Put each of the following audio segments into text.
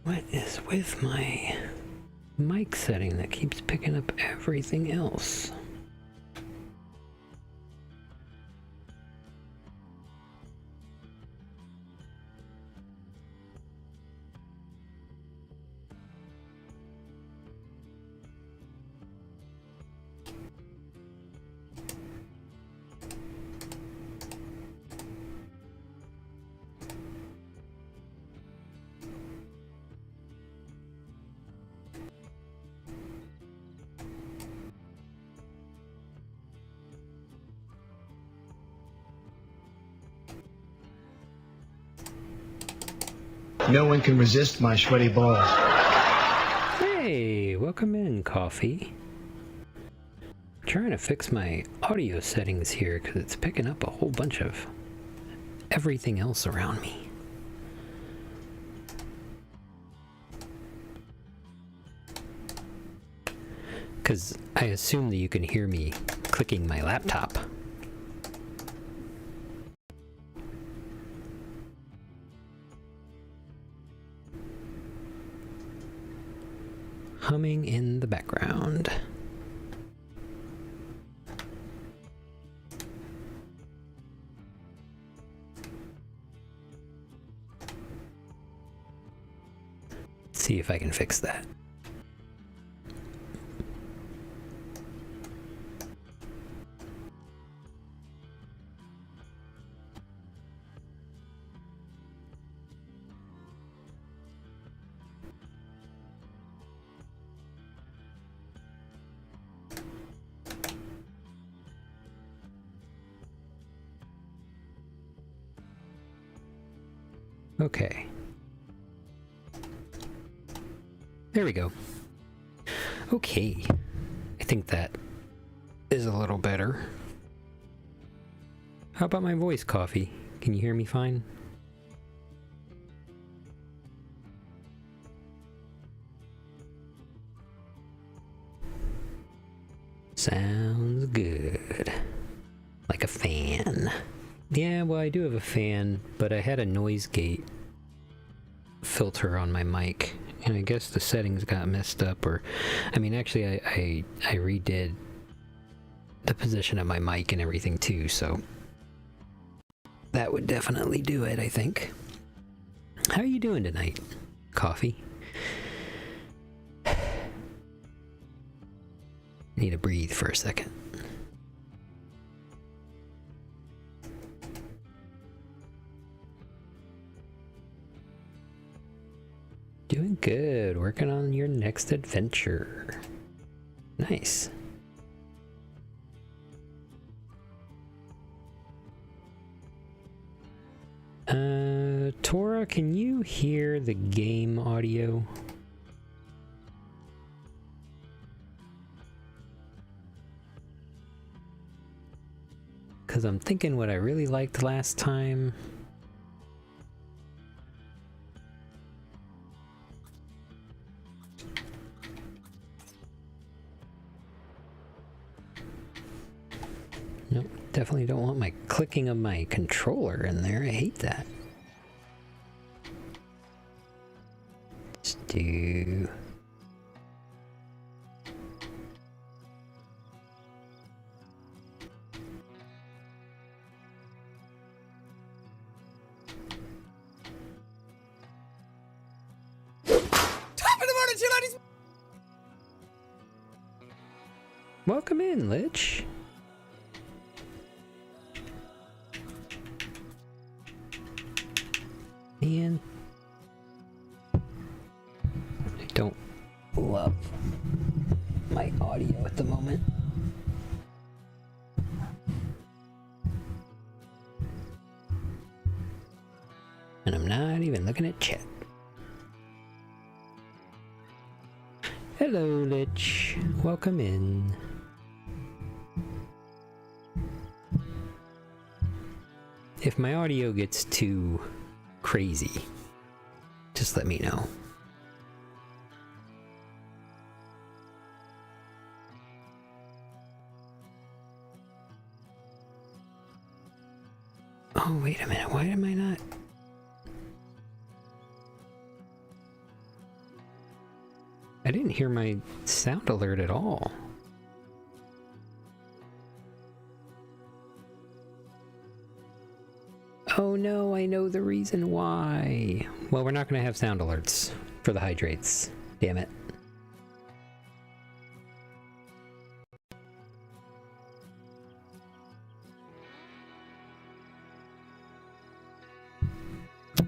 What is with my mic setting that keeps picking up everything else? No one can resist my sweaty balls. Hey, welcome in, Coffee. I'm trying to fix my audio settings here because it's picking up a whole bunch of everything else around me. Because I assume that you can hear me clicking my laptop. Humming in the background. Let's see if I can fix that. Okay. There we go. Okay. I think that is a little better. How about my voice, Coffee? Can you hear me fine? Sounds good. Like a fan. Yeah, well, I do have a fan, but I had a noise gate filter on my mic, and I guess the settings got messed up, or... I mean, actually, I redid the position of my mic and everything, too, so... that would definitely do it, I think. How are you doing tonight, Coffee? Need to breathe for a second. Doing good. Working on your next adventure. Nice. Tora, can you hear the game audio? Because I'm thinking what I really liked last time. Nope, definitely don't want my clicking of my controller in there. I hate that. Let's do... Top of the morning, Chiladies! Welcome in, Lich. And I don't love my audio at the moment. And I'm not even looking at chat. Hello, Lich. Welcome in. If my audio gets too crazy, just let me know. Oh, wait a minute. Why am I not? I didn't hear my sound alert at all. Oh no, I know the reason why. Well, we're not going to have sound alerts for the hydrates. Damn it.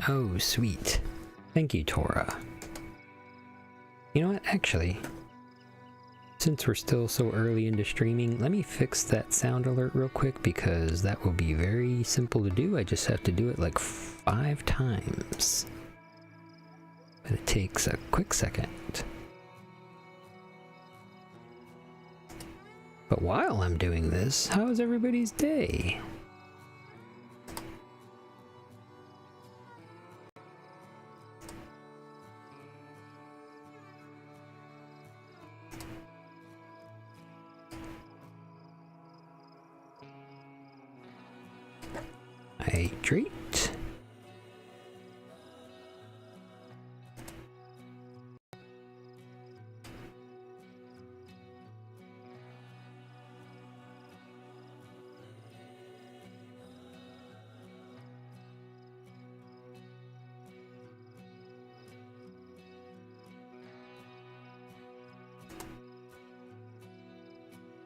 Oh, sweet. Thank you, Tora. You know what? Actually, since we're still so early into streaming, let me fix that sound alert real quick because that will be very simple to do. I just have to do it like 5 times. But it takes a quick second. But while I'm doing this, how's everybody's day? Hydrate.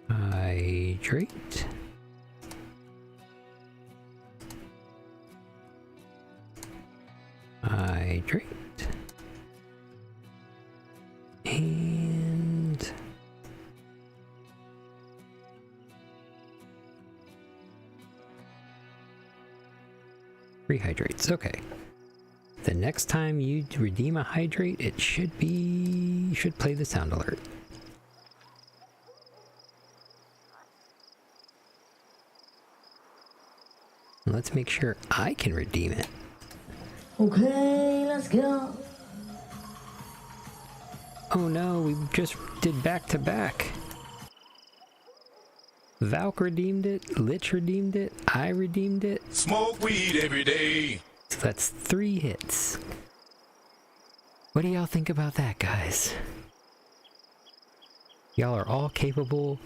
Hydrate. Hydrate. And rehydrates. Okay. The next time you redeem a hydrate, it should play the sound alert. Let's make sure I can redeem it. Okay, let's go. Oh no, we just did back to back. Valk redeemed it, Lich redeemed it, I redeemed it. Smoke weed every day. So that's 3 hits. What do y'all think about that, guys? Y'all are all capable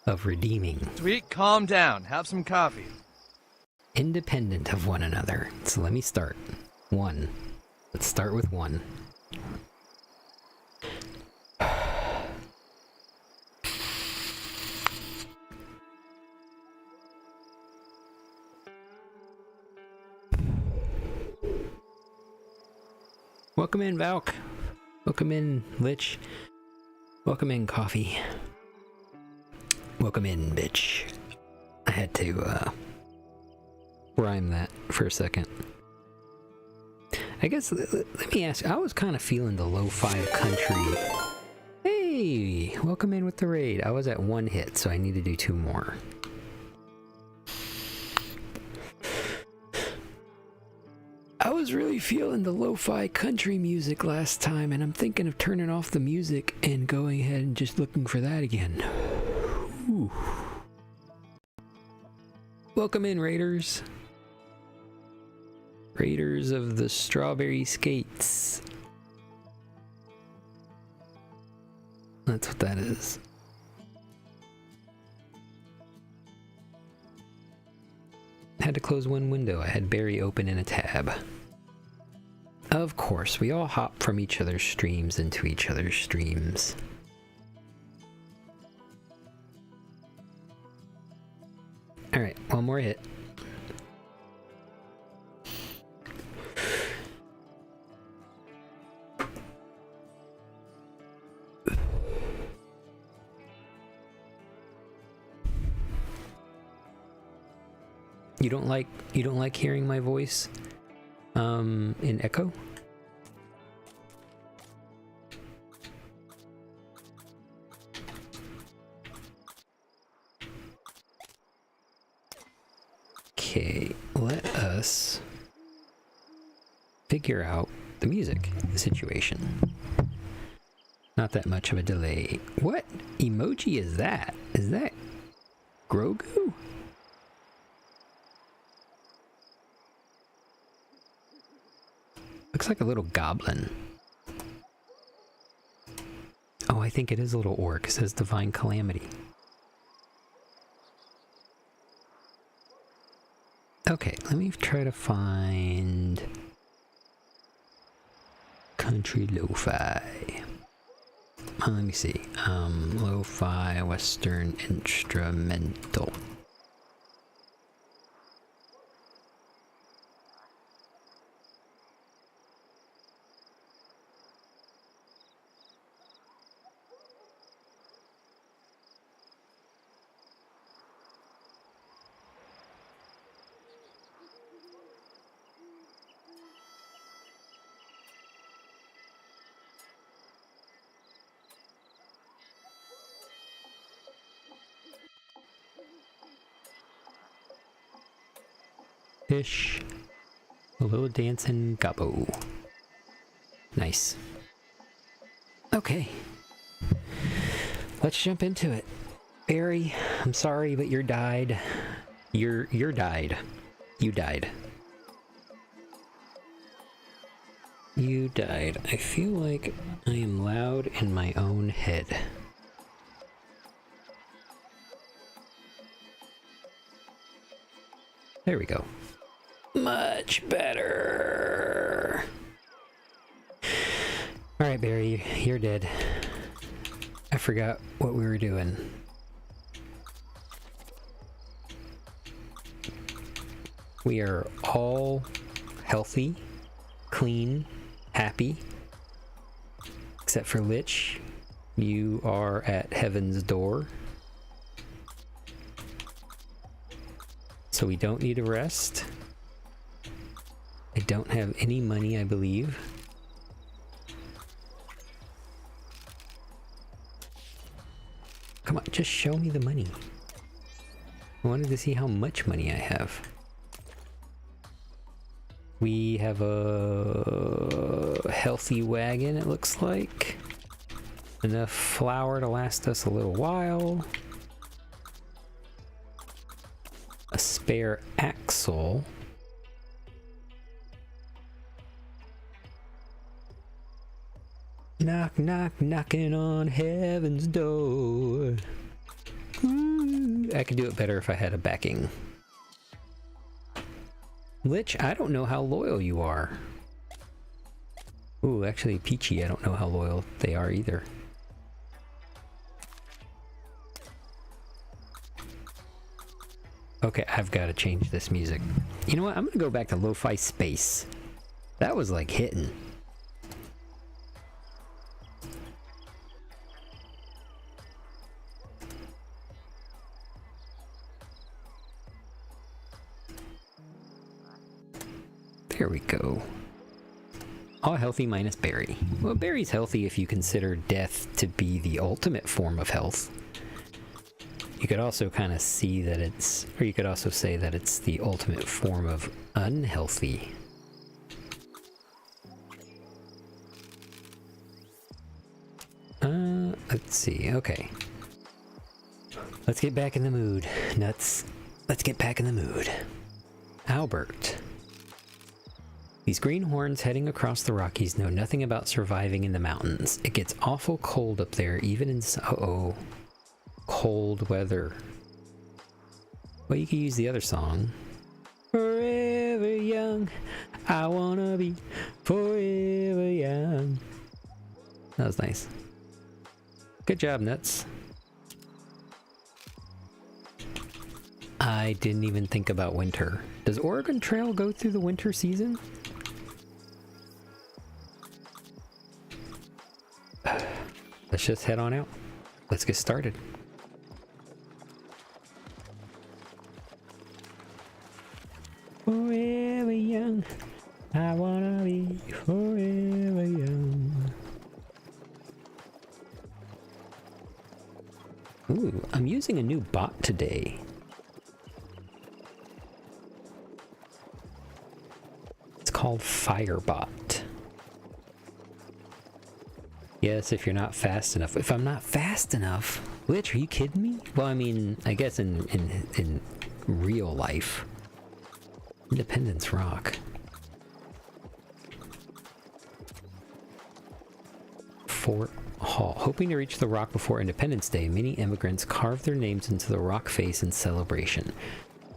of redeeming. Sweet, calm down. Have some coffee. Independent of one another. So let me start. 1. Let's start with 1. Welcome in, Valk. Welcome in, Lich. Welcome in, Coffee. Welcome in, bitch. I had to, rhyme that for a second. I guess, let me ask, I was kind of feeling the lo-fi country. Hey, welcome in with the raid. I was at 1 hit, so I need to do 2 more. I was really feeling the lo-fi country music last time, and I'm thinking of turning off the music and going ahead and just looking for that again. Ooh. Welcome in, Raiders. Raiders of the Strawberry Skates. That's what that is. Had to close 1 window. I had Barry open in a tab. Of course, we all hop from each other's streams into each other's streams. Alright, 1 more hit. You don't like hearing my voice in echo? Okay, let us figure out the music situation. Not that much of a delay. What emoji is that? Is that Grogu? Looks like a little goblin. Oh, I think it is a little orc. It says Divine Calamity. Okay, let me try to find country lo-fi. Let me see. Lo-fi Western instrumental. Fish. A little dancing gobbo. Nice. Okay. Let's jump into it. Barry, I'm sorry, but you're died. You're died. You died. You died. I feel like I am loud in my own head. There we go. Much better. Alright, Barry, you're dead. I forgot what we were doing. We are all healthy, clean, happy. Except for Lich. You are at heaven's door. So we don't need a rest. I don't have any money, I believe. Come on, just show me the money. I wanted to see how much money I have. We have a healthy wagon, it looks like. Enough flour to last us a little while. A spare axle. Knock, knock, knocking on heaven's door. Ooh, I could do it better if I had a backing. Lich, I don't know how loyal you are. Ooh, actually, Peachy, I don't know how loyal they are either. Okay, I've got to change this music. You know what? I'm gonna go back to Lo-Fi Space. That was like hitting. There we go. All healthy minus Barry. Well, Barry's healthy if you consider death to be the ultimate form of health. You could also kind of see that it's, or you could also say that it's the ultimate form of unhealthy. Let's see, okay. Let's get back in the mood, nuts. Let's get back in the mood. Albert. These greenhorns heading across the Rockies know nothing about surviving in the mountains. It gets awful cold up there, even in cold weather. Well, you could use the other song. Forever young, I wanna be forever young. That was nice. Good job, Nuts. I didn't even think about winter. Does Oregon Trail go through the winter season? Let's just head on out. Let's get started. Forever young, I wanna be forever young. Ooh, I'm using a new bot today. It's called Firebot. Yes, if you're not fast enough. If I'm not fast enough? Lich, are you kidding me? Well, I mean, I guess in real life. Independence Rock. Fort Hall. Hoping to reach the rock before Independence Day, many immigrants carve their names into the rock face in celebration.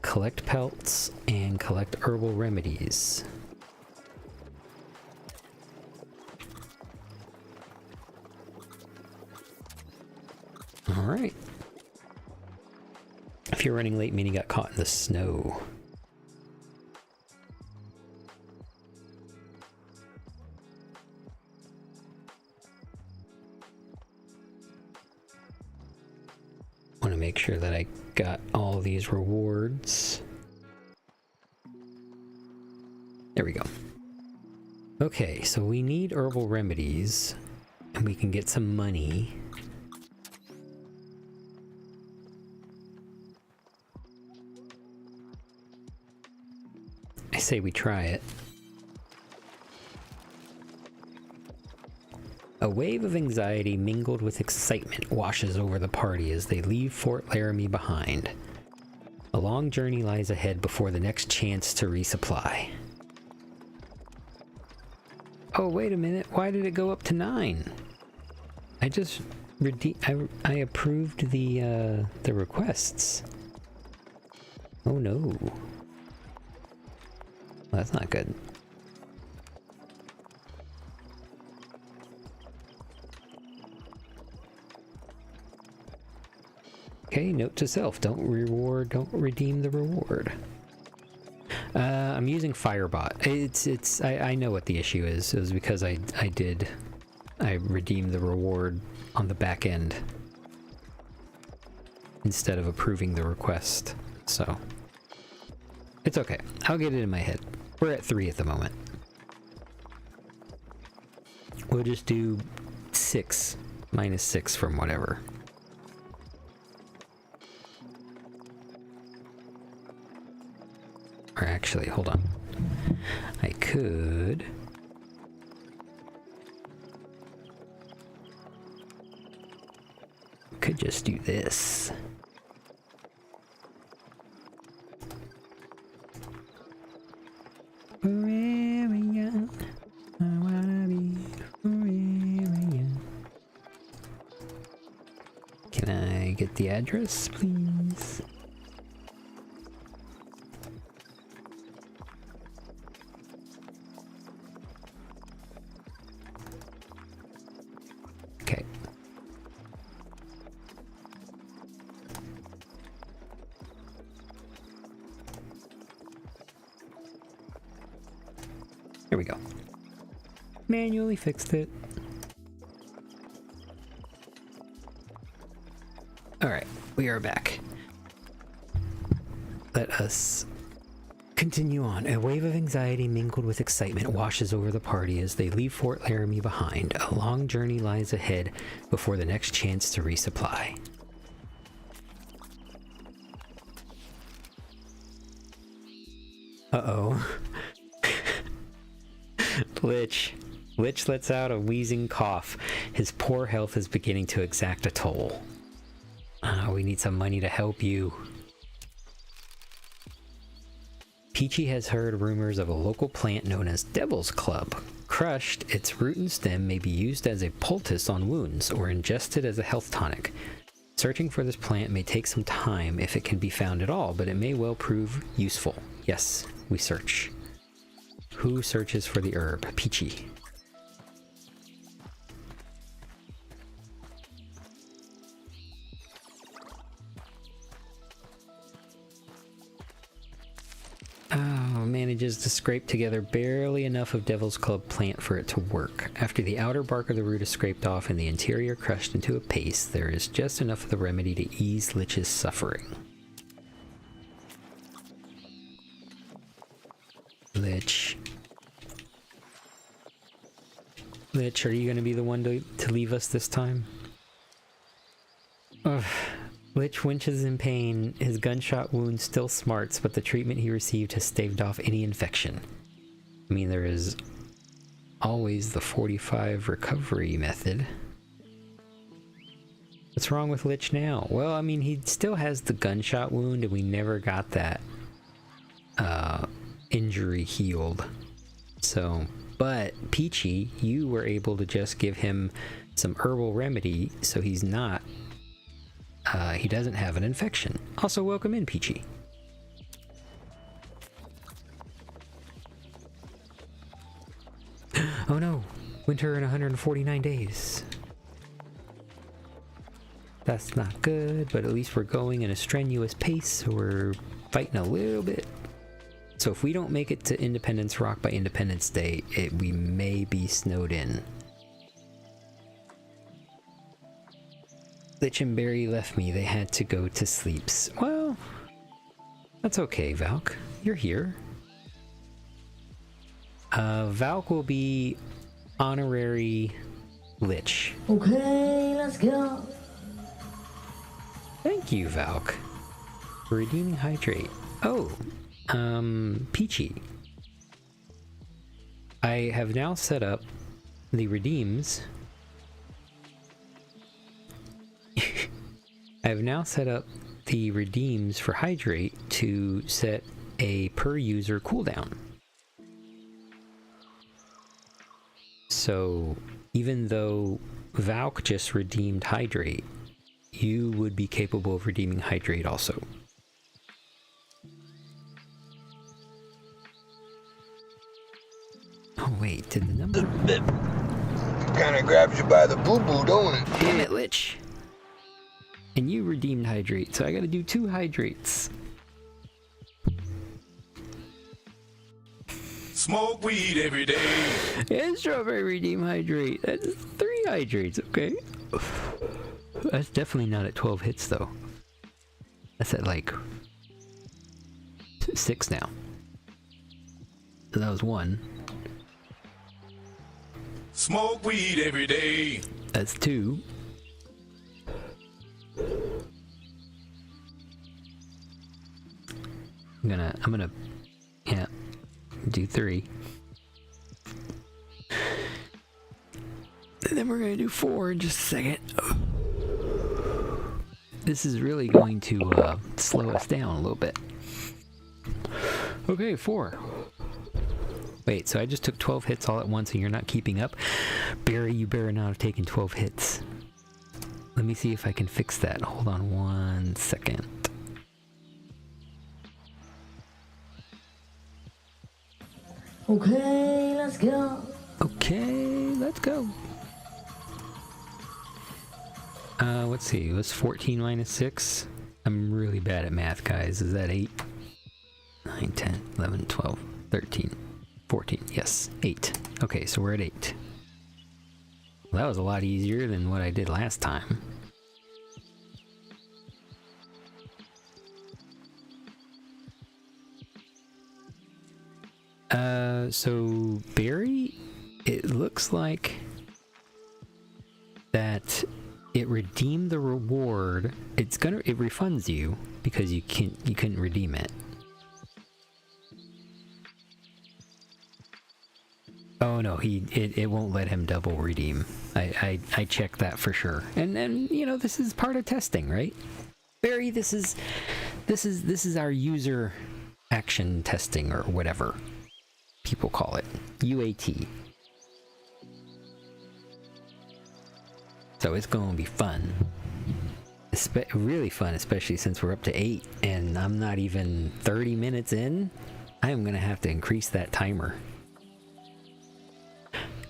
Collect pelts and collect herbal remedies. Alright. If you're running late, Minnie got caught in the snow. Want to make sure that I got all these rewards. There we go. Okay, so we need herbal remedies, and we can get some money. I say we try it. A wave of anxiety mingled with excitement washes over the party as they leave Fort Laramie behind. A long journey lies ahead before the next chance to resupply. Oh, wait a minute. Why did it go up to 9? I just I approved the requests. Oh no. Well, that's not good. Okay, note to self, don't redeem the reward. I'm using Firebot. I know what the issue is. It was because I redeemed the reward on the back end instead of approving the request. So it's okay. I'll get it in my head. We're at 3 at the moment. We'll just do 6 minus 6 from whatever. Or actually, hold on. I could just do this. Forever young, I wanna be forever young. Can I get the address, please? Okay. There we go. Manually fixed it. Alright, we are back. Let us continue on. A wave of anxiety mingled with excitement washes over the party as they leave Fort Laramie behind. A long journey lies ahead before the next chance to resupply. Uh-oh. Lich lets out a wheezing cough. His poor health is beginning to exact a toll. We need some money to help you. Peachy has heard rumors of a local plant known as Devil's Club. Crushed, its root and stem may be used as a poultice on wounds or ingested as a health tonic. Searching for this plant may take some time if it can be found at all, but it may well prove useful. Yes, we search. Who searches for the herb? Peachy. Manages to scrape together barely enough of Devil's Club plant for it to work. After the outer bark of the root is scraped off and the interior crushed into a paste, there is just enough of the remedy to ease Lich's suffering. Lich, are you going to be the one to leave us this time? Ugh. Lich winches in pain. His gunshot wound still smarts, but the treatment he received has staved off any infection. I mean, there is always the 45 recovery method. What's wrong with Lich now? Well, I mean, he still has the gunshot wound, and we never got that injury healed. So, but Peachy, you were able to just give him some herbal remedy so he's not, he doesn't have an infection. Also, welcome in, Peachy. Oh no, winter in 149 days. That's not good, but at least we're going in a strenuous pace, so we're fighting a little bit. So if we don't make it to Independence Rock by Independence Day, we may be snowed in. Lich and Barry left me. They had to go to sleeps. Well, that's okay, Valk. You're here. Valk will be honorary Lich. Okay, let's go. Thank you, Valk. Redeeming Hydrate. Oh, Peachy. I have now set up the redeems. I have now set up the redeems for Hydrate to set a per user cooldown. So even though Valk just redeemed Hydrate, you would be capable of redeeming Hydrate also. Oh wait, did the number... Kinda grabs you by the boo-boo, don't it? Damn it, Lich! And you redeemed Hydrate, so I gotta do 2 Hydrates. Smoke weed every day. And Strawberry redeem Hydrate. That's 3 Hydrates, okay? That's definitely not at 12 hits though. That's at like 6 now. So that was 1. Smoke weed every day. That's 2. I'm gonna yeah, do 3. And then we're gonna do 4 in just a second. This is really going to slow us down a little bit. Okay, 4. Wait, so I just took 12 hits all at once and you're not keeping up? Barry, you better not have taken 12 hits. Let me see if I can fix that. Hold on 1 second. Okay, let's go. Okay, let's go. Let's see. What's 14 minus 6? I'm really bad at math, guys. Is that 8? 9, 10, 11, 12, 13, 14. Yes, 8. Okay, so we're at 8. Well, that was a lot easier than what I did last time. So Barry, it looks like that it redeemed the reward. It refunds you because you couldn't redeem it. Oh no, it won't let him double redeem. I checked that for sure. And then, you know, this is part of testing, right? Barry, this is our user action testing or whatever people call it. UAT. So it's going to be fun. Really fun, especially since we're up to 8 and I'm not even 30 minutes in. I'm going to have to increase that timer.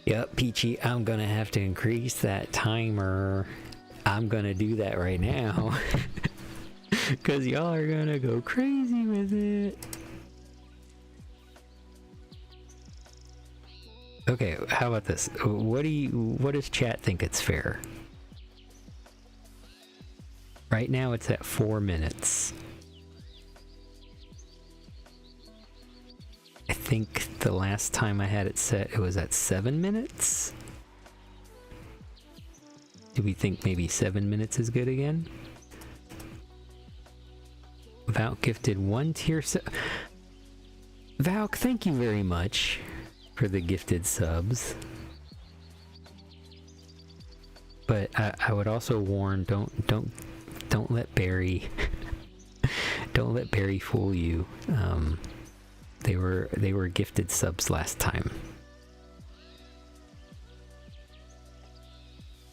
Yep, Peachy, I'm going to have to increase that timer. I'm going to do that right now. Because y'all are going to go crazy with it. Okay, how about this? What does chat think it's fair? Right now it's at 4 minutes. I think the last time I had it set, it was at 7 minutes. Do we think maybe 7 minutes is good again? Valk gifted 1 tier sub. Valk, thank you very much for the gifted subs. But I would also warn, don't let Barry don't let Barry fool you. They were gifted subs last time.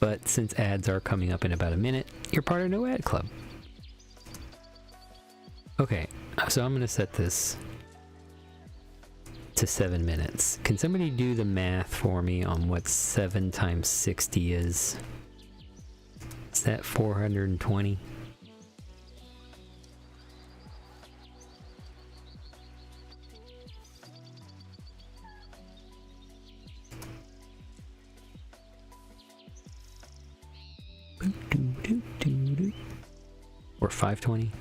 But since ads are coming up in about a minute, you're part of No Ad Club. Okay, so I'm gonna set this to 7 minutes. Can somebody do the math for me on what 7 times 60 is? Is that 420? Or 520?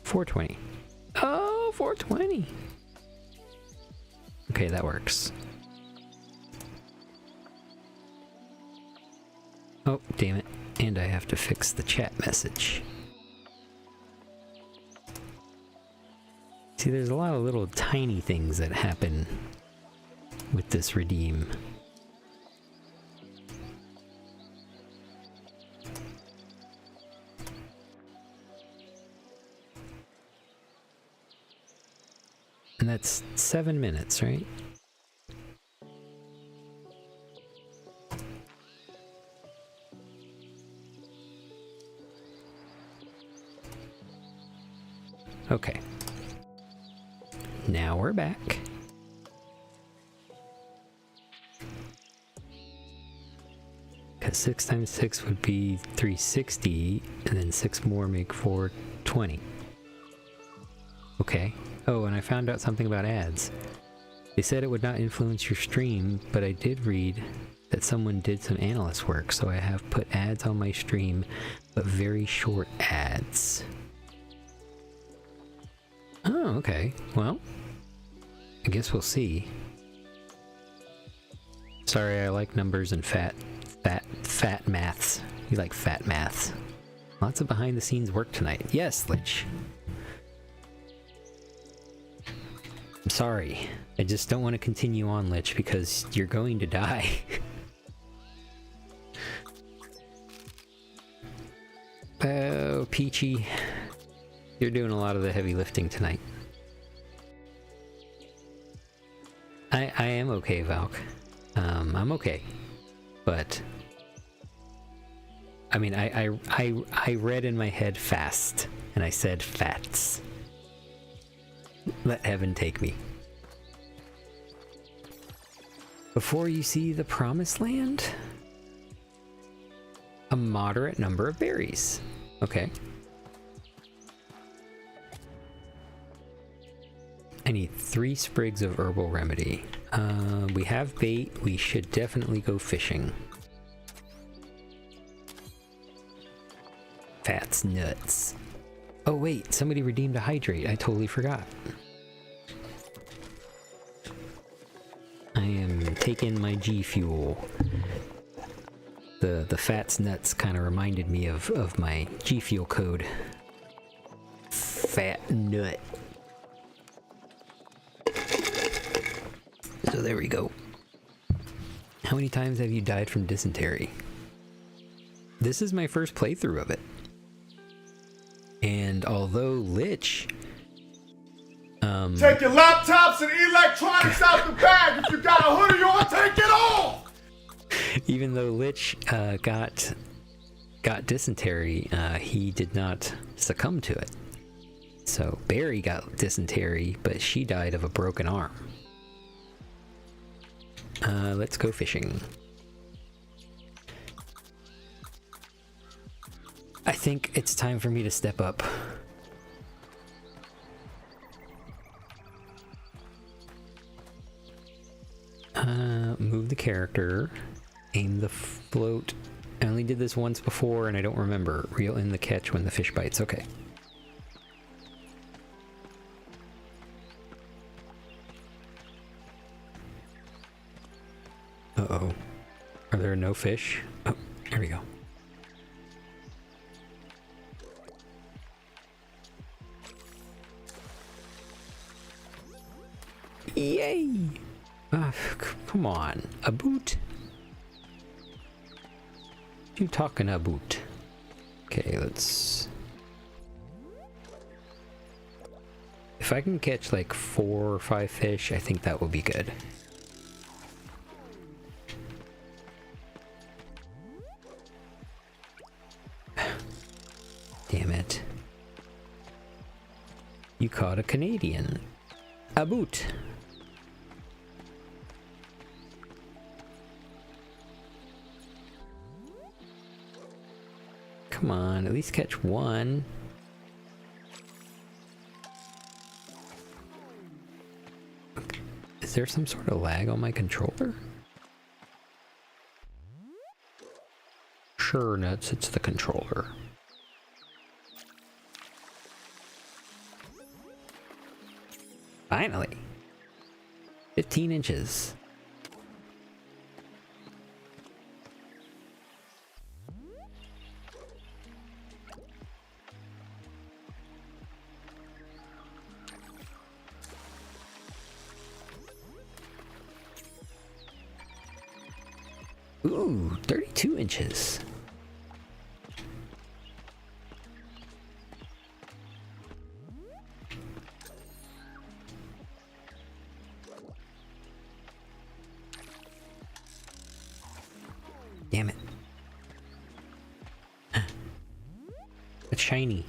420. Oh, 420. Okay, that works. Oh, damn it. And I have to fix the chat message. See, there's a lot of little tiny things that happen with this redeem. And that's 7 minutes, right? Okay. Now we're back. Because 6 times 6 would be 360, and then 6 more make 420. Okay. Oh, and I found out something about ads. They said it would not influence your stream, but I did read that someone did some analyst work, so I have put ads on my stream, but very short ads. Oh, okay. Well, I guess we'll see. Sorry, I like numbers and fat maths. You like fat maths. Lots of behind-the-scenes work tonight. Yes, Lich. I'm sorry. I just don't want to continue on, Lich, because you're going to die. Oh, Peachy. You're doing a lot of the heavy lifting tonight. I am okay, Valk. I'm okay. But I mean, I read in my head fast, and I said fats. Let heaven take me. Before you see the promised land, a moderate number of berries. Okay. I need 3 sprigs of herbal remedy. We have bait. We should definitely go fishing. Fats nuts. Oh wait, somebody redeemed a hydrate. I totally forgot. I am taking my G Fuel. The Fats nuts kind of reminded me of my G Fuel code. Fat nut. So there we go. How many times have you died from dysentery? This is my first playthrough of it. And although Lich... Take your laptops and electronics out the bag. If you got a hoodie on, take it off! Even though Lich got dysentery, he did not succumb to it. So Barry got dysentery, but she died of a broken arm. Let's go fishing. I think it's time for me to step up. Move the character, aim the float. I only did this once before and I don't remember. Reel in the catch when the fish bites. Okay. Uh-oh. Are there no fish? Oh, here we go. Yay! Come on. A boot? What you talking about? Okay, let's... If I can catch like 4 or 5 fish, I think that will be good. caught a Canadian. A boot. Come on, at least catch one. Is there some sort of lag on my controller? Sure, nuts, it's the controller. Finally. 15 inches. Ooh, 32 inches. Damn it. It's shiny.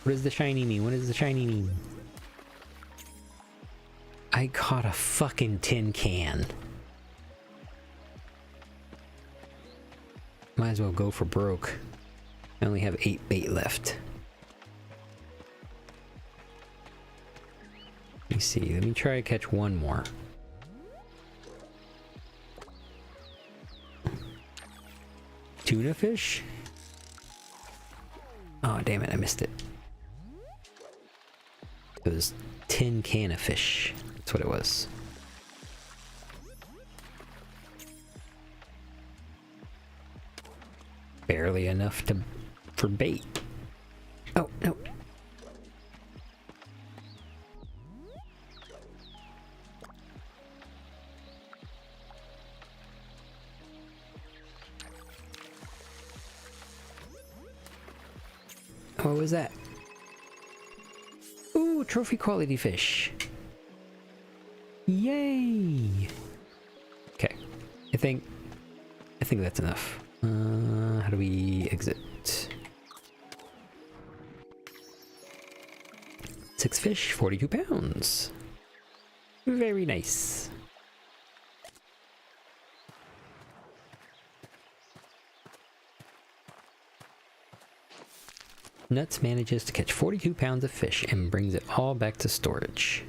What does the shiny mean? What does the shiny mean? I caught a fucking tin can. Might as well go for broke. I only have 8 bait left. Let me see. Let me try to catch one more. Tuna fish? Oh, damn it. I missed it. It was tin can of fish. That's what it was. Barely enough for bait. Oh, no. What was that? Ooh, trophy quality fish. Yay! Okay, I think that's enough. How do we exit? 6 fish, 42 pounds. Very nice. Nuts manages to catch 42 pounds of fish and brings it all back to storage.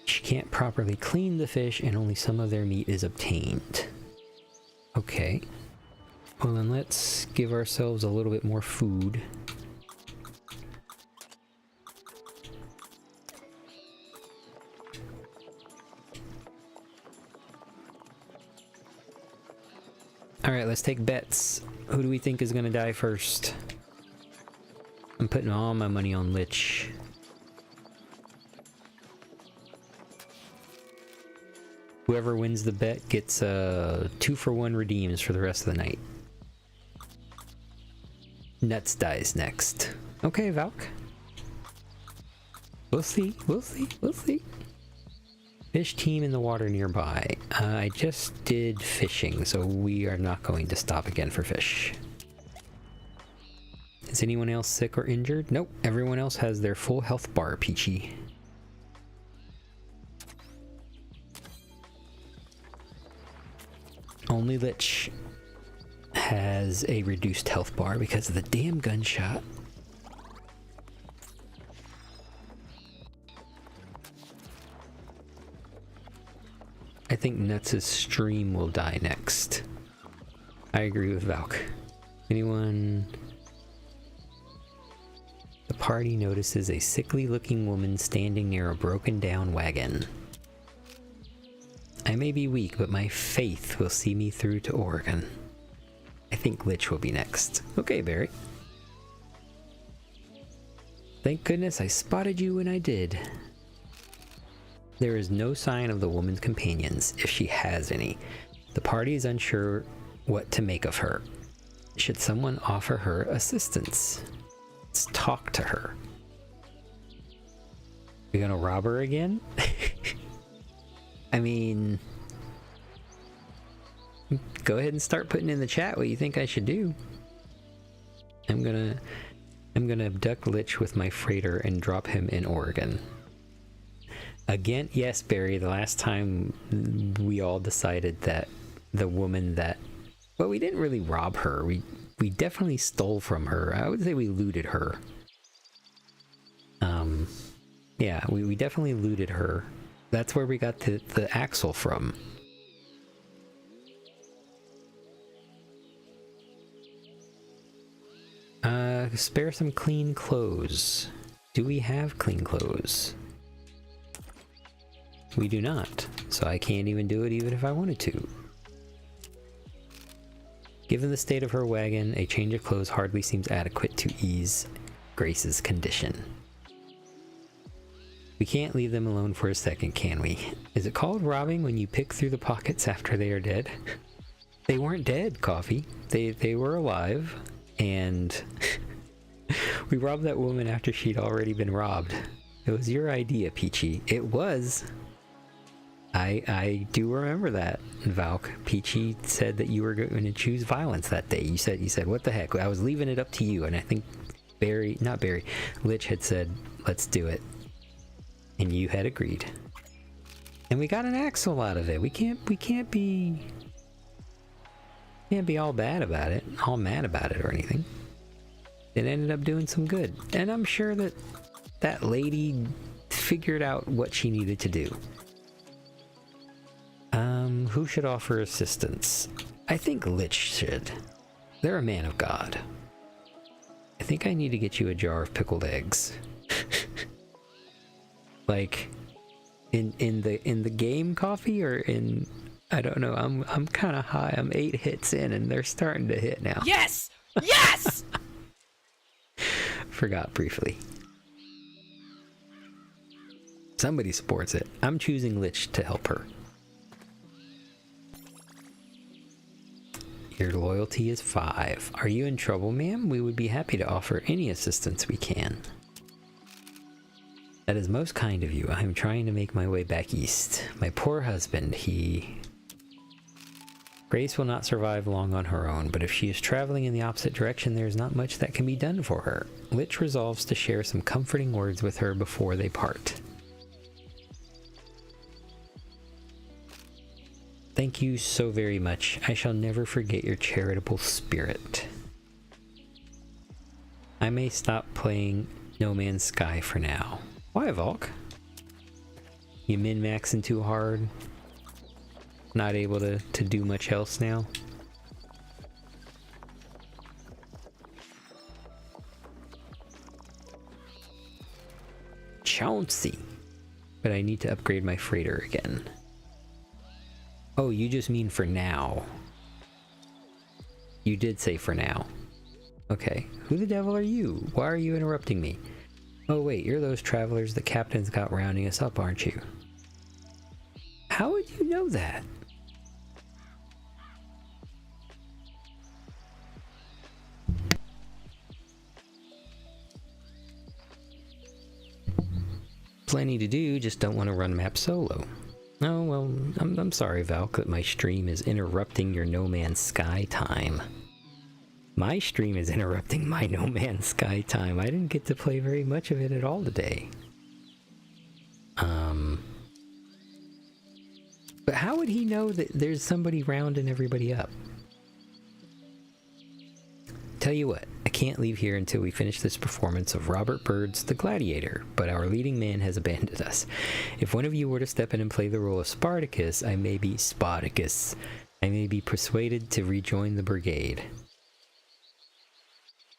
She can't properly clean the fish and only some of their meat is obtained. Okay. Well then let's give ourselves a little bit more food. Alright, let's take bets. Who do we think is gonna die first? I'm putting all my money on Lich. Whoever wins the bet gets 2-for-1 redeems for the rest of the night. Nuts dies next. Okay, Valk. We'll see, we'll see, we'll see. Fish team in the water nearby. I just did fishing, so we are not going to stop again for fish. Is anyone else sick or injured? Nope, everyone else has their full health bar, Peachy. Only Lich has a reduced health bar because of the damn gunshot. I think Nuts' stream will die next. I agree with Valk. Anyone? The party notices a sickly looking woman standing near a broken down wagon. I may be weak, but my faith will see me through to Oregon. I think Lich will be next. Okay, Barry. Thank goodness I spotted you when I did. There is no sign of the woman's companions, if she has any. The party is unsure what to make of her. Should someone offer her assistance? Let's talk to her. We gonna rob her again? I mean, go ahead and start putting in the chat what you think I should do. I'm gonna abduct Lich with my freighter and drop him in Oregon. Again, yes, Barry, the last time we all decided that the woman that... Well, we didn't really rob her. We definitely stole from her. I would say we looted her. Yeah, we definitely looted her. That's where we got the axle from. Spare some clean clothes. Do we have clean clothes? We do not, so I can't even do it even if I wanted to. Given the state of her wagon, a change of clothes hardly seems adequate to ease Grace's condition. We can't leave them alone for a second, can we? Is it called robbing when you pick through the pockets after they are dead? They weren't dead, Coffee. They were alive, and we robbed that woman after she'd already been robbed. It was your idea, Peachy. It was. I do remember that, Valk. Peachy said that you were going to choose violence that day. You said, what the heck? I was leaving it up to you, and I think Lich had said, let's do it. And you had agreed. And we got an axle out of it. We can't be all bad about it, all mad about it or anything. It ended up doing some good. And I'm sure that that lady figured out what she needed to do. Who should offer assistance? I think Lich should. They're a man of God. I think I need to get you a jar of pickled eggs. Like in the game, Coffee, or in... I don't know. I'm kind of high. I'm 8 hits in, and they're starting to hit now. Yes! Yes! Forgot briefly. Somebody supports it. I'm choosing Lich to help her. Your loyalty is 5. Are you in trouble, ma'am? We would be happy to offer any assistance we can. That is most kind of you. I am trying to make my way back east. My poor husband, Grace will not survive long on her own, but if she is traveling in the opposite direction, there is not much that can be done for her. Lich resolves to share some comforting words with her before they part. Thank you so very much. I shall never forget your charitable spirit. I may stop playing No Man's Sky for now. Why, Volk? You min-maxing too hard? Not able to do much else now? Chauncey. But I need to upgrade my freighter again. Oh, you just mean for now. You did say for now. Okay. Who the devil are you? Why are you interrupting me? Oh wait, you're those travelers the captain's got rounding us up, aren't you? How would you know that? Plenty to do, just don't want to run map solo. Oh, well, I'm sorry, Valk, that my stream is interrupting your No Man's Sky time. My stream is interrupting my No Man's Sky time. I didn't get to play very much of it at all today. But how would he know that there's somebody rounding everybody up? Tell you what, I can't leave here until we finish this performance of Robert Byrd's The Gladiator, but our leading man has abandoned us. If one of you were to step in and play the role of Spartacus, I may be persuaded to rejoin the brigade.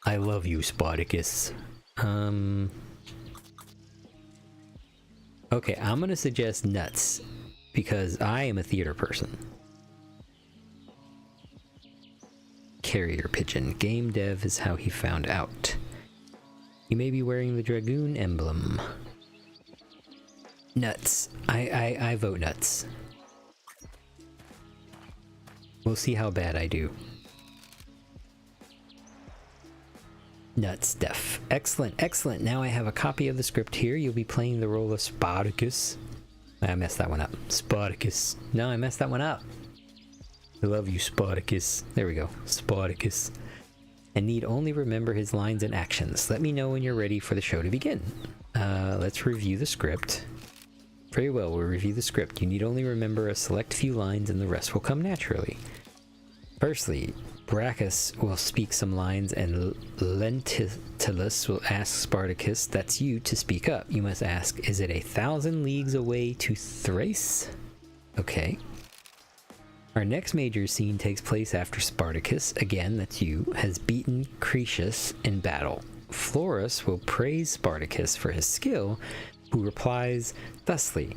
I love you, Spartacus. Okay, I'm gonna suggest Nuts, because I am a theater person. Carrier pigeon. Game dev is how he found out. You may be wearing the Dragoon emblem. Nuts. I vote Nuts. We'll see how bad I do. Nuts, def. Excellent, excellent. Now I have a copy of the script here. You'll be playing the role of Spartacus. I messed that one up. Spartacus. No, I messed that one up. I love you, Spartacus. There we go. Spartacus. and need only remember his lines and actions. Let me know when you're ready for the show to begin. Let's review the script. Very well, we'll review the script. You need only remember a select few lines and the rest will come naturally. Firstly, Brachus will speak some lines and Lentulus will ask Spartacus, that's you, to speak up. You must ask, is it 1,000 leagues away to Thrace? Okay. Our next major scene takes place after Spartacus, again, that's you, has beaten Cretius in battle. Florus will praise Spartacus for his skill, who replies thusly,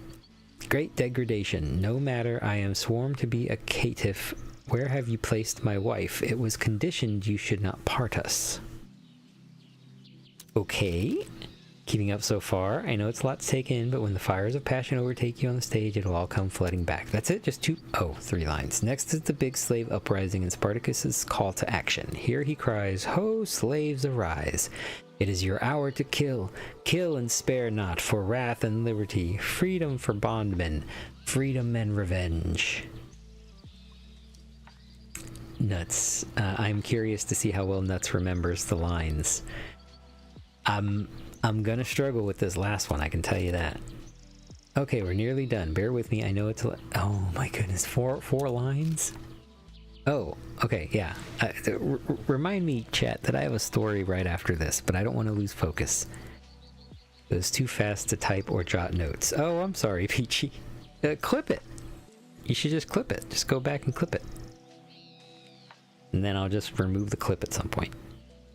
great degradation, no matter I am sworn to be a caitiff, where have you placed my wife? It was conditioned you should not part us. Okay. Keeping up so far. I know it's a lot to take in, but when the fires of passion overtake you on the stage, it'll all come flooding back. That's it? Just 3 lines. Next is the big slave uprising and Spartacus's call to action. Here he cries, ho, slaves, arise. It is your hour to kill. Kill and spare not, for wrath and liberty, freedom for bondmen, freedom and revenge. Nuts. I'm curious to see how well Nuts remembers the lines. I'm gonna struggle with this last one, I can tell you that. Okay, we're nearly done. Bear with me. I know it's oh my goodness, four lines? Oh, okay, yeah. Remind me, chat, that I have a story right after this, but I don't want to lose focus. It was too fast to type or jot notes. Oh, I'm sorry, Peachy. Clip it. You should just clip it. Just go back and clip it. And then I'll just remove the clip at some point.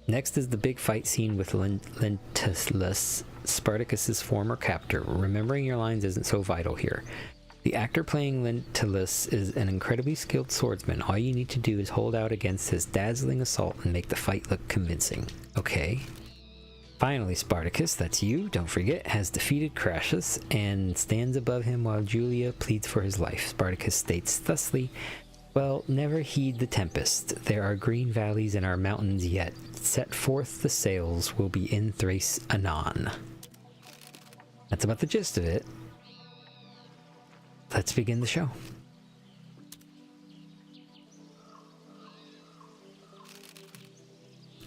Next is the big fight scene with Lentulus, Spartacus's former captor. Remembering your lines isn't so vital here. The actor playing Lentulus is an incredibly skilled swordsman. All you need to do is hold out against his dazzling assault and make the fight look convincing. Okay. Finally, Spartacus, that's you, don't forget, has defeated Crassus and stands above him while Julia pleads for his life. Spartacus states thusly, well, never heed the tempest. There are green valleys in our mountains yet. Set forth the sails, we'll be in Thrace anon. That's about the gist of it. Let's begin the show.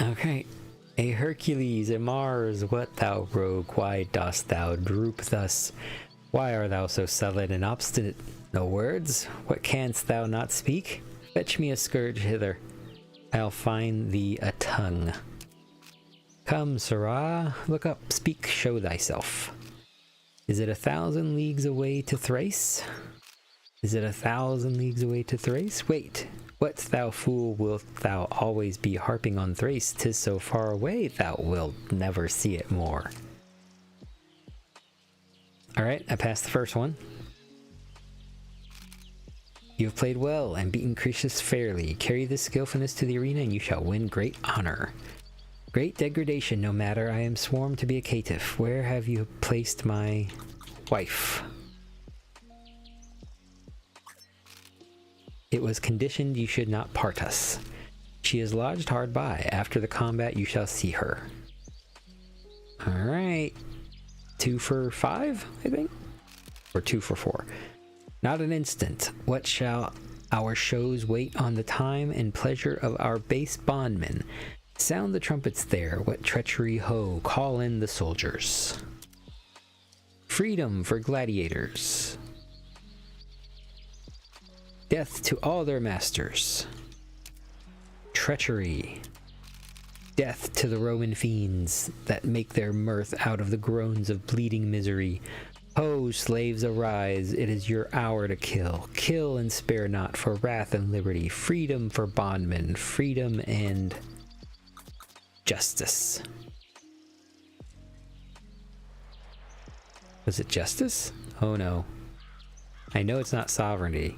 Okay. A Hercules, a Mars, what thou rogue, why dost thou droop thus? Why art thou so sullen and obstinate? No words? What canst thou not speak? Fetch me a scourge hither. I'll find thee a tongue. Come, sirrah, look up, speak, show thyself. Is it 1,000 leagues away to Thrace? Is it 1,000 leagues away to Thrace? Wait, what, thou fool, wilt thou always be harping on Thrace? 'Tis so far away, thou wilt never see it more. Alright, I passed the first one. You have played well and beaten Cretius fairly. Carry this skillfulness to the arena and you shall win great honor. Great degradation, no matter I am sworn to be a caitiff. Where have you placed my wife? It was conditioned you should not part us. She is lodged hard by. After the combat you shall see her. Alright. 2 for 5, I think? Or 2 for 4. Not an instant. What shall our shows wait on the time and pleasure of our base bondmen? Sound the trumpets there. What treachery, ho! Call in the soldiers. Freedom for gladiators. Death to all their masters. Treachery. Death to the Roman fiends that make their mirth out of the groans of bleeding misery. Ho, slaves, arise, it is your hour to kill. Kill and spare not, for wrath and liberty, freedom for bondmen, freedom and justice. Was it justice? Oh no. I know it's not sovereignty.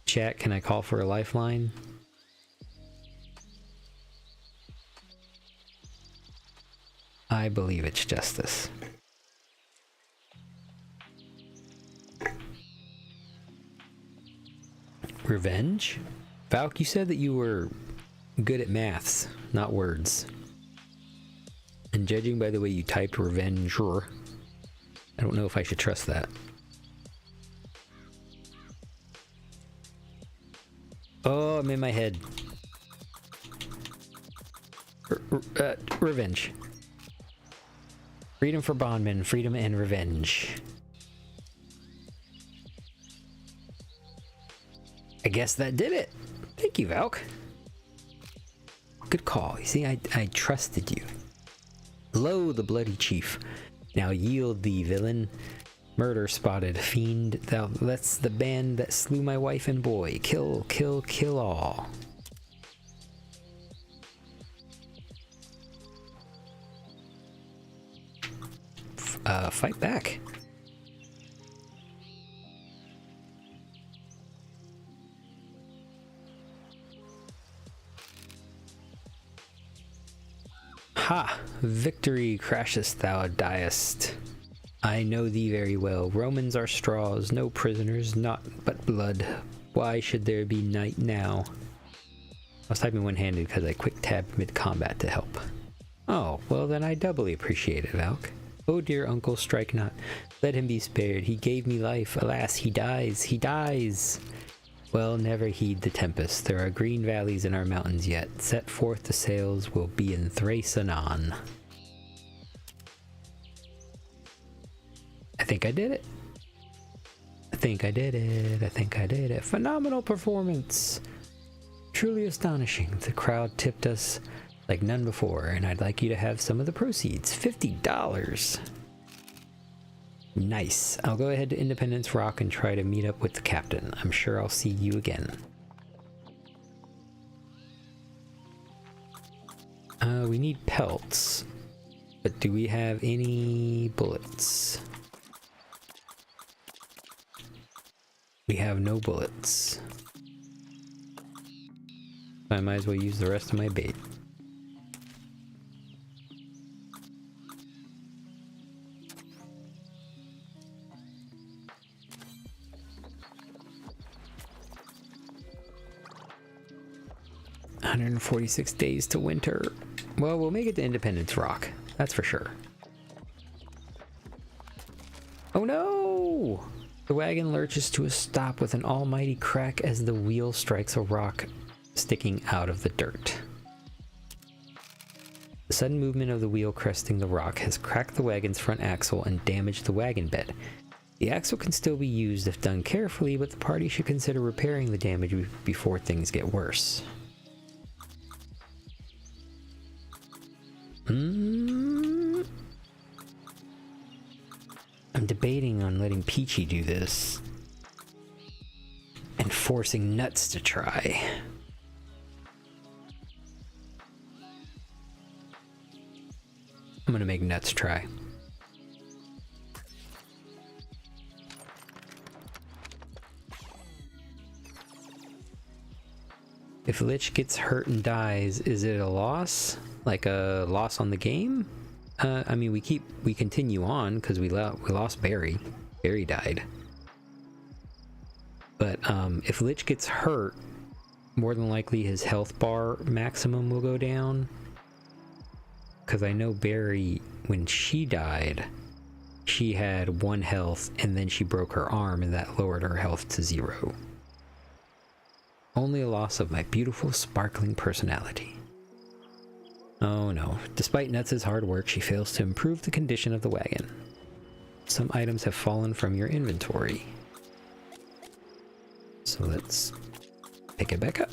Chat, can I call for a lifeline? I believe it's justice. Revenge? Valk, you said that you were good at maths, not words. And judging by the way you typed revenge, I don't know if I should trust that. Oh, I'm in my head. Revenge. Freedom for bondmen, freedom and revenge. I guess that did it. Thank you, Valk. Good call. You see, I trusted you. Lo, the bloody chief. Now yield thee, villain. Murder spotted, fiend. That's the band that slew my wife and boy. Kill, kill, kill all. Fight back. Ha! Victory crashest thou diest. I know thee very well. Romans are straws, no prisoners, naught but blood. Why should there be night now? I was typing one-handed because I quick-tabbed mid-combat to help. Oh, well then I doubly appreciate it, Valk. Oh dear uncle, strike not. Let him be spared. He gave me life. Alas, he dies. He dies! Well, never heed the tempest. There are green valleys in our mountains yet. Set forth the sails, we'll be in Thrace anon. I think I did it. I think I did it. I think I did it. Phenomenal performance! Truly astonishing. The crowd tipped us like none before, and I'd like you to have some of the proceeds. $50! Nice. I'll go ahead to Independence Rock and try to meet up with the captain. I'm sure I'll see you again. We need pelts. But do we have any bullets? We have no bullets. I might as well use the rest of my bait. $146 days to winter. Well, we'll make it to Independence Rock. That's for sure. Oh no! The wagon lurches to a stop with an almighty crack as the wheel strikes a rock sticking out of the dirt. The sudden movement of the wheel cresting the rock has cracked the wagon's front axle and damaged the wagon bed. The axle can still be used if done carefully, but the party should consider repairing the damage before things get worse. I'm debating on letting Peachy do this and forcing Nuts to try. I'm gonna make Nuts try. If Lich gets hurt and dies, is it a loss? Like a loss on the game? I mean, we continue on because we lost Barry. Barry died. But if Lich gets hurt, more than likely his health bar maximum will go down. Because I know Barry, when she died, she had 1 health and then she broke her arm and that lowered her health to 0. Only a loss of my beautiful, sparkling personality. Oh no. Despite Nuts' hard work, she fails to improve the condition of the wagon. Some items have fallen from your inventory. So let's pick it back up.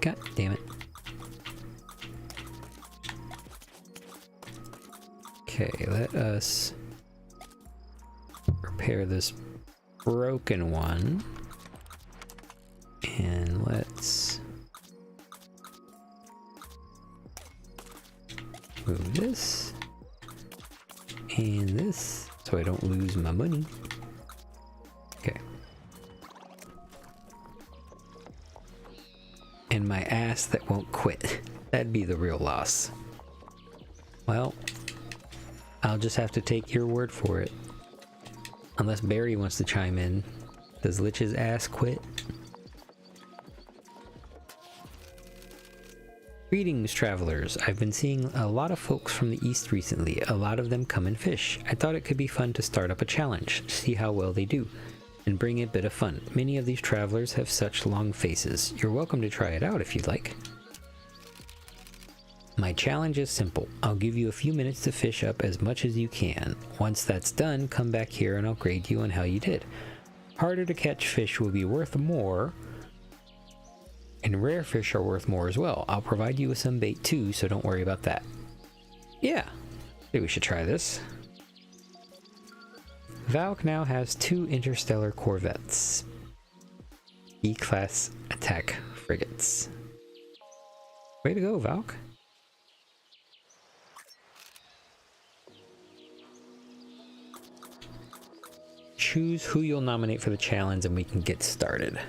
God damn it. Okay, let us repair this broken one. And let's move this and this so I don't lose my money. Okay. And my ass that won't quit. That'd be the real loss. Well, I'll just have to take your word for it. Unless Barry wants to chime in. Does Lich's ass quit? Greetings, travelers. I've been seeing a lot of folks from the east recently. A lot of them come and fish. I thought it could be fun to start up a challenge, see how well they do, and bring a bit of fun. Many of these travelers have such long faces. You're welcome to try it out if you'd like. My challenge is simple. I'll give you a few minutes to fish up as much as you can. Once that's done, come back here and I'll grade you on how you did. Harder to catch fish will be worth more, and rare fish are worth more as well. I'll provide you with some bait too, so don't worry about that. Yeah, maybe we should try this. Valk now has 2 interstellar corvettes. E-class attack frigates. Way to go, Valk. Choose who you'll nominate for the challenge and we can get started.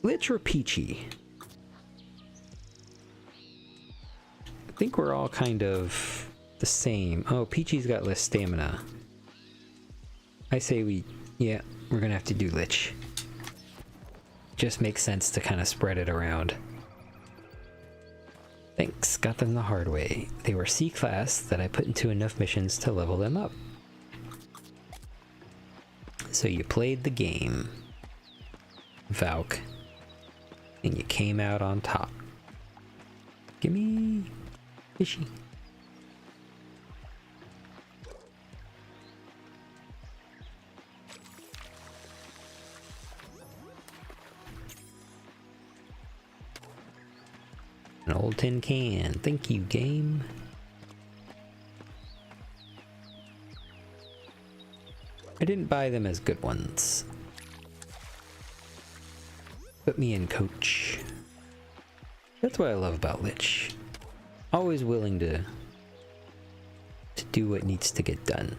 Lich or Peachy? I think we're all kind of the same. Oh, Peachy's got less stamina. I say we're gonna have to do Lich. Just makes sense to kind of spread it around. Thanks, got them the hard way. They were C-class that I put into enough missions to level them up. So you played the game, Valk, and you came out on top. Gimme fishy. An old tin can. Thank you, game. I didn't buy them as good ones. Put me in, coach. That's what I love about Lich. Always willing to do what needs to get done.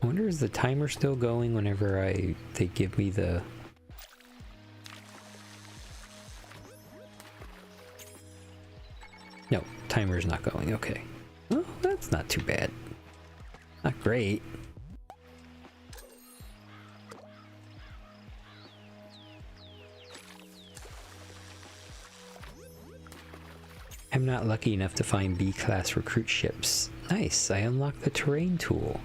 I wonder, is the timer still going whenever they give me the... No, timer's not going, okay. Well, that's not too bad. Not great. I'm not lucky enough to find B-class recruit ships. Nice, I unlocked the terrain tool.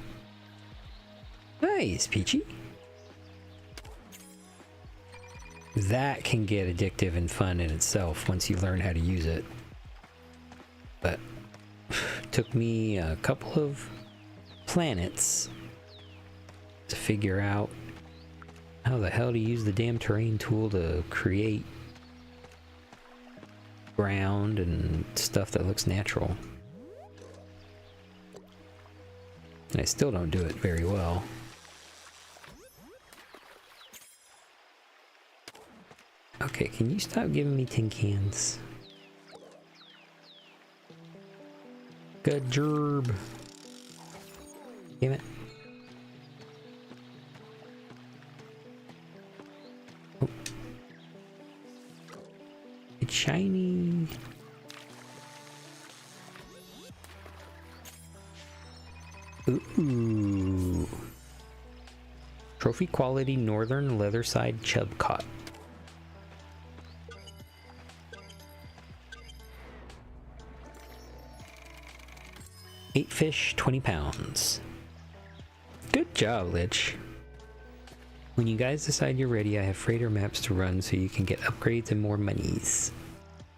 Nice, Peachy. That can get addictive and fun in itself once you learn how to use it. But took me a couple of planets to figure out how the hell to use the damn terrain tool to create ground and stuff that looks natural. And I still don't do it very well. Okay, can you stop giving me tin cans? Good job. Damn it. Oh. It's shiny. Ooh. Trophy quality northern leather side chub caught. 8 fish, 20 pounds. Good job, Lich. When you guys decide you're ready, I have freighter maps to run so you can get upgrades and more monies.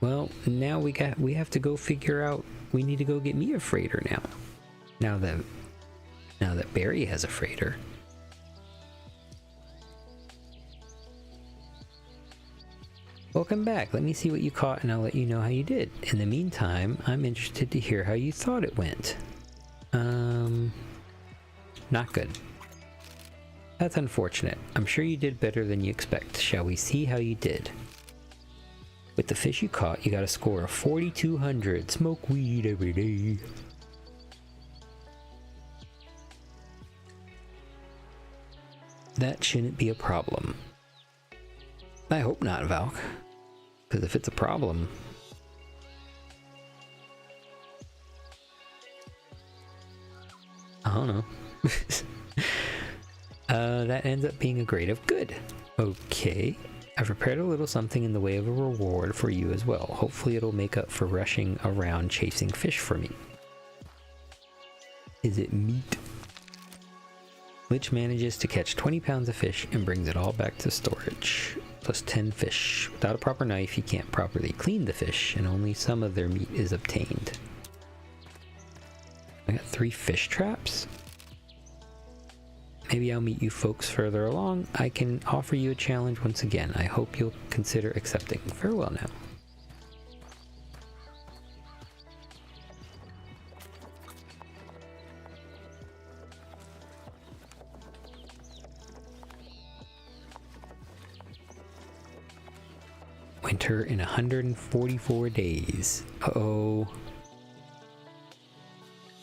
Well, now we have to go figure out, we need to go get me a freighter now. Now that Barry has a freighter. Welcome back. Let me see what you caught and I'll let you know how you did. In the meantime, I'm interested to hear how you thought it went. Not good. That's unfortunate. I'm sure you did better than you expect. Shall we see how you did? With the fish you caught, you got a score of 4,200. Smoke weed every day. That shouldn't be a problem. I hope not, Valk. Because if it's a problem, I don't know. That ends up being a grade of good. Okay. I've prepared a little something in the way of a reward for you as well. Hopefully it'll make up for rushing around chasing fish for me. Is it meat? Lich manages to catch 20 pounds of fish and brings it all back to storage. Plus 10 fish. Without a proper knife, he can't properly clean the fish, and only some of their meat is obtained. I got 3 fish traps? Maybe I'll meet you folks further along. I can offer you a challenge once again. I hope you'll consider accepting. Farewell now. Winter in 144 days. Uh-oh.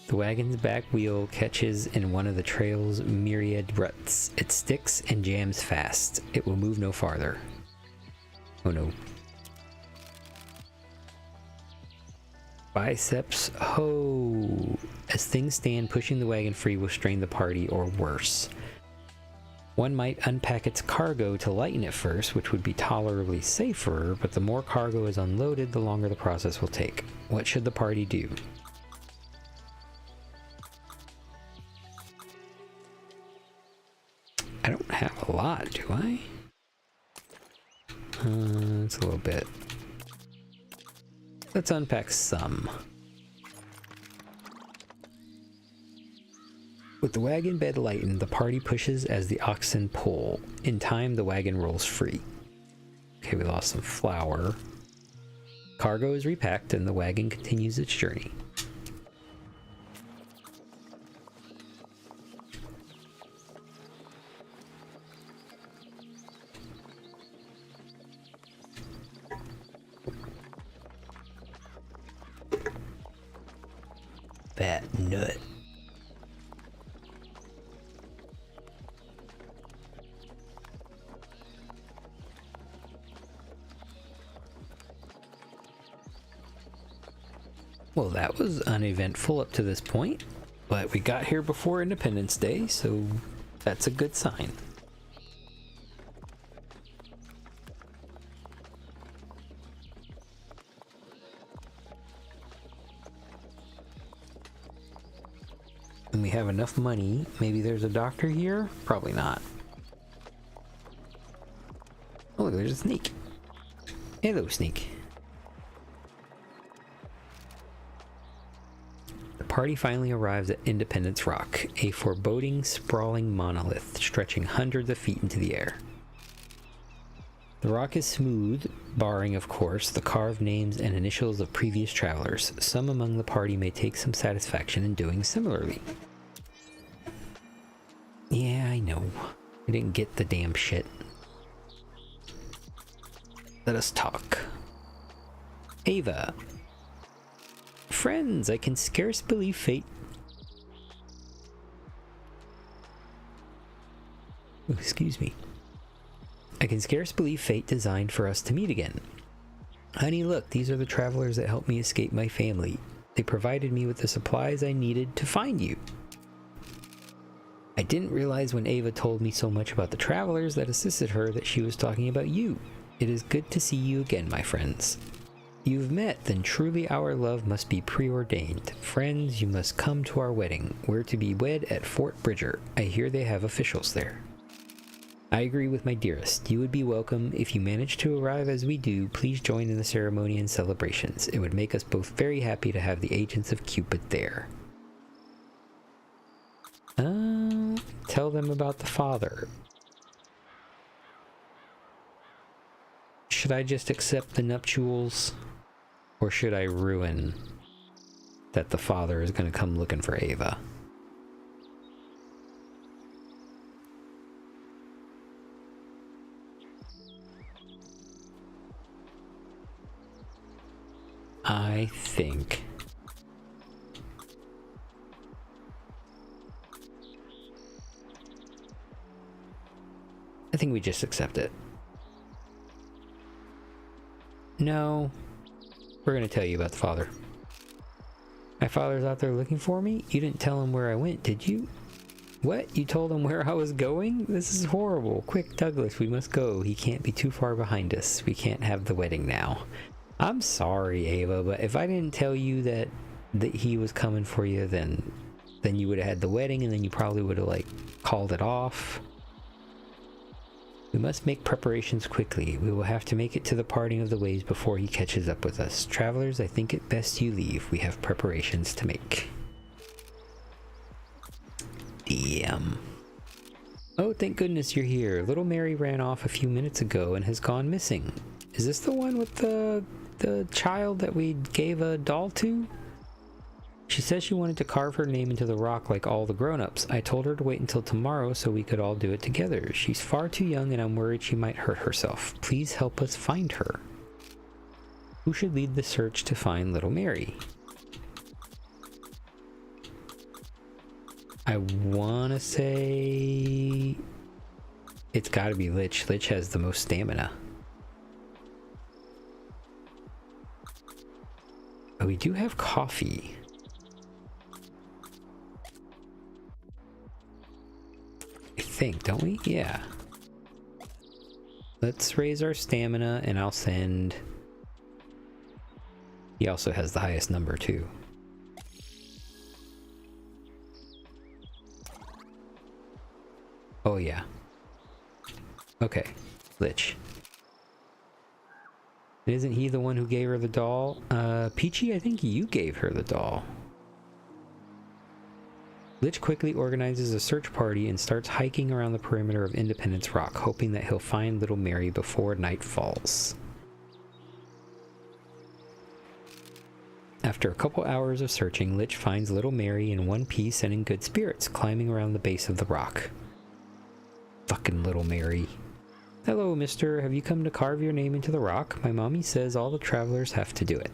The wagon's back wheel catches in one of the trail's myriad ruts. It sticks and jams fast. It will move no farther. Oh no. Biceps ho! As things stand, pushing the wagon free will strain the party, or worse. One might unpack its cargo to lighten it first, which would be tolerably safer, but the more cargo is unloaded, the longer the process will take. What should the party do? I don't have a lot, do I? It's a little bit. Let's unpack some. With the wagon bed lightened, the party pushes as the oxen pull. In time, the wagon rolls free. Okay, we lost some flour. Cargo is repacked and the wagon continues its journey. Fat nut. Well, that was uneventful up to this point, but we got here before Independence Day, so that's a good sign. And we have enough money. Maybe there's a doctor here? Probably not. Oh, look, there's a snake. Hello, snake. The party finally arrives at Independence Rock, a foreboding, sprawling monolith stretching hundreds of feet into the air. The rock is smooth, barring, of course, the carved names and initials of previous travelers. Some among the party may take some satisfaction in doing similarly. Yeah, I know. I didn't get the damn shit. Let us talk. Ava. Friends, I can scarce believe fate. Oh, excuse me. I can scarce believe fate designed for us to meet again. Honey, look, these are the travelers that helped me escape my family. They provided me with the supplies I needed to find you. I didn't realize when Ava told me so much about the travelers that assisted her that she was talking about you. It is good to see you again, my friends. You've met, then truly our love must be preordained. Friends, you must come to our wedding. We're to be wed at Fort Bridger. I hear they have officials there. I agree with my dearest. You would be welcome. If you manage to arrive as we do, please join in the ceremony and celebrations. It would make us both very happy to have the agents of Cupid there. Tell them about the father. Should I just accept the nuptials? Or should I ruin that the father is going to come looking for Ava? I think we just accept it. No, we're going to tell you about the father. My father's out there looking for me? You didn't tell him where I went, did you? What? You told him where I was going? This is horrible. Quick, Douglas, we must go. He can't be too far behind us. We can't have the wedding now. I'm sorry, Ava, but if I didn't tell you that he was coming for you, then you would have had the wedding, and then you probably would have, like, called it off. We must make preparations quickly. We will have to make it to the parting of the ways before he catches up with us. Travelers, I think it best you leave. We have preparations to make. Damn. Oh, thank goodness you're here. Little Mary ran off a few minutes ago and has gone missing. Is this the one with the child that we gave a doll to? She says she wanted to carve her name into the rock like all the grown-ups. I told her to wait until tomorrow so we could all do it together. She's far too young and I'm worried she might hurt herself. Please help us find her. Who should lead the search to find little Mary? I want to say it's got to be Lich. Lich has the most stamina. But we do have coffee. I think, don't we? Yeah. Let's raise our stamina and I'll send... He also has the highest number too. Oh yeah. Okay, Lich. And isn't he the one who gave her the doll? Peachy, I think you gave her the doll. Lich quickly organizes a search party and starts hiking around the perimeter of Independence Rock, hoping that he'll find little Mary before night falls. After a couple hours of searching, Lich finds little Mary in one piece and in good spirits, climbing around the base of the rock. Fucking little Mary. Hello, mister. Have you come to carve your name into the rock? My mommy says all the travelers have to do it.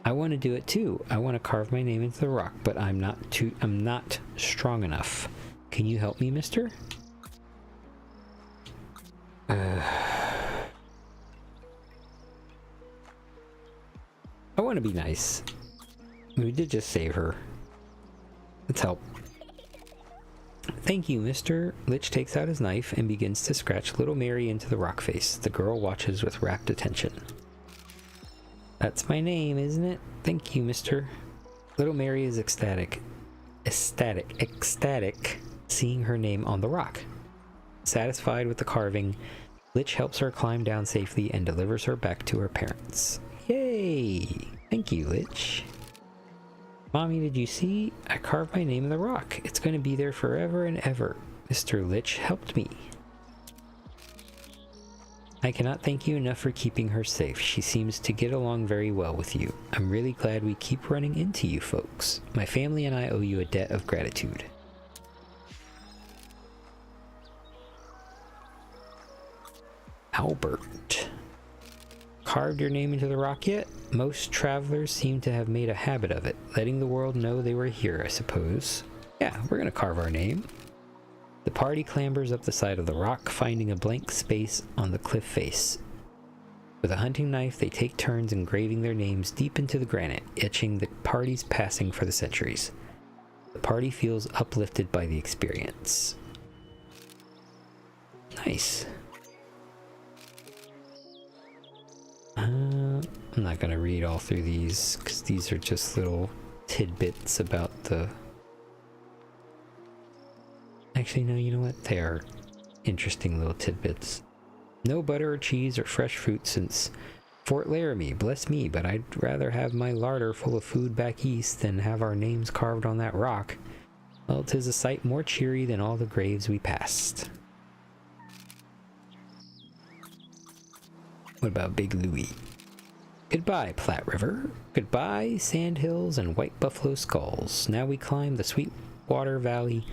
I want to do it too. I want to carve my name into the rock, but I'm not strong enough. Can you help me, mister? I want to be nice. We did just save her. Let's help. Thank you, mister. Lich takes out his knife and begins to scratch little Mary into the rock face. The girl watches with rapt attention. That's my name, isn't it? Thank you, mister. Little Mary is ecstatic seeing her name on the rock. Satisfied with the carving, Lich helps her climb down safely and delivers her back to her parents. Yay! Thank you, Lich. Mommy, did you see? I carved my name in the rock. It's going to be there forever and ever. Mr. Lich helped me. I cannot thank you enough for keeping her safe. She seems to get along very well with you. I'm really glad we keep running into you folks. My family and I owe you a debt of gratitude. Albert. Carved your name into the rock yet? Most travelers seem to have made a habit of it, letting the world know they were here, I suppose. Yeah, we're gonna carve our name. The party clambers up the side of the rock, finding a blank space on the cliff face. With a hunting knife, they take turns engraving their names deep into the granite, etching the party's passing for the centuries. The party feels uplifted by the experience. Nice. I'm not going to read all through these, because these are just little tidbits about the... Actually, no, you know what? They are interesting little tidbits. No butter or cheese or fresh fruit since Fort Laramie. Bless me, but I'd rather have my larder full of food back east than have our names carved on that rock. Well, 'tis a sight more cheery than all the graves we passed. What about Big Louie? Goodbye, Platte River. Goodbye, Sand Hills and White Buffalo Skulls. Now we climb the Sweetwater Valley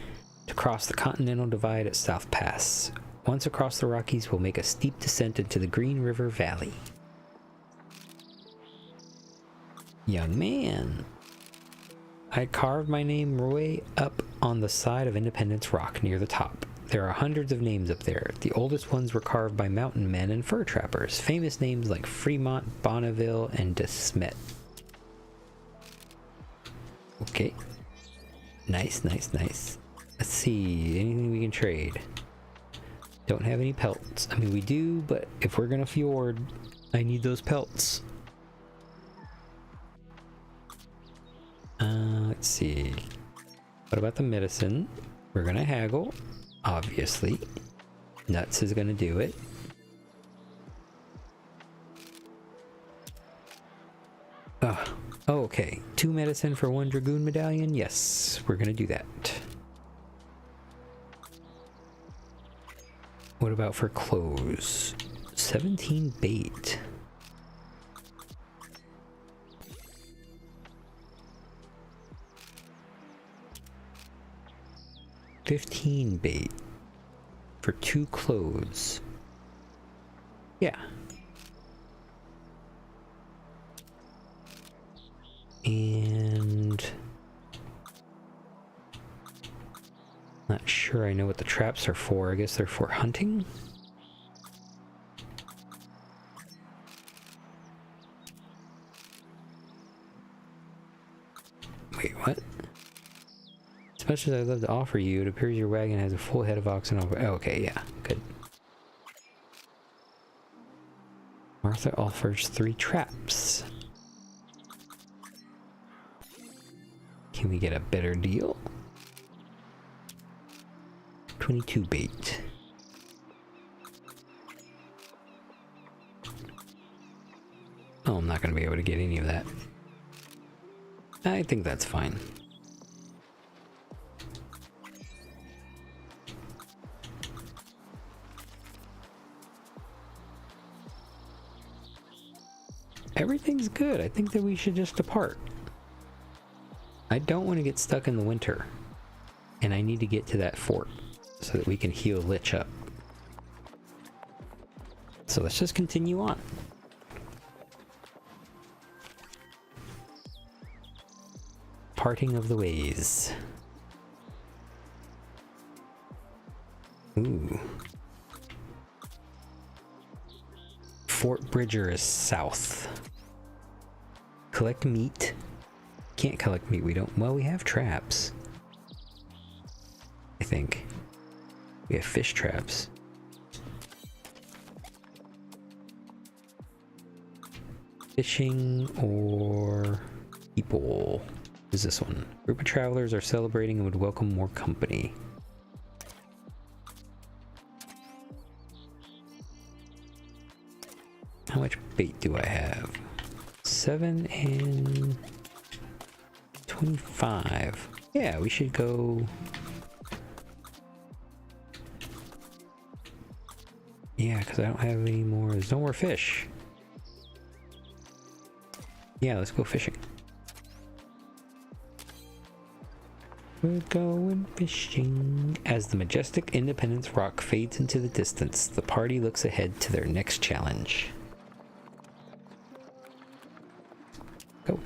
to cross the Continental Divide at South Pass. Once across the Rockies, we'll make a steep descent into the Green River Valley. Young man. I carved my name way up on the side of Independence Rock near the top. There are hundreds of names up there. The oldest ones were carved by mountain men and fur trappers. Famous names like Fremont, Bonneville, and De Smet. Okay. Nice, nice, nice. Let's see, anything we can trade? Don't have any pelts. I mean, we do, but if we're gonna fjord, I need those pelts. Let's see. What about the medicine? We're gonna haggle, obviously. Nuts is gonna do it. Oh, okay. 2 medicine for 1 Dragoon medallion? Yes, we're gonna do that. What about for clothes? 17 bait. $15 bait for 2 clothes. Yeah. And not sure I know what the traps are for. I guess they're for hunting. Wait, what? As much as I'd love to offer you, it appears your wagon has a full head of oxen over. Oh, okay, yeah, good. Martha offers 3 traps. Can we get a better deal? 22 bait. Oh, I'm not going to be able to get any of that. I think that's fine. Everything's good. I think that we should just depart. I don't want to get stuck in the winter. And I need to get to that fort so that we can heal Lich up. So let's just continue on. Parting of the ways. Ooh. Fort Bridger is south. Collect meat. Can't collect meat, we don't. Well, we have traps. I think. We have fish traps. Fishing or people. What is this one? Group of travelers are celebrating and would welcome more company. How much bait do I have? 7 and 25. Yeah, we should go. Yeah, because I don't have any more. There's no more fish. Yeah, let's go fishing. We're going fishing. As the majestic Independence Rock fades into the distance, the party looks ahead to their next challenge. Go.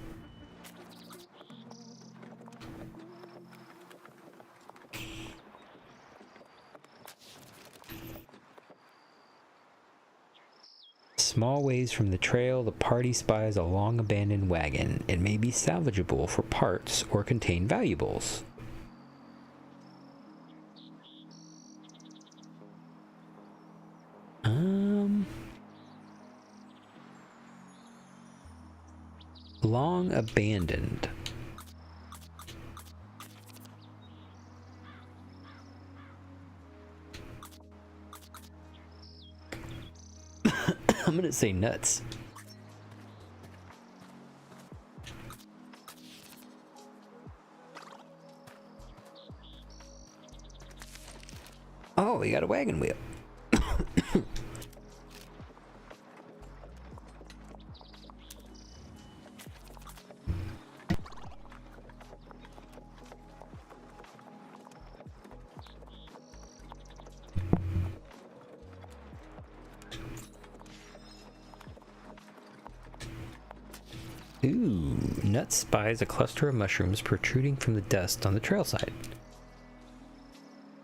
Small ways from the trail, the party spies a long abandoned wagon. It may be salvageable for parts or contain valuables. Long abandoned. I'm gonna say nuts. Oh, we got a wagon wheel. Ooh, Nut spies a cluster of mushrooms protruding from the dust on the trail side.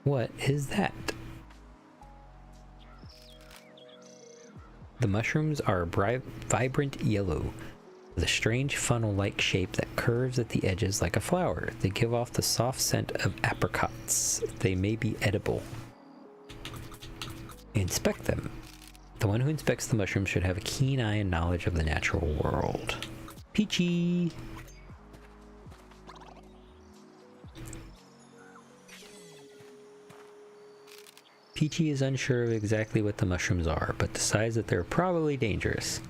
What is that? The mushrooms are vibrant yellow, with a strange funnel-like shape that curves at the edges like a flower. They give off the soft scent of apricots. They may be edible. Inspect them. The one who inspects the mushroom should have a keen eye and knowledge of the natural world. Peachy! Peachy is unsure of exactly what the mushrooms are, but decides that they're probably dangerous.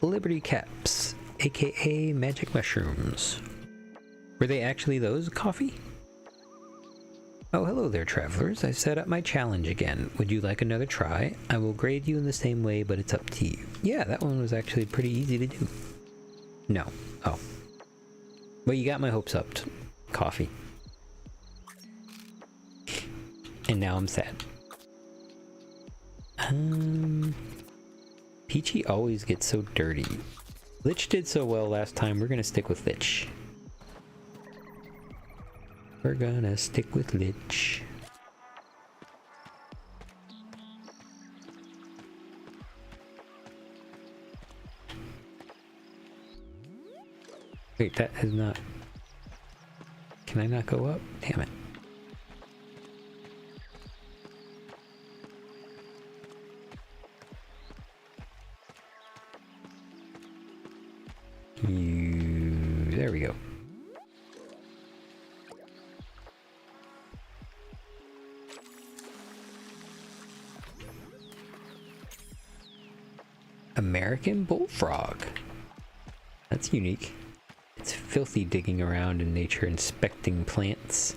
Liberty Caps, aka magic mushrooms. Were they actually those, Coffee? Oh, hello there, travelers. I've set up my challenge again. Would you like another try? I will grade you in the same way, but it's up to you. Yeah, that one was actually pretty easy to do. No. Oh. Well, you got my hopes up, Coffee. And now I'm sad. Peachy always gets so dirty. Lich did so well last time, we're gonna stick with Lich. We're gonna stick with Lich. Wait, that is not... Can I not go up? Damn it. There we go. American bullfrog. That's unique. It's filthy digging around in nature, inspecting plants.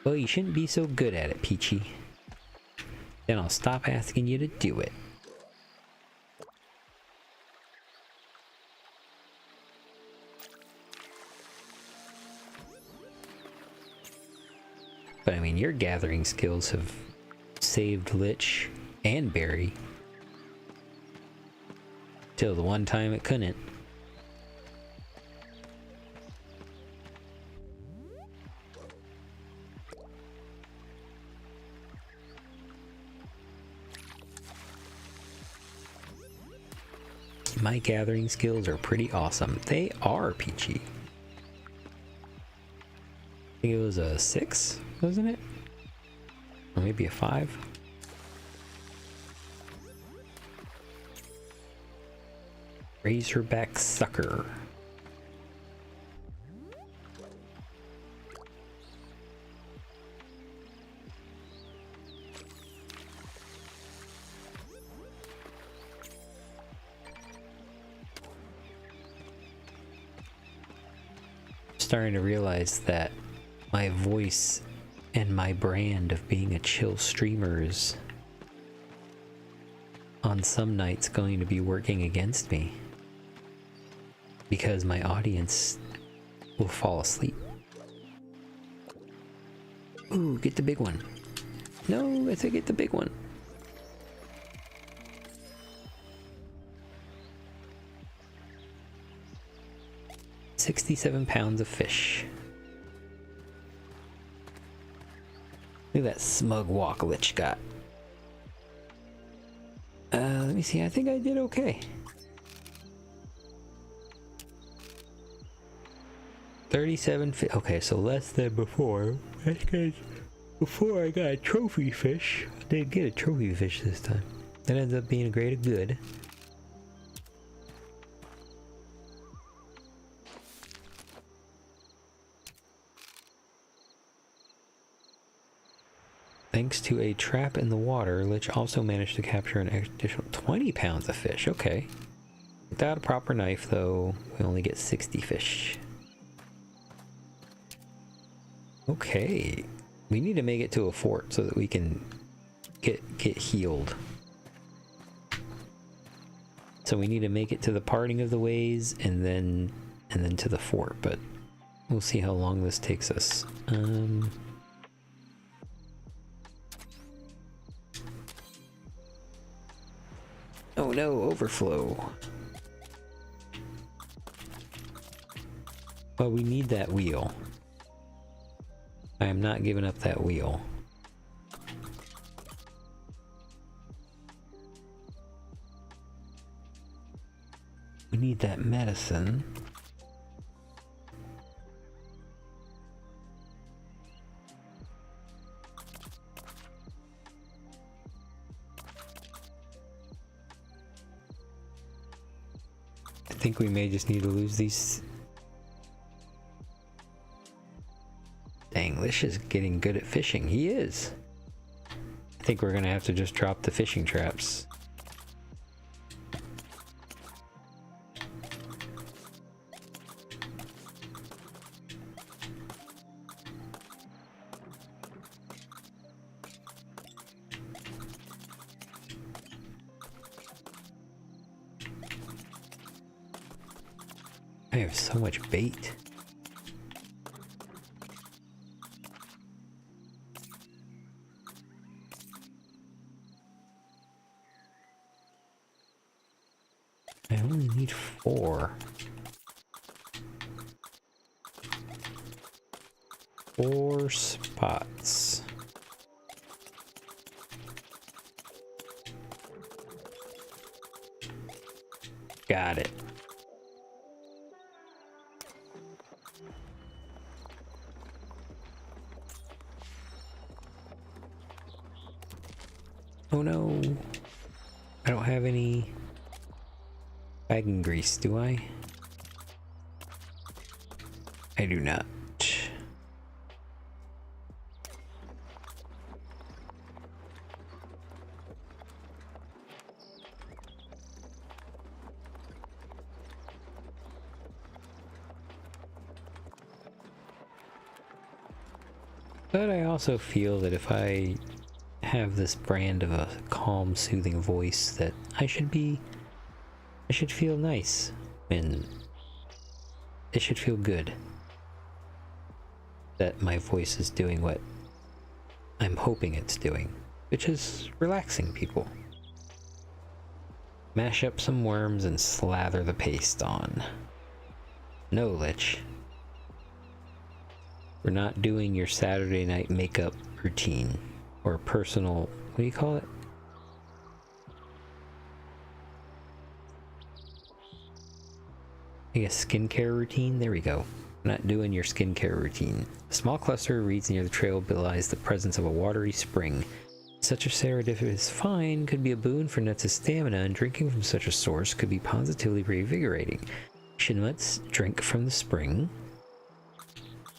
Well, you shouldn't be so good at it, Peachy. Then I'll stop asking you to do it. But I mean, your gathering skills have saved Lich and Barry. Till the one time it couldn't. My gathering skills are pretty awesome. They are, Peachy. I think it was a 6, wasn't it? Or maybe a 5? Razorback Sucker. Starting to realize that my voice and my brand of being a chill streamer is on some nights going to be working against me, because my audience will fall asleep. Ooh, get the big one. No, I said get the big one. $67 pounds of fish. Look at that smug walk Lich got. Let me see, I think I did okay. 37 fish. Okay, so less than before. That's because before I got a trophy fish. I didn't get a trophy fish this time. That ends up being a greater good. Thanks to a trap in the water, Lich also managed to capture an additional 20 pounds of fish. Okay. Without a proper knife, though, we only get 60 fish. Okay. We need to make it to a fort so that we can get healed. So we need to make it to the parting of the ways and then to the fort, but we'll see how long this takes us. Oh no, overflow. Well, we need that wheel. I am not giving up that wheel. We need that medicine. I think we may just need to lose these. Dang, Lish is getting good at fishing. He is. I think we're gonna have to just drop the fishing traps. I have so much bait. I only need 4. 4 spots. Got it. Oh no, I don't have any wagon grease, do I? I do not. But I also feel that if I have this brand of a calm, soothing voice, that I should feel nice, and it should feel good that my voice is doing what I'm hoping it's doing, which is relaxing people. Mash up some worms and slather the paste on. No, Lich. We're not doing your Saturday night makeup routine. Or personal, what do you call it? I guess skincare routine? There we go. Not doing your skincare routine. A small cluster of reeds near the trail belies the presence of a watery spring. Such a serendipitous find could be a boon for Nuts' stamina, and drinking from such a source could be positively revigorating. Should Nuts drink from the spring?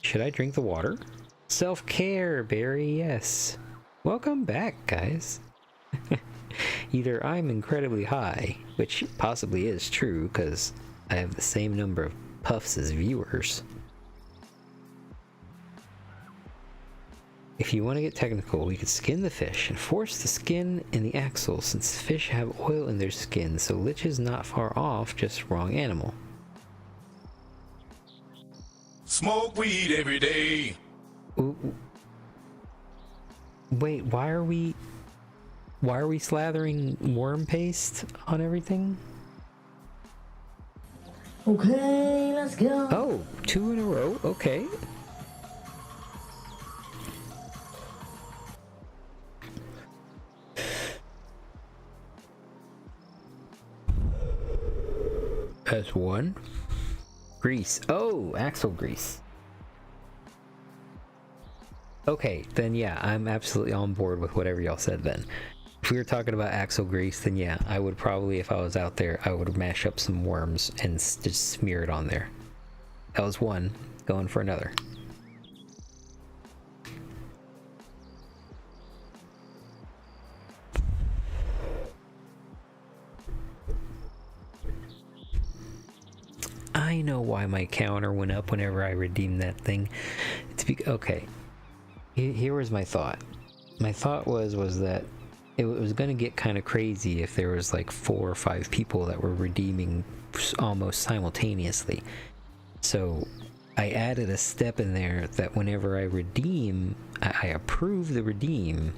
Should I drink the water? Self-care, Barry, yes. Welcome back, guys. Either I'm incredibly high, which possibly is true because I have the same number of puffs as viewers. If you want to get technical, we could skin the fish and force the skin in the axle, since fish have oil in their skin, so Lich is not far off, just wrong animal. Smoke weed every day. Ooh. Wait, why are we slathering worm paste on everything? Okay, let's go. Oh, 2 in a row, okay. That's 1. Grease. Oh, axle grease. Okay, then yeah, I'm absolutely on board with whatever y'all said then. If we were talking about axle grease, then yeah, I would probably, if I was out there, I would mash up some worms and just smear it on there. That was 1, going for another. I know why my counter went up whenever I redeemed that thing. Okay. Here was my thought. My thought was that it was going to get kind of crazy if there was like 4 or 5 people that were redeeming almost simultaneously. So I added a step in there that whenever I redeem, I approve the redeem,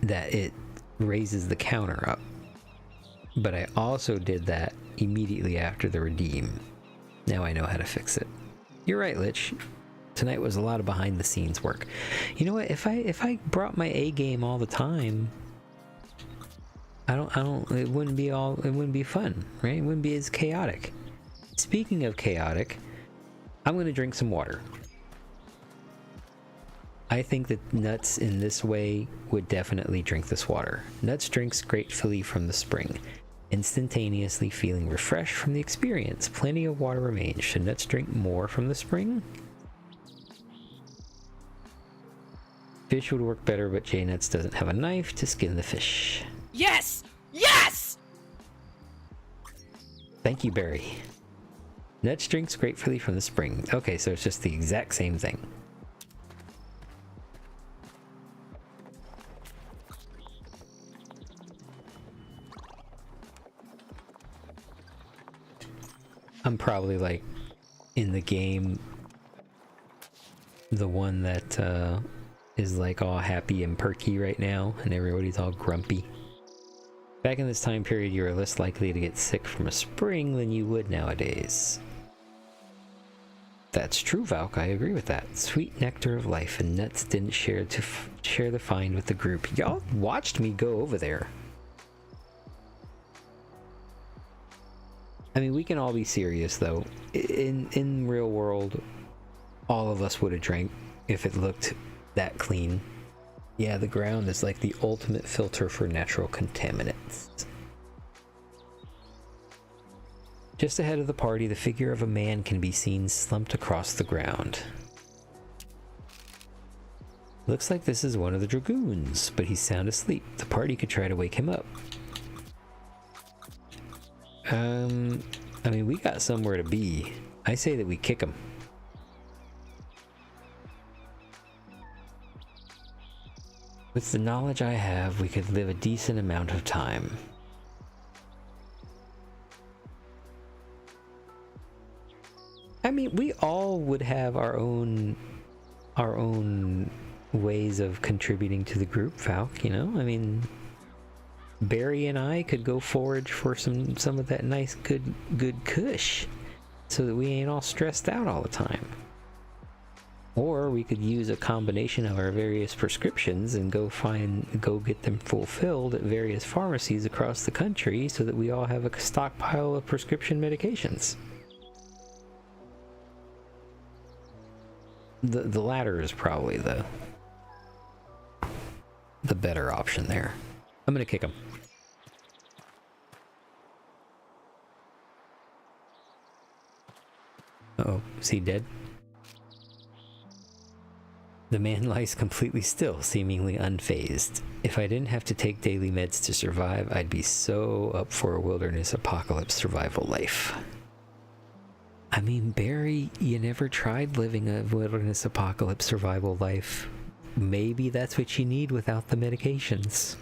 that it raises the counter up. But I also did that immediately after the redeem. Now I know how to fix it. You're right, Lich. Tonight was a lot of behind the scenes work. You know what? If I brought my A game all the time, it wouldn't be fun, right? It wouldn't be as chaotic. Speaking of chaotic, I'm going to drink some water. I think that Nuts in this way would definitely drink this water. Nuts drinks gratefully from the spring, instantaneously feeling refreshed from the experience. Plenty of water remains. Should Nuts drink more from the spring? Fish would work better, but J-Nuts doesn't have a knife to skin the fish. Yes! Yes! Thank you, Barry. Nuts drinks gratefully from the spring. Okay, so it's just the exact same thing. I'm probably like in the game the one that is like all happy and perky right now, and everybody's all grumpy. Back in this time period, you were less likely to get sick from a spring than you would nowadays. That's true, Valk. I agree with that. Sweet nectar of life, and Nuts didn't share the find with the group. Y'all watched me go over there. I mean, we can all be serious though. In real world, all of us would have drank if it looked that clean. Yeah, the ground is like the ultimate filter for natural contaminants. Just ahead of the party, the figure of a man can be seen slumped across the ground. Looks like this is one of the dragoons, but he's sound asleep. The party could try to wake him up. I mean, we got somewhere to be. I say that we kick him. With the knowledge I have, we could live a decent amount of time. I mean, we all would have our own ways of contributing to the group, Falk, you know? I mean, Barry and I could go forage for some of that nice good kush so that we ain't all stressed out all the time. Or we could use a combination of our various prescriptions and go get them fulfilled at various pharmacies across the country so that we all have a stockpile of prescription medications. The latter is probably the better option there. I'm gonna kick him. Uh-oh, is he dead? The man lies completely still, seemingly unfazed. If I didn't have to take daily meds to survive, I'd be so up for a wilderness apocalypse survival life. I mean, Barry, you never tried living a wilderness apocalypse survival life. Maybe that's what you need without the medications.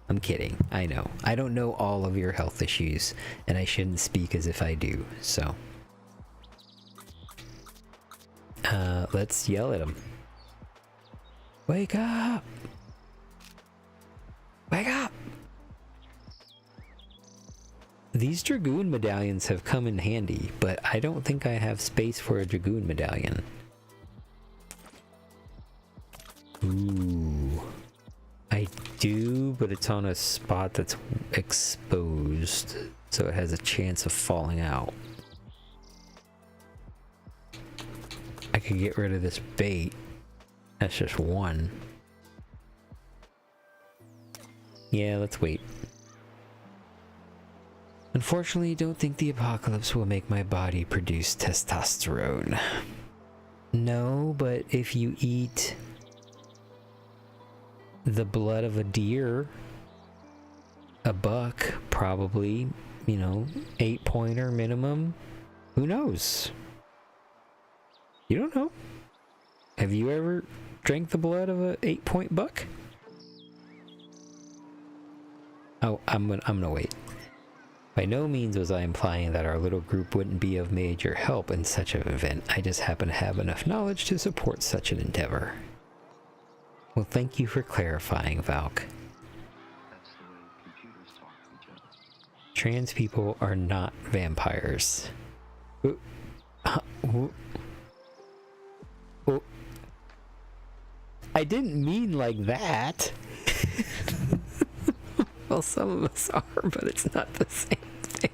I'm kidding, I know. I don't know all of your health issues, and I shouldn't speak as if I do, so. Let's yell at him. Wake up! Wake up! These Dragoon medallions have come in handy, but I don't think I have space for a Dragoon medallion. Ooh. I do, but it's on a spot that's exposed, so it has a chance of falling out. I could get rid of this bait. That's just one. Yeah, let's wait. Unfortunately, I don't think the apocalypse will make my body produce testosterone. No, but if you eat the blood of a deer, a buck, probably, you know, 8-pointer minimum, who knows? You don't know. Have you ever drank the blood of a 8-point buck? Oh, I'm gonna wait. By no means was I implying that our little group wouldn't be of major help in such an event. I just happen to have enough knowledge to support such an endeavor. Well, thank you for clarifying, Valk. That's the way computers talk to each other. trans people are not vampires. Ooh. Ooh. Ooh. I didn't mean like that. Well, some of us are, but it's not the same thing.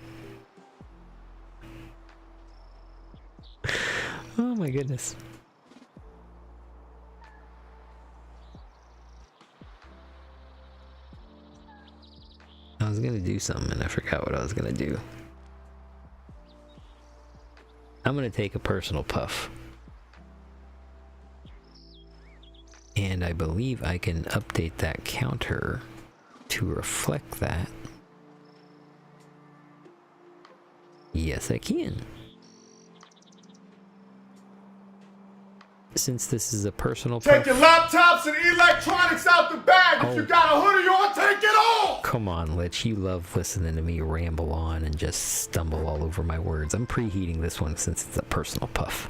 Oh my goodness. I was gonna do something and I forgot what I was gonna do. I'm gonna take a personal puff. And I believe I can update that counter to reflect that. Yes, I can. Since this is a personal Take puff. your laptops and electronics out the bag. If you got a hoodie on, take it off. Come on, Lich, you love listening to me ramble on and just stumble all over my words. I'm preheating this one since it's a personal puff.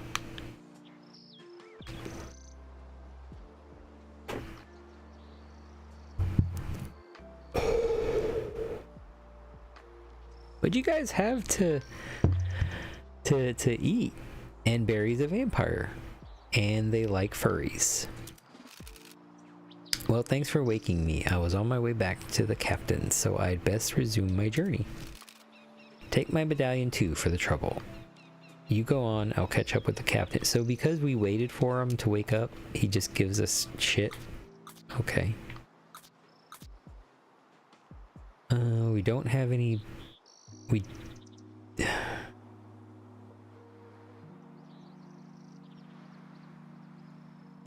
What'd you guys have to eat? And Barry's a vampire. And they like furries. Well, thanks for waking me. I was on my way back to the captain, so I'd best resume my journey. Take my medallion too for the trouble. You go on, I'll catch up with the captain. So because we waited for him to wake up, he just gives us shit? Okay. We don't have any... We...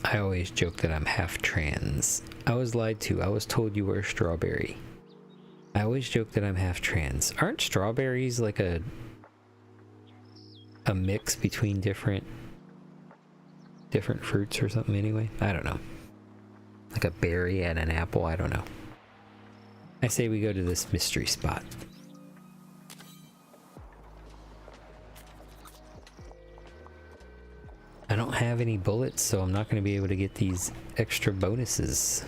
I always joke that I'm half trans. I was lied to. I was told you were a strawberry. I always joke that I'm half trans. Aren't strawberries like a mix between different fruits or something anyway? I don't know. Like a berry and an apple? I don't know. I say we go to this mystery spot. I don't have any bullets, so I'm not going to be able to get these extra bonuses.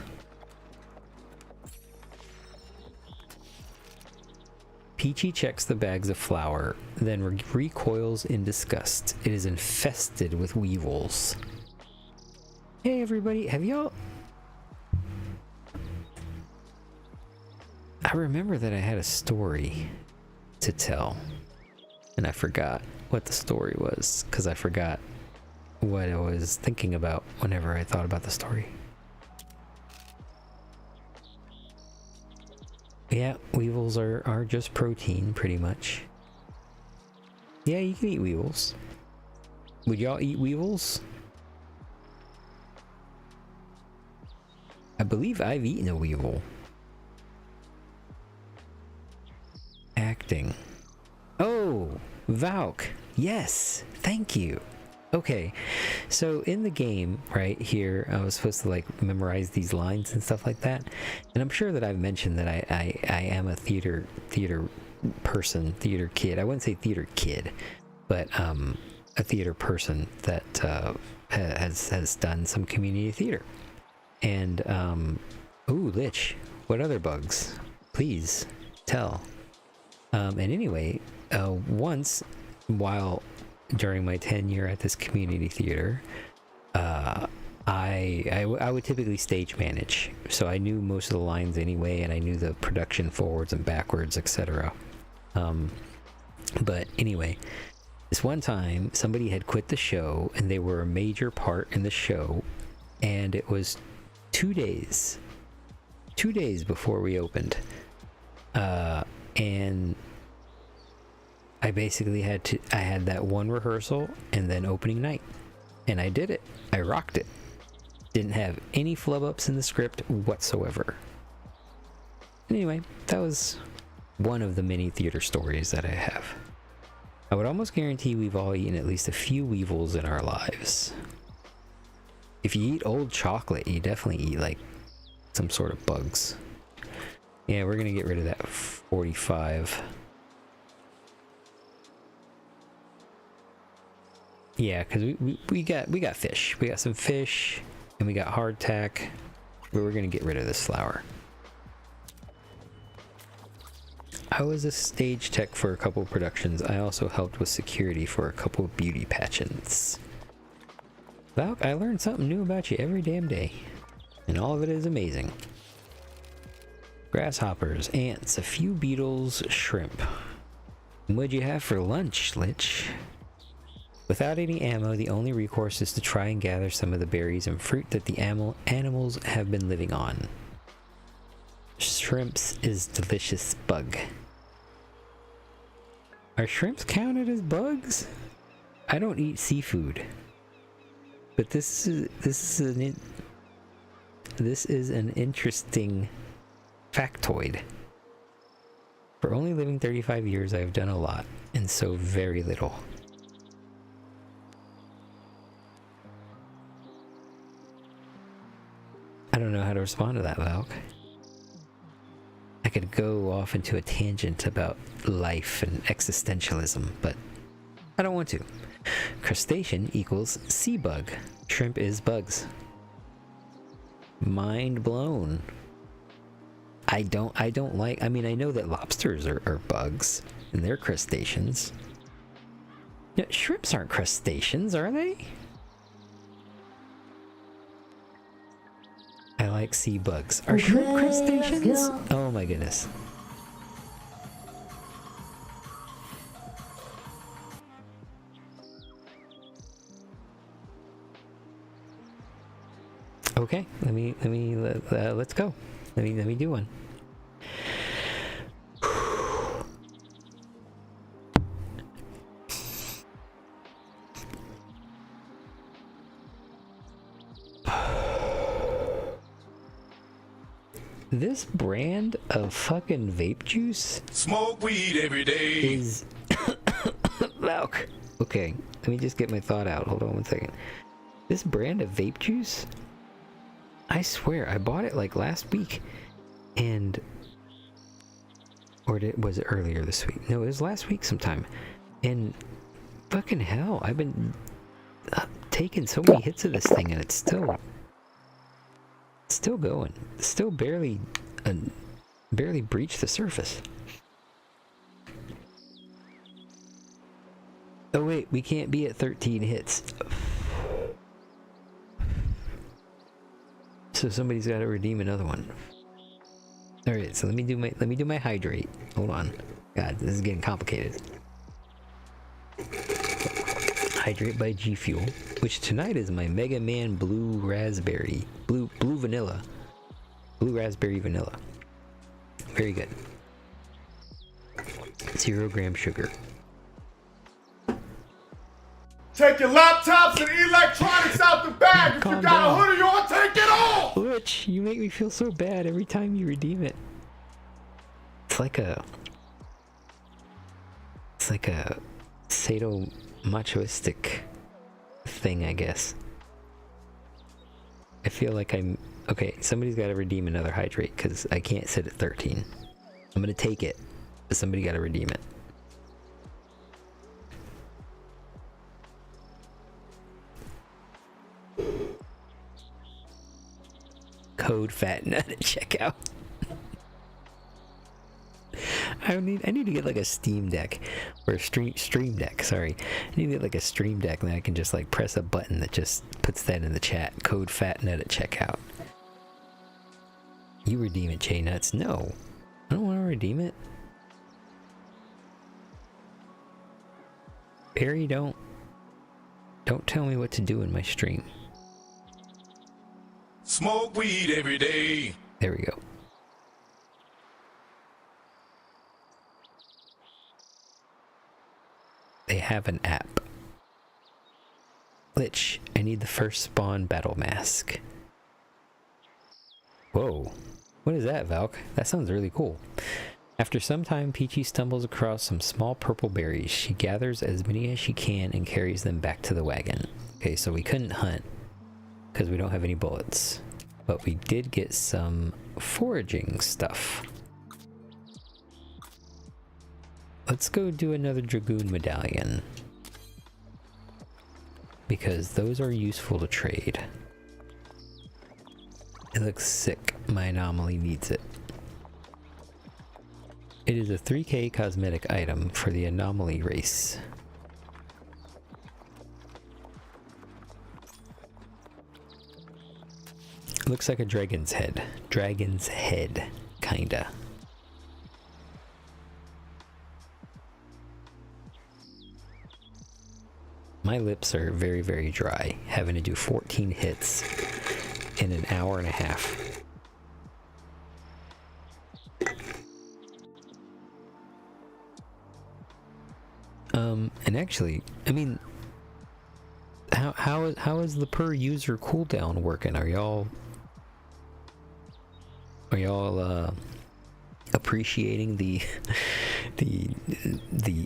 Peachy checks the bags of flour, then recoils in disgust. It is infested with weevils. Hey everybody, have y'all... I remember that I had a story to tell, and I forgot what the story was, because I forgot what I was thinking about whenever I thought about the story. Yeah, weevils are just protein, pretty much. Yeah, you can eat weevils. Would y'all eat weevils? I believe I've eaten a weevil. Acting. Oh, Valk. Yes, thank you. Okay, so in the game right here, I was supposed to like memorize these lines and stuff like that, and I'm sure that I've mentioned that I am a theater person, theater kid. I wouldn't say theater kid, but a theater person that has done some community theater. And ooh, Lich, what other bugs? Please tell. And anyway, once while during my tenure at this community theater, I would typically stage manage, so I knew most of the lines anyway, and I knew the production forwards and backwards, etc. But anyway, this one time somebody had quit the show and they were a major part in the show, and it was 2 days before we opened, and I basically had that one rehearsal and then opening night, and I did it. I rocked it. Didn't have any flub ups in the script whatsoever. Anyway, that was one of the many theater stories that I have. I would almost guarantee we've all eaten at least a few weevils in our lives. If you eat old chocolate, you definitely eat like some sort of bugs. Yeah, we're gonna get rid of that 45. Yeah, because we got fish. We got some fish, and we got hardtack. But we're gonna get rid of this flour. I was a stage tech for a couple of productions. I also helped with security for a couple of beauty pageants. Valk, I learned something new about you every damn day. And all of it is amazing. Grasshoppers, ants, a few beetles, shrimp. What'd you have for lunch, Lich? Without any ammo, the only recourse is to try and gather some of the berries and fruit that the animals have been living on. Shrimps is delicious bug. Are shrimps counted as bugs? I don't eat seafood. But this is an interesting factoid. For only living 35 years, I have done a lot, and so very little. I don't know how to respond to that, Valk. I could go off into a tangent about life and existentialism, but I don't want to. Crustacean equals sea bug. Shrimp is bugs. Mind blown. I don't like, I mean, I know that lobsters are bugs, and they're crustaceans. No, shrimps aren't crustaceans, are they? I like sea bugs. Are shrimp crustaceans? Oh my goodness. Okay, let's go. Let me do one. This brand of fucking vape juice Smoke weed every day. is Valk. Okay, let me just get my thought out. Hold on one second. This brand of vape juice, I swear I bought it like last week, and was it earlier this week? No, it was last week sometime. And fucking hell, I've been taking so many hits of this thing, and it's still going. Still barely breached the surface. Oh wait, we can't be at 13 hits. So somebody's got to redeem another one. All right, so let me do my hydrate. Hold on. God, this is getting complicated. Hydrate by G Fuel, which tonight is my Mega Man Blue Raspberry Vanilla. Blue Raspberry Vanilla. Very good. 0 gram sugar. Take your laptops and electronics out the bag. If Calm you got down. a hoodie on, take it off. Which you make me feel so bad every time you redeem it. It's like a sadomasochistic thing, I guess. I feel like I'm okay. Somebody's got to redeem another hydrate because I can't sit at 13. I'm gonna take it, but somebody got to redeem it. Code fat nut at checkout. I need to get like a Steam Deck or a Stream Deck. Sorry, I need to get like a Stream Deck, and then I can just like press a button that just puts that in the chat. Code fat nut at checkout. You redeem it, J Nuts. No, I don't want to redeem it. Barry, don't tell me what to do in my stream. Smoke weed every day. There we go. They have an app. Lich, I need the first spawn battle mask. Whoa. What is that, Valk? That sounds really cool. After some time, Peachy stumbles across some small purple berries. She gathers as many as she can and carries them back to the wagon. Okay, so we couldn't hunt because we don't have any bullets. But we did get some foraging stuff. Let's go do another Dragoon Medallion, because those are useful to trade. It looks sick. My anomaly needs it. It is a 3K cosmetic item for the anomaly race. Looks like a dragon's head. Dragon's head, kinda. My lips are very, very dry, having to do 14 hits in an hour and a half. And actually, I mean, how is the per user cooldown working? Are y'all appreciating the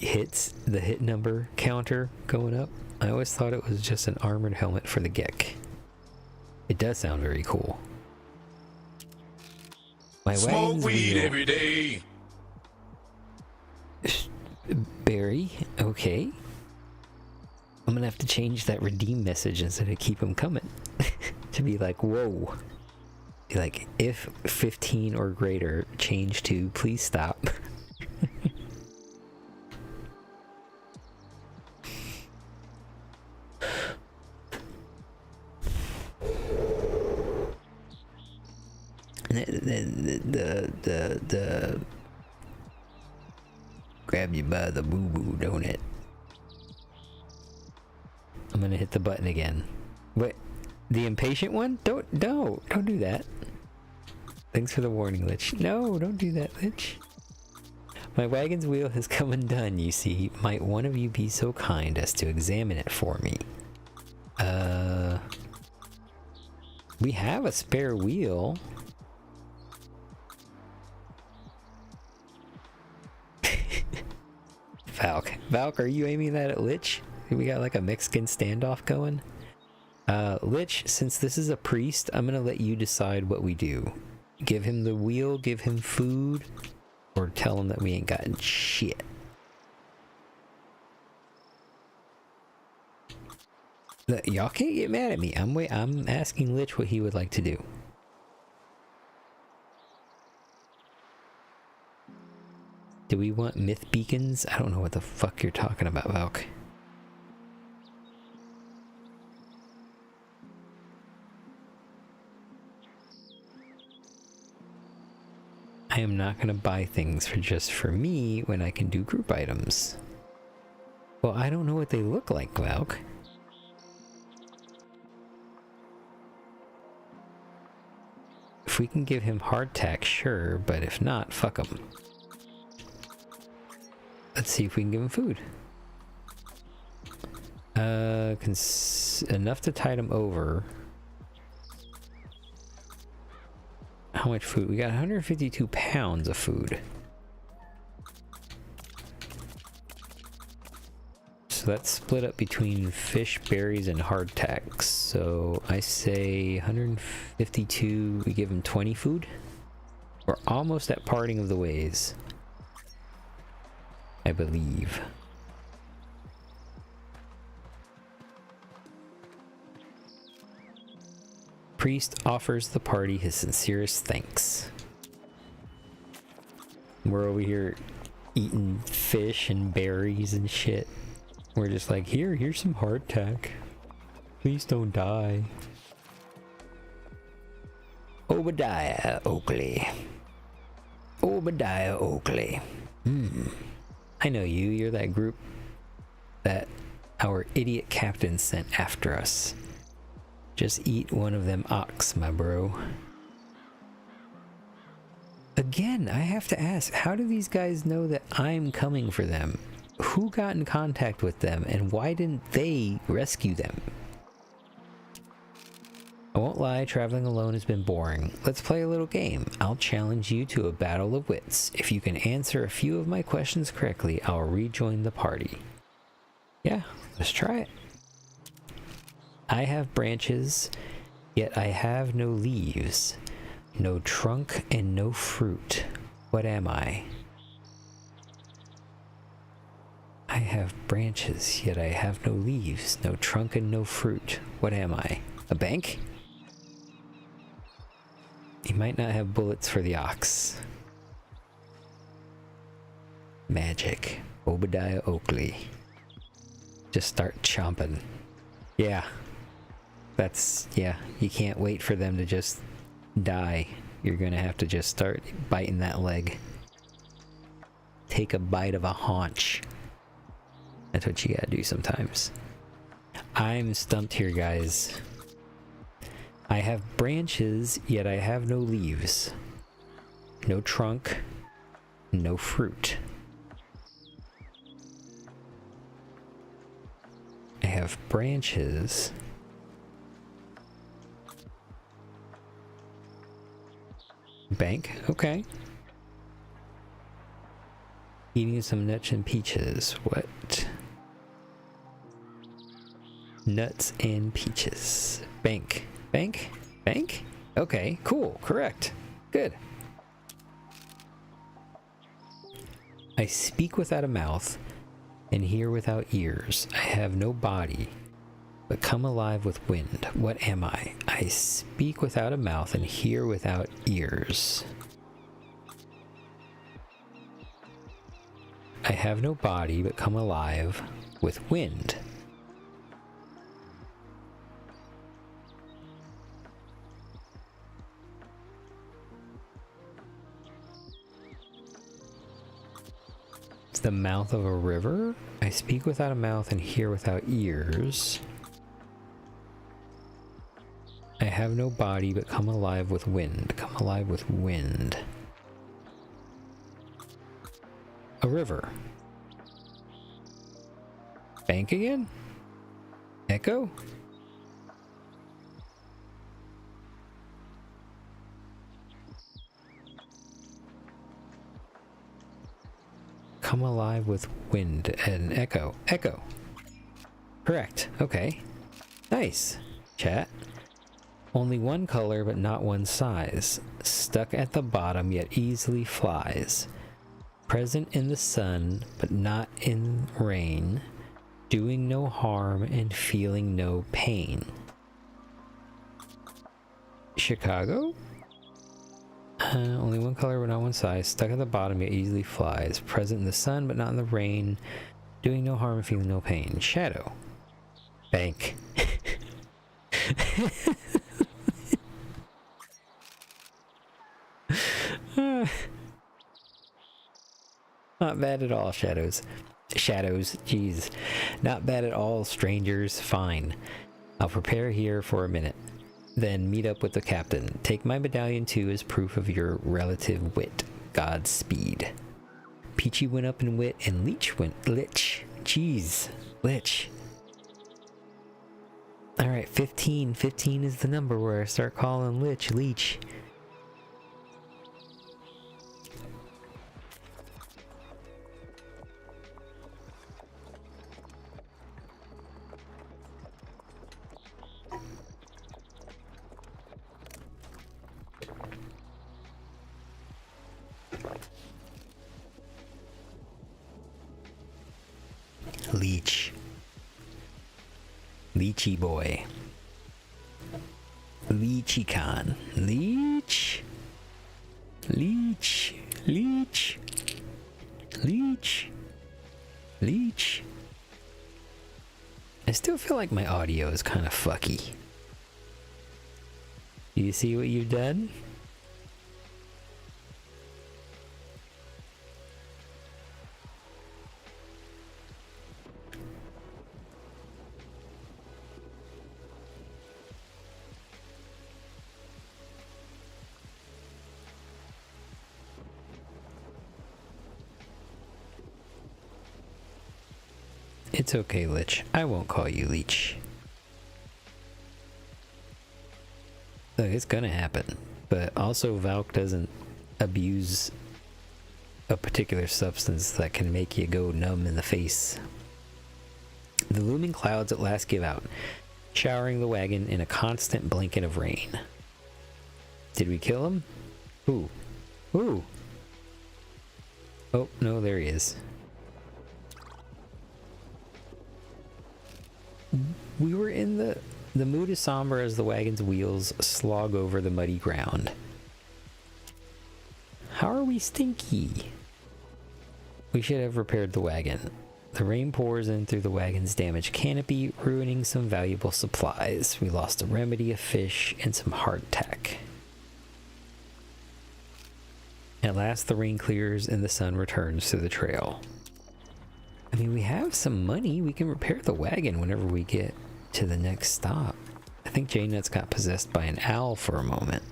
hits, the hit number counter going up? I always thought it was just an armored helmet for the Gek. It does sound very cool. My Smoke weed every day. Barry, okay. I'm gonna have to change that redeem message instead of keep them coming. To be like, whoa. Be like, if 15 or greater, change to please stop. the grab you by the boo-boo, don't it? I'm gonna hit the button again. What? The impatient one? Don't do that. Thanks for the warning, Lich. No, don't do that, Lich. My wagon's wheel has come undone, you see. Might one of you be so kind as to examine it for me? We have a spare wheel. Valk, are you aiming that at Lich? We got like a Mexican standoff going. Lich, since this is a priest, I'm gonna let you decide what we do. Give him the wheel, give him food, or tell him that we ain't gotten shit. Y'all can't get mad at me. I'm asking Lich what he would like to do. Do we want myth beacons? I don't know what the fuck you're talking about, Valk. I am not gonna buy things just for me when I can do group items. Well, I don't know what they look like, Valk. If we can give him hardtack, sure, but if not, fuck him. Let's see if we can give him food. Enough to tide him over. How much food? We got 152 pounds of food. So that's split up between fish, berries, and hardtack. So I say 152, we give him 20 food. We're almost at parting of the ways, I believe. Priest offers the party his sincerest thanks. We're over here eating fish and berries and shit. We're just like, here's some hardtack. Please don't die. Obadiah Oakley. Obadiah Oakley. I know you. You're that group that our idiot captain sent after us. Just eat one of them ox, my bro. Again, I have to ask, how do these guys know that I'm coming for them? Who got in contact with them, and why didn't they rescue them? I won't lie, traveling alone has been boring. Let's play a little game. I'll challenge you to a battle of wits. If you can answer a few of my questions correctly, I'll rejoin the party. Yeah, let's try it. I have branches, yet I have no leaves, no trunk and no fruit. What am I? I have branches, yet I have no leaves, no trunk and no fruit. What am I? A bank? You might not have bullets for the ox. Magic. Obadiah Oakley. Just start chomping. Yeah. Yeah, you can't wait for them to just die. You're gonna have to just start biting that leg. Take a bite of a haunch. That's what you gotta do sometimes. I'm stumped here, guys. I have branches, yet I have no leaves. No trunk. No fruit. I have branches. Bank? Okay. Eating some nuts and peaches. What? Nuts and peaches. Bank. Bank? Bank? Okay, cool. Correct. Good. I speak without a mouth and hear without ears. I have no body, but come alive with wind. What am I? I speak without a mouth and hear without ears. I have no body, but come alive with wind. It's the mouth of a river. I speak without a mouth and hear without ears. I have no body, but come alive with wind. Come alive with wind. A river. Bank again? Echo? Come alive with wind and echo. Echo. Correct. Okay. Nice. Chat. Only one color, but not one size. Stuck at the bottom, yet easily flies. Present in the sun, but not in rain. Doing no harm and feeling no pain. Chicago? Only one color, but not one size. Stuck at the bottom, yet easily flies. Present in the sun, but not in the rain. Doing no harm and feeling no pain. Shadow. Bank. Not bad at all, Shadows. Shadows, jeez. Not bad at all, strangers. Fine. I'll prepare here for a minute. Then meet up with the captain. Take my medallion too as proof of your relative wit. Godspeed. Peachy went up in wit and Leech went lich. Jeez. Lich. Alright, 15. 15 is the number where I start calling Lich Leech. Leech. Leechy boy. Leechy con. Leech. Leech. Leech. Leech. Leech. I still feel like my audio is kind of fucky. Do you see what you've done? It's okay, Lich. I won't call you Leech. Look, it's gonna happen. But also, Valk doesn't abuse a particular substance that can make you go numb in the face. The looming clouds at last give out, showering the wagon in a constant blanket of rain. Did we kill him? Who? Who? Oh, no, there he is. We were in the mood is somber as the wagon's wheels slog over the muddy ground. How are we stinky? We should have repaired the wagon. The rain pours in through the wagon's damaged canopy, ruining some valuable supplies. We lost a remedy, a fish, and some hardtack. At last the rain clears and the sun returns to the trail. I mean, we have some money. We can repair the wagon whenever we get to the next stop. I think J-Nuts got possessed by an owl for a moment.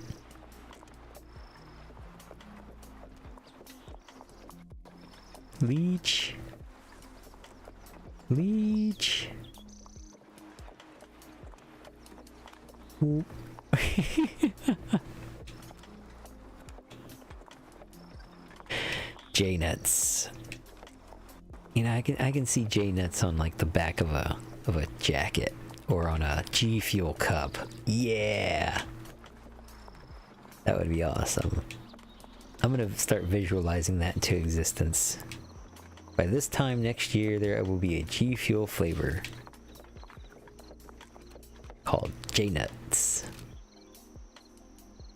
Leech. Leech. Ooh. J-Nuts. You know, I can see J-Nuts on like the back of a jacket or on a G Fuel cup. Yeah. That would be awesome. I'm gonna start visualizing that into existence. By this time next year, there will be a G Fuel flavor called J-Nuts.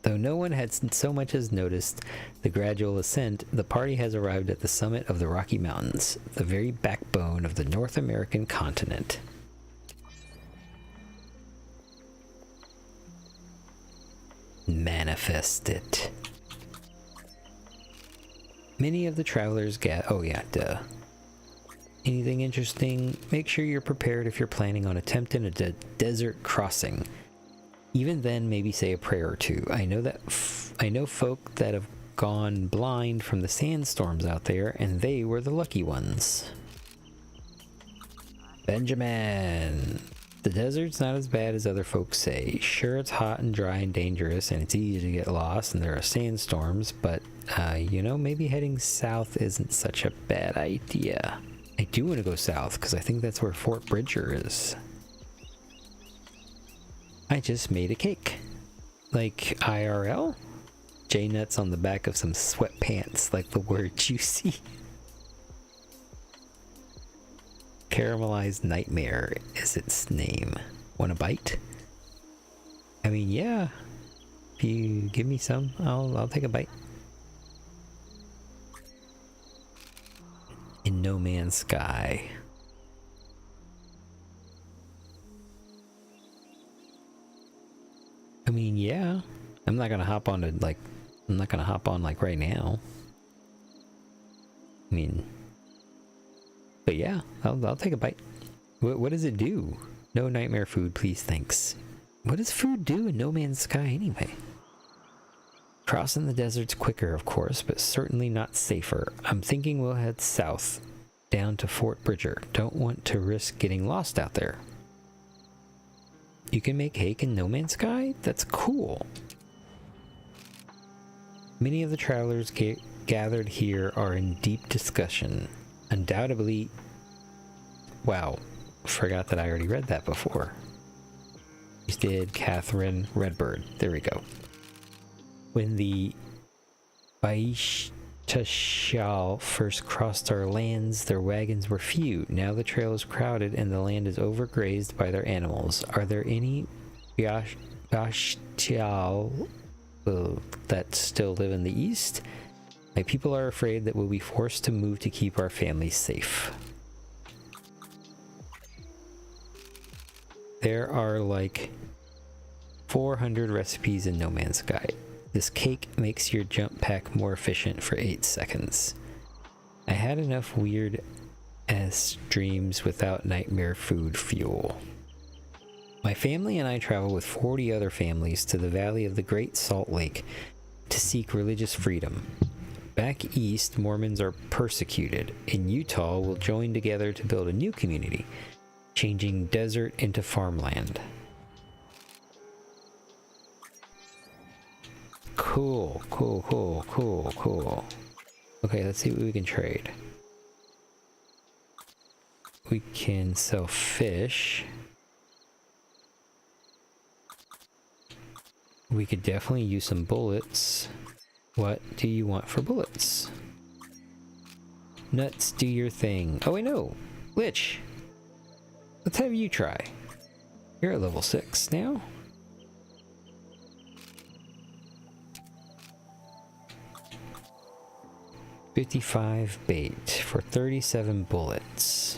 Though no one had so much as noticed the gradual ascent, the party has arrived at the summit of the Rocky Mountains, the very backbone of the North American continent. Manifest it. Many of the travelers oh yeah, duh. Anything interesting? Make sure you're prepared if you're planning on attempting a desert crossing. Even then, maybe say a prayer or two. I know folk that have gone blind from the sandstorms out there, and they were the lucky ones. Benjamin! The desert's not as bad as other folks say. Sure, it's hot and dry and dangerous, and it's easy to get lost, and there are sandstorms, but, you know, maybe heading south isn't such a bad idea. I do want to go south, because I think that's where Fort Bridger is. I just made a cake. Like IRL? J-Nuts on the back of some sweatpants, like the word juicy. Caramelized Nightmare is its name. Want a bite? I mean, yeah. If you give me some, I'll take a bite. In No Man's Sky. I mean, yeah. I'm not gonna hop on like right now. I mean, but yeah, I'll take a bite. What does it do? No nightmare food, please, thanks. What does food do in No Man's Sky anyway? Crossing the desert's quicker, of course, but certainly not safer. I'm thinking we'll head south, down to Fort Bridger. Don't want to risk getting lost out there. You can make cake in No Man's Sky? That's cool. Many of the travelers gathered here are in deep discussion. Undoubtedly... Wow, forgot that I already read that before. You did Catherine Redbird. There we go. When the Baishashal first crossed our lands, their wagons were few. Now the trail is crowded and the land is overgrazed by their animals. Are there any Baishashal that still live in the east? My people are afraid that we'll be forced to move to keep our families safe. There are like 400 recipes in No Man's Sky. This cake makes your jump pack more efficient for 8 seconds. I had enough weird-ass dreams without nightmare food fuel. My family and I travel with 40 other families to the valley of the Great Salt Lake to seek religious freedom. Back east, Mormons are persecuted. In Utah, we'll join together to build a new community, changing desert into farmland. Cool. Okay, let's see what we can trade. We can sell fish. We could definitely use some bullets. What do you want for bullets? Nuts, do your thing. Oh wait, no. Lich. Let's have you try. You're at level 6 now. 55 bait for 37 bullets.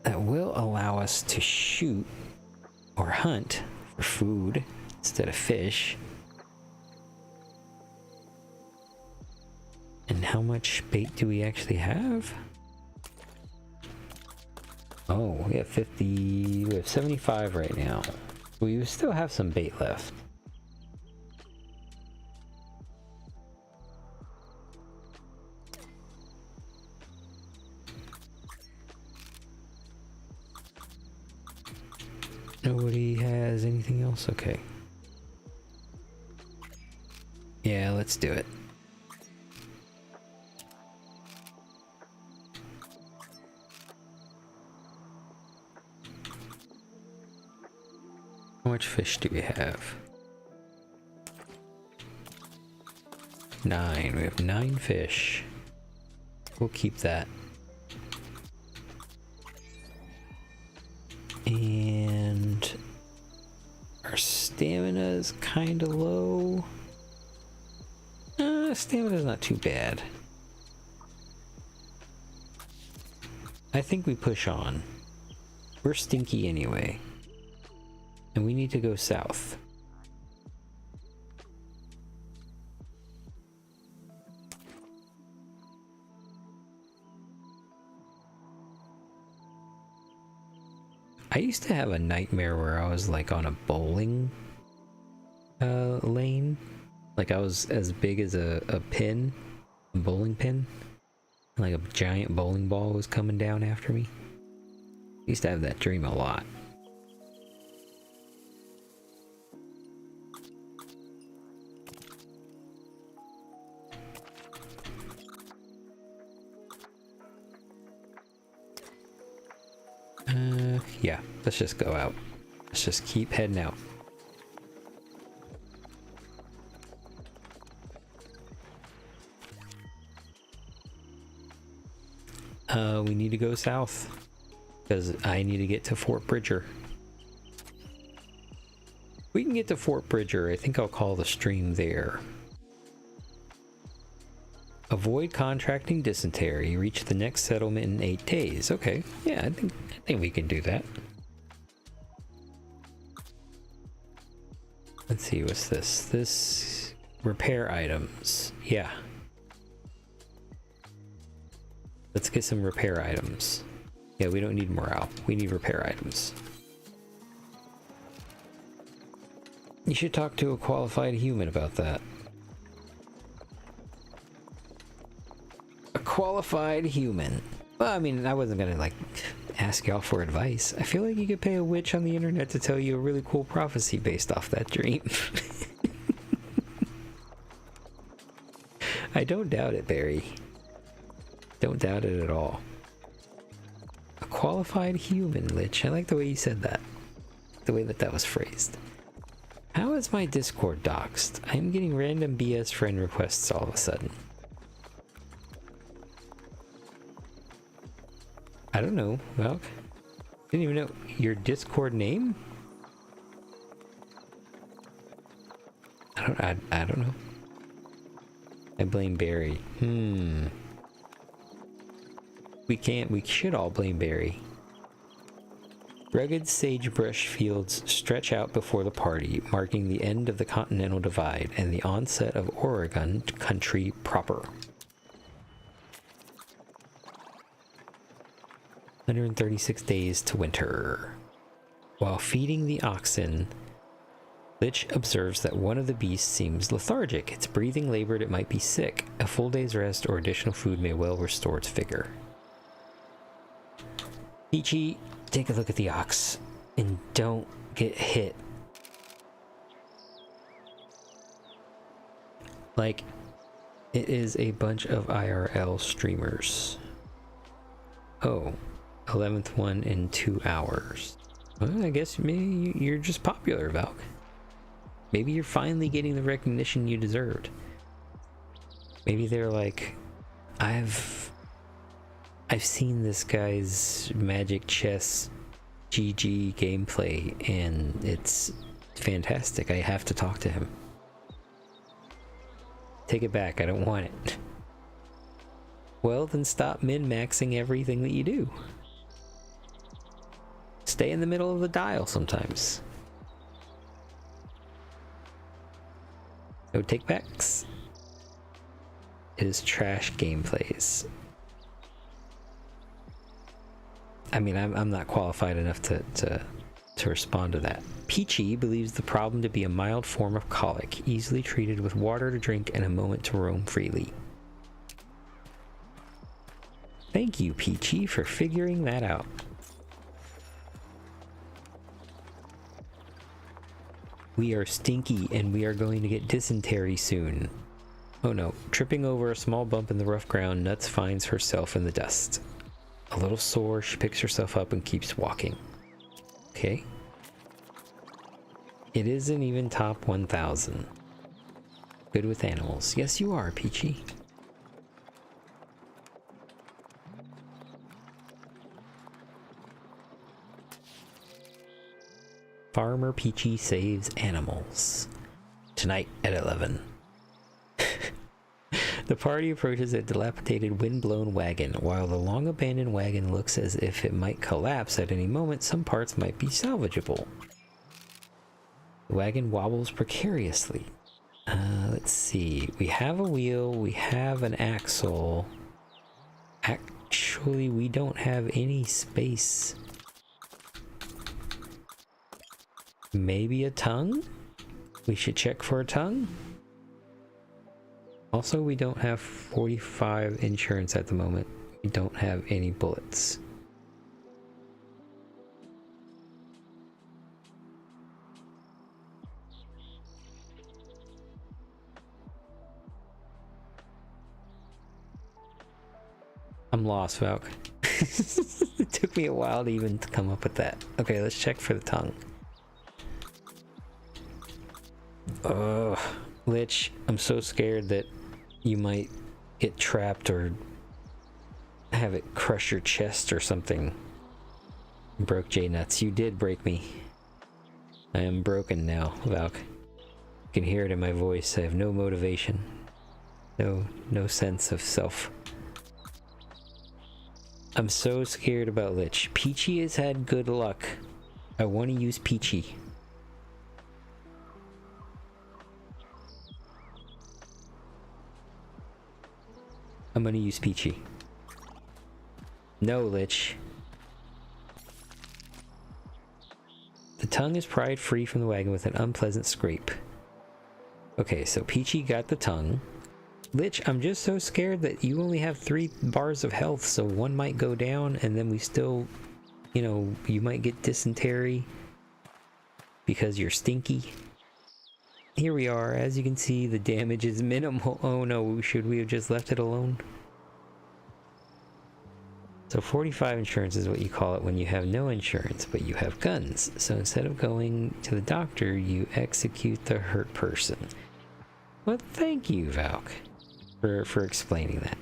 That will allow us to shoot or hunt for food instead of fish. And how much bait do we actually have? Oh, we have 50, we have 75 right now. We still have some bait left. Nobody has anything else? Okay. Yeah, let's do it. How much fish do we have? 9. We have 9 fish. We'll keep that. And our stamina is kind of low. Stamina is not too bad. I think we push on. We're stinky anyway. And we need to go south. I used to have a nightmare where I was like on a bowling lane. Like I was as big as a pin, a bowling pin. Like a giant bowling ball was coming down after me. I used to have that dream a lot. Yeah, let's just go out. Let's just keep heading out. We need to go south because I need to get to Fort Bridger. We can get to Fort Bridger. I think I'll call the stream there. Avoid contracting dysentery. Reach the next settlement in 8 days. Okay, yeah, I think we can do that. Let's see, what's this? This repair items. Yeah. Let's get some repair items. Yeah, we don't need morale. We need repair items. You should talk to a qualified human about that. A qualified human. Well, I mean, I wasn't gonna like ask y'all for advice. I feel like you could pay a witch on the internet to tell you a really cool prophecy based off that dream. I don't doubt it, Barry. Don't doubt it at all. A qualified human, Lich. I like the way you said that. The way that that was phrased. How is my Discord doxed? I'm getting random BS friend requests all of a sudden. I don't know, Valk. Didn't even know your Discord name? I don't know. I blame Barry. We should all blame Barry. Rugged sagebrush fields stretch out before the party, marking the end of the Continental Divide and the onset of Oregon country proper. 136 days to winter. While feeding the oxen, Lich observes that one of the beasts seems lethargic. Its breathing labored, it might be sick. A full day's rest or additional food may well restore its vigor. Ichi, take a look at the ox and don't get hit. Like, it is a bunch of IRL streamers. Oh, 11th one in 2 hours. Well, I guess maybe you're just popular, Valk. Maybe you're finally getting the recognition you deserved. Maybe they're like, I've seen this guy's Magic Chess GG gameplay and it's fantastic. I have to talk to him. Take it back, I don't want it. Well, then stop min-maxing everything that you do. Stay in the middle of the dial sometimes. No takebacks. It is trash gameplays. I mean, I'm not qualified enough to respond to that. Peachy believes the problem to be a mild form of colic, easily treated with water to drink and a moment to roam freely. Thank you, Peachy, for figuring that out. We are stinky and we are going to get dysentery soon. Oh no, tripping over a small bump in the rough ground, Nuts finds herself in the dust. A little sore, she picks herself up and keeps walking. Okay. It isn't even top 1,000. Good with animals. Yes, you are, Peachy. Farmer Peachy saves animals. Tonight at 11. The party approaches a dilapidated wind-blown wagon. While the long-abandoned wagon looks as if it might collapse at any moment, some parts might be salvageable. The wagon wobbles precariously. Let's see. We have a wheel. We have an axle. Actually, we don't have any space. Maybe a tongue? We should check for a tongue. Also, we don't have 45 insurance at the moment. We don't have any bullets. I'm lost, Valk. It took me a while to even come up with that. Okay, let's check for the tongue. Lich, I'm so scared that you might get trapped or have it crush your chest or something. Broke J-Nuts. You did break me. I am broken now, Valk. You can hear it in my voice. I have no motivation. No sense of self. I'm so scared about Lich. Peachy has had good luck. I want to use Peachy. I'm gonna use Peachy. No, Lich. The tongue is pried free from the wagon with an unpleasant scrape. Okay, so Peachy got the tongue. Lich, I'm just so scared that you only have 3 bars of health, so one might go down and then we still, you know, you might get dysentery because you're stinky. Here we are. As you can see, the damage is minimal. Oh no, should we have just left it alone? So 45 insurance is what you call it when you have no insurance, but you have guns. So instead of going to the doctor, you execute the hurt person. Well, thank you, Valk, for explaining that.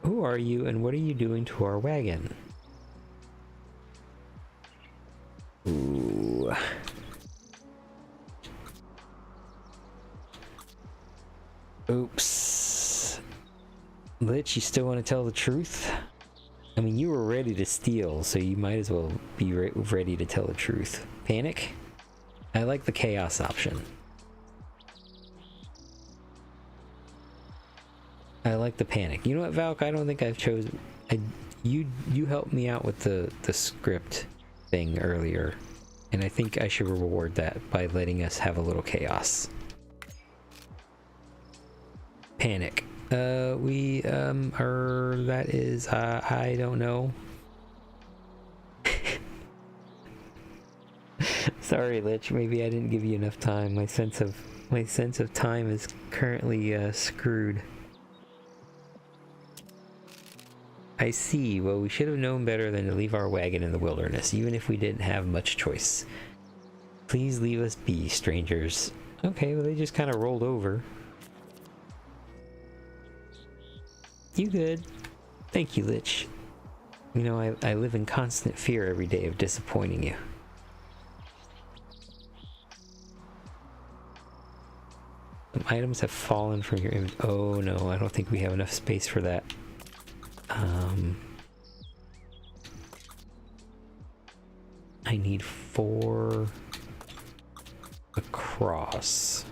Who are you and what are you doing to our wagon? Ooh. Oops. Lich, you still want to tell the truth? I mean, you were ready to steal, so you might as well be ready to tell the truth. Panic? I like the chaos option. I like the panic. You know what, Valk? I don't think I've chosen... You helped me out with the script thing earlier, and I think I should reward that by letting us have a little chaos. Panic. That is, I don't know. Sorry, Lich, maybe I didn't give you enough time. My sense of time is currently screwed. I see. Well, we should have known better than to leave our wagon in the wilderness, even if we didn't have much choice. Please leave us be, strangers. Okay, well, they just kind of rolled over. You good? Thank you, Lich. You know, I live in constant fear every day of disappointing you. Some items have fallen from your image. Oh no, I don't think we have enough space for that. I need 4 across.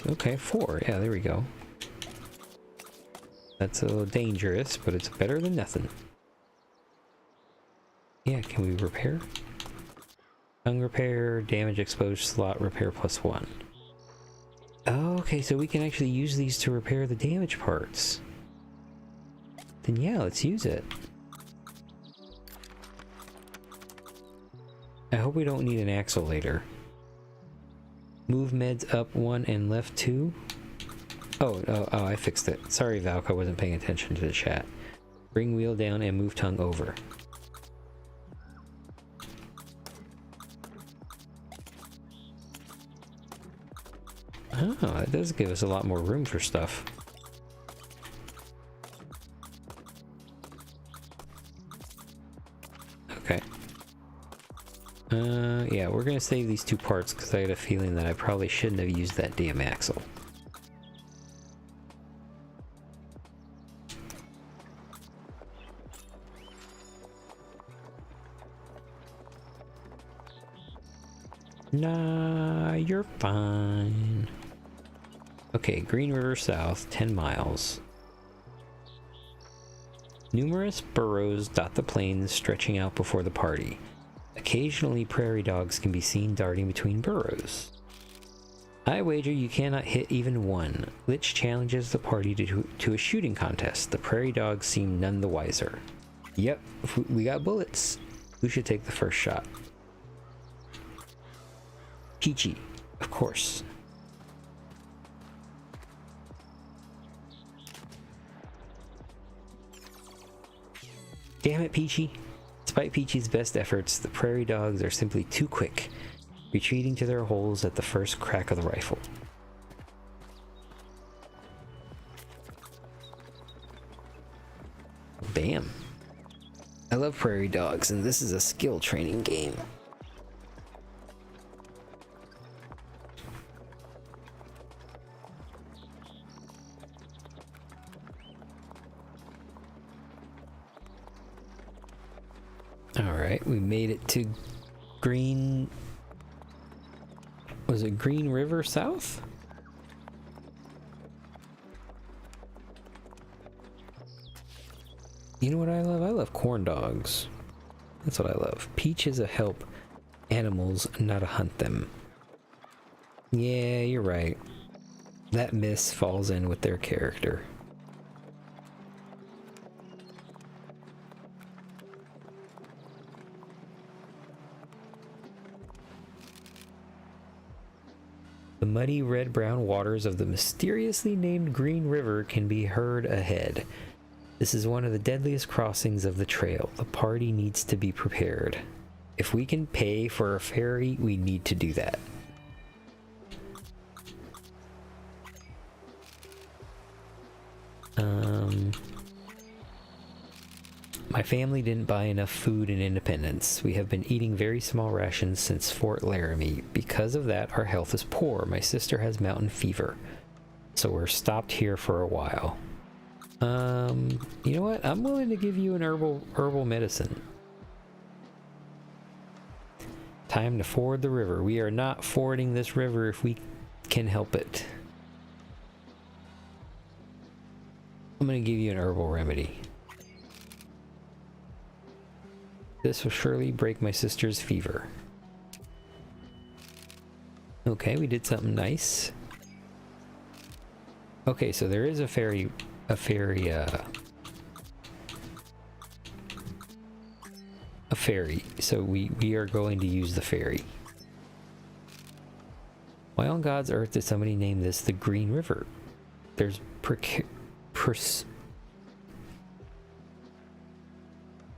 Okay, 4. Yeah, there we go. That's a little dangerous, but it's better than nothing. Yeah, can we repair? Tongue repair, damage exposed slot repair +1. Oh, okay, so we can actually use these to repair the damage parts. Then yeah, let's use it. I hope we don't need an axle later. Move meds up 1 and left 2. Oh, I fixed it. Sorry, Valk, I wasn't paying attention to the chat. Bring wheel down and move tongue over. Oh, that does give us a lot more room for stuff. Okay. Yeah, we're gonna save these 2 parts because I had a feeling that I probably shouldn't have used that damn axle. Nah, you're fine. Okay, Green River South, 10 miles. Numerous burrows dot the plains stretching out before the party. Occasionally, prairie dogs can be seen darting between burrows. I wager you cannot hit even one. Lich challenges the party to a shooting contest. The prairie dogs seem none the wiser. Yep, we got bullets. Who should take the first shot? Peachy, of course. Damn it, Peachy. Despite Peachy's best efforts, the prairie dogs are simply too quick, retreating to their holes at the first crack of the rifle. Bam. I love prairie dogs, and this is a skill training game. Alright, we made it to Green... Was it Green River South? You know what I love? I love corn dogs. That's what I love. Peach is a help animals, not a hunt them. Yeah, you're right. That miss falls in with their character. The muddy red-brown waters of the mysteriously named Green River can be heard ahead. This is one of the deadliest crossings of the trail. The party needs to be prepared. If we can pay for a ferry, we need to do that. My family didn't buy enough food in Independence. We have been eating very small rations since Fort Laramie. Because of that, our health is poor. My sister has mountain fever, so we're stopped here for a while. You know what? I'm willing to give you an herbal medicine. Time to ford the river. We are not fording this river if we can help it. I'm gonna give you an herbal remedy. This will surely break my sister's fever. Okay, we did something nice. Okay, so there is a ferry, so we are going to use the ferry. Why on God's earth did somebody name this the Green River? There's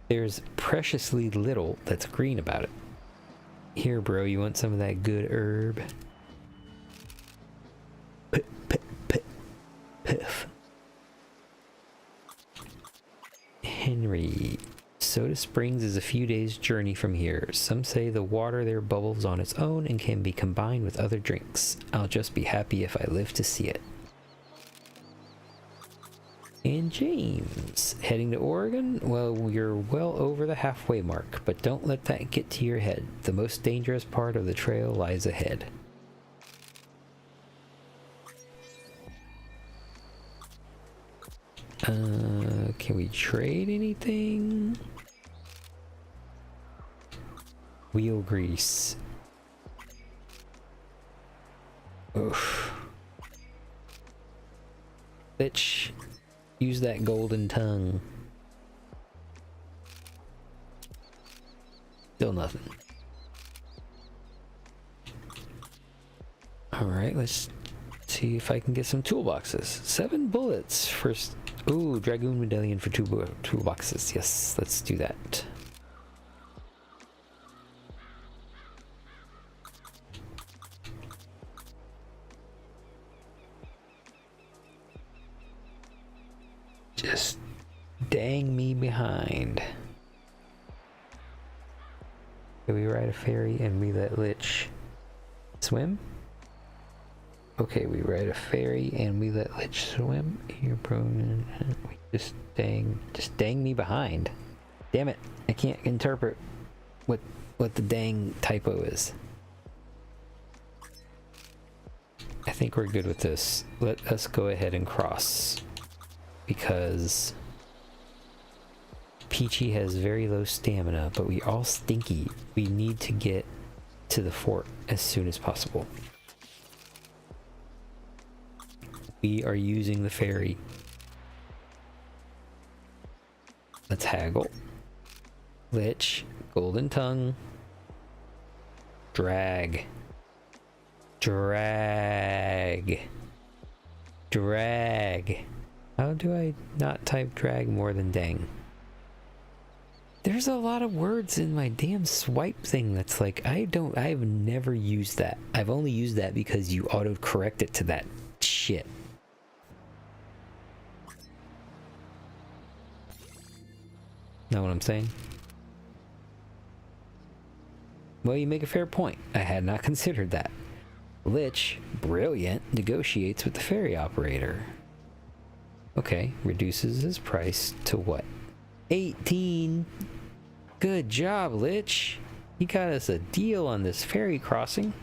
There's preciously little that's green about it. Here, bro, you want some of that good herb? Soda Springs is a few days' journey from here. Some say the water there bubbles on its own and can be combined with other drinks. I'll just be happy if I live to see it. And James, heading to Oregon? Well, you're well over the halfway mark, but don't let that get to your head. The most dangerous part of the trail lies ahead. Can we trade anything? Wheel grease. Oof. Bitch. Use that golden tongue. Still nothing. Alright, let's see if I can get some toolboxes. 7 bullets for... Ooh, Dragoon Medallion for 2 toolboxes. Yes, let's do that. Just dang me behind. Can we ride a ferry and we let Lich swim? Okay, we ride a ferry and we let Lich swim. Here, prone. Just dang me behind. Damn it! I can't interpret what the dang typo is. I think we're good with this. Let us go ahead and cross. Because Peachy has very low stamina, but we all stinky. We need to get to the fort as soon as possible. We are using the ferry. Let's haggle. Lich, golden tongue. Drag. Drag. Drag. How do I not type drag more than dang? There's a lot of words in my damn swipe thing that's like, I've never used that. I've only used that because you auto-correct it to that shit. Know what I'm saying? Well, you make a fair point. I had not considered that. Lich, brilliant, negotiates with the ferry operator. Okay, reduces his price to what? 18! Good job, Lich! You got us a deal on this ferry crossing.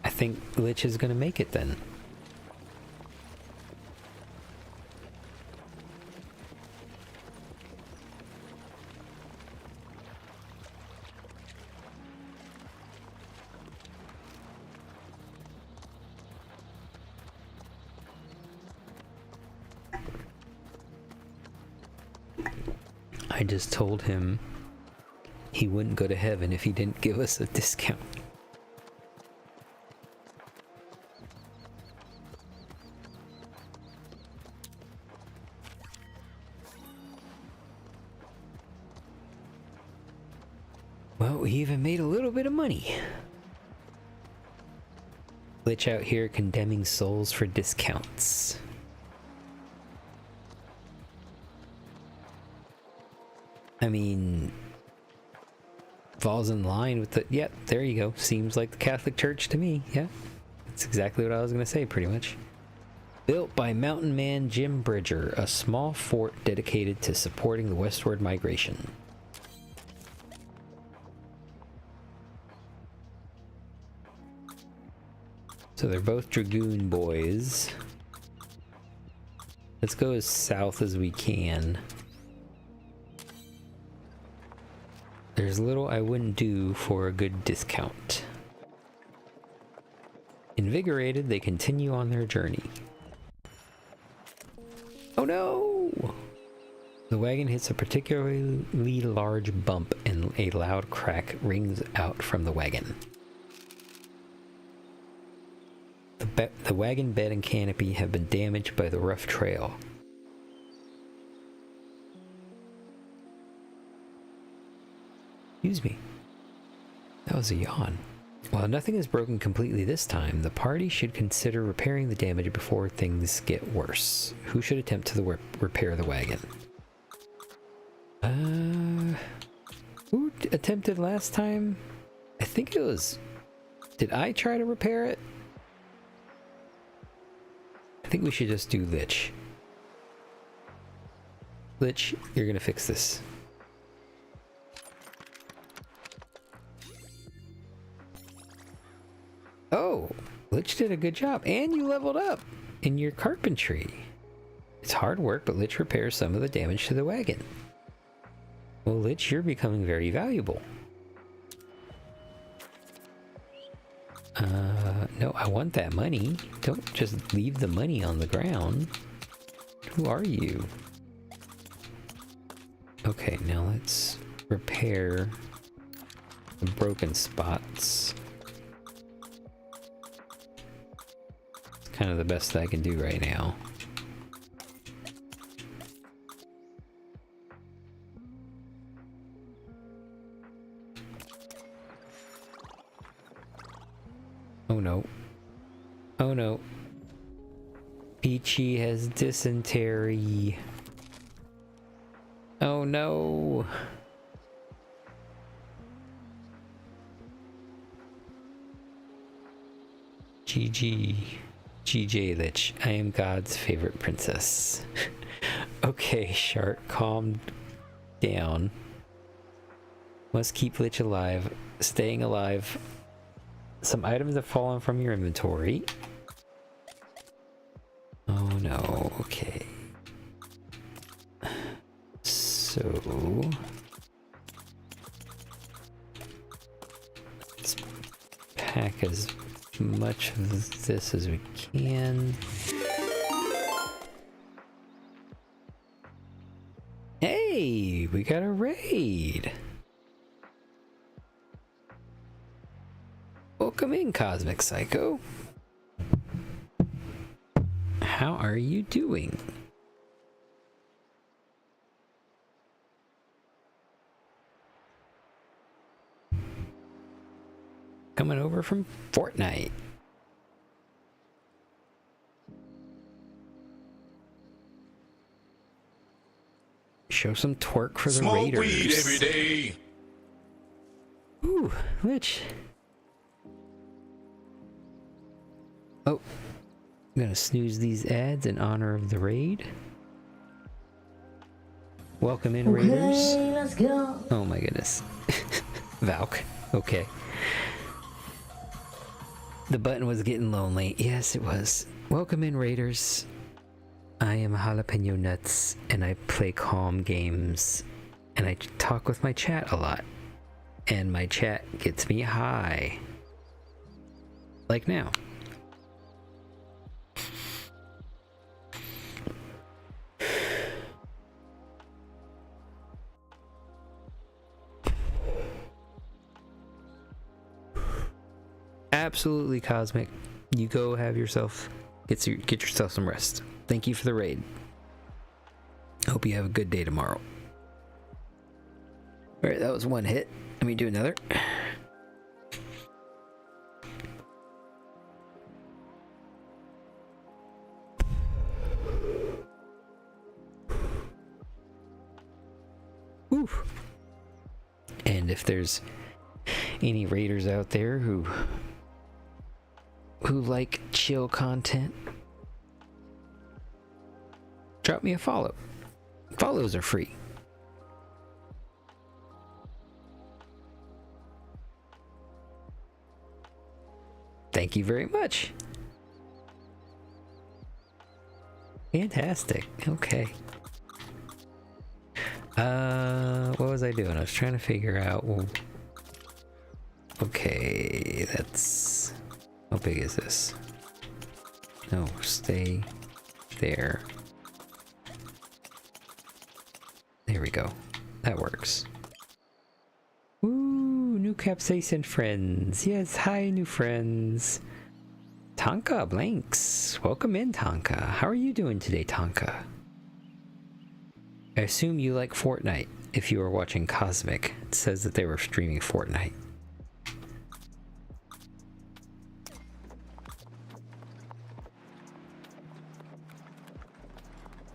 I think Lich is gonna make it then. I just told him he wouldn't go to heaven if he didn't give us a discount. Well, we even made a little bit of money. Lich out here condemning souls for discounts. I mean, falls in line with the... Yep, there you go. Seems like the Catholic Church to me. Yeah, that's exactly what I was going to say, pretty much. Built by Mountain Man Jim Bridger, a small fort dedicated to supporting the westward migration. So they're both Dragoon boys. Let's go as south as we can. There's little I wouldn't do for a good discount. Invigorated, they continue on their journey. Oh no! The wagon hits a particularly large bump and a loud crack rings out from the wagon. The wagon bed and canopy have been damaged by the rough trail. Excuse me. That was a yawn. While nothing is broken completely this time, the party should consider repairing the damage before things get worse. Who should attempt to repair the wagon? Who attempted last time? I think it was... Did I try to repair it? I think we should just do Lich. Lich, you're gonna fix this. Oh, Lich did a good job, and you leveled up in your carpentry. It's hard work, but Lich repairs some of the damage to the wagon. Well, Lich, you're becoming very valuable. No, I want that money. Don't just leave the money on the ground. Who are you? Okay, now let's repair the broken spots. It's kind of the best I can do right now. Oh no. Oh no. Peachy has dysentery. Oh no. GG. GJ Lich. I am God's favorite princess. Okay, Shark, calm down. Must keep Lich alive. Staying alive. Some items have fallen from your inventory. Oh no, okay. So... let's pack as much of this as we can. Hey, we got a raid! Welcome in, Cosmic Psycho. How are you doing? Coming over from Fortnite. Show some twerk for the Smoke Raiders. weed every day. Ooh, Lich. Oh, I'm gonna snooze these ads in honor of the raid. Welcome in, Raiders. Okay, let's go. Oh my goodness. Valk. Okay. The button was getting lonely. Yes, it was. Welcome in, Raiders. I am Jalapeno Nuts, and I play calm games, and I talk with my chat a lot. And my chat gets me high. Like now. Absolutely, Cosmic. You go have yourself get yourself some rest. Thank you for the raid. Hope you have a good day tomorrow. Alright, that was one hit. Let me do another. Oof. And if there's any raiders out there who like chill content, drop me a follow. Follows are free. Thank you very much. Fantastic. Okay. What was I doing? I was trying to figure out. Well, okay, that's... how big is this? No, stay there. There we go. That works. Ooh, new capsaicin friends. Yes, hi, new friends. Tonka Blanks. Welcome in, Tonka. How are you doing today, Tonka? I assume you like Fortnite. if you were watching Cosmic. It says that they were streaming Fortnite.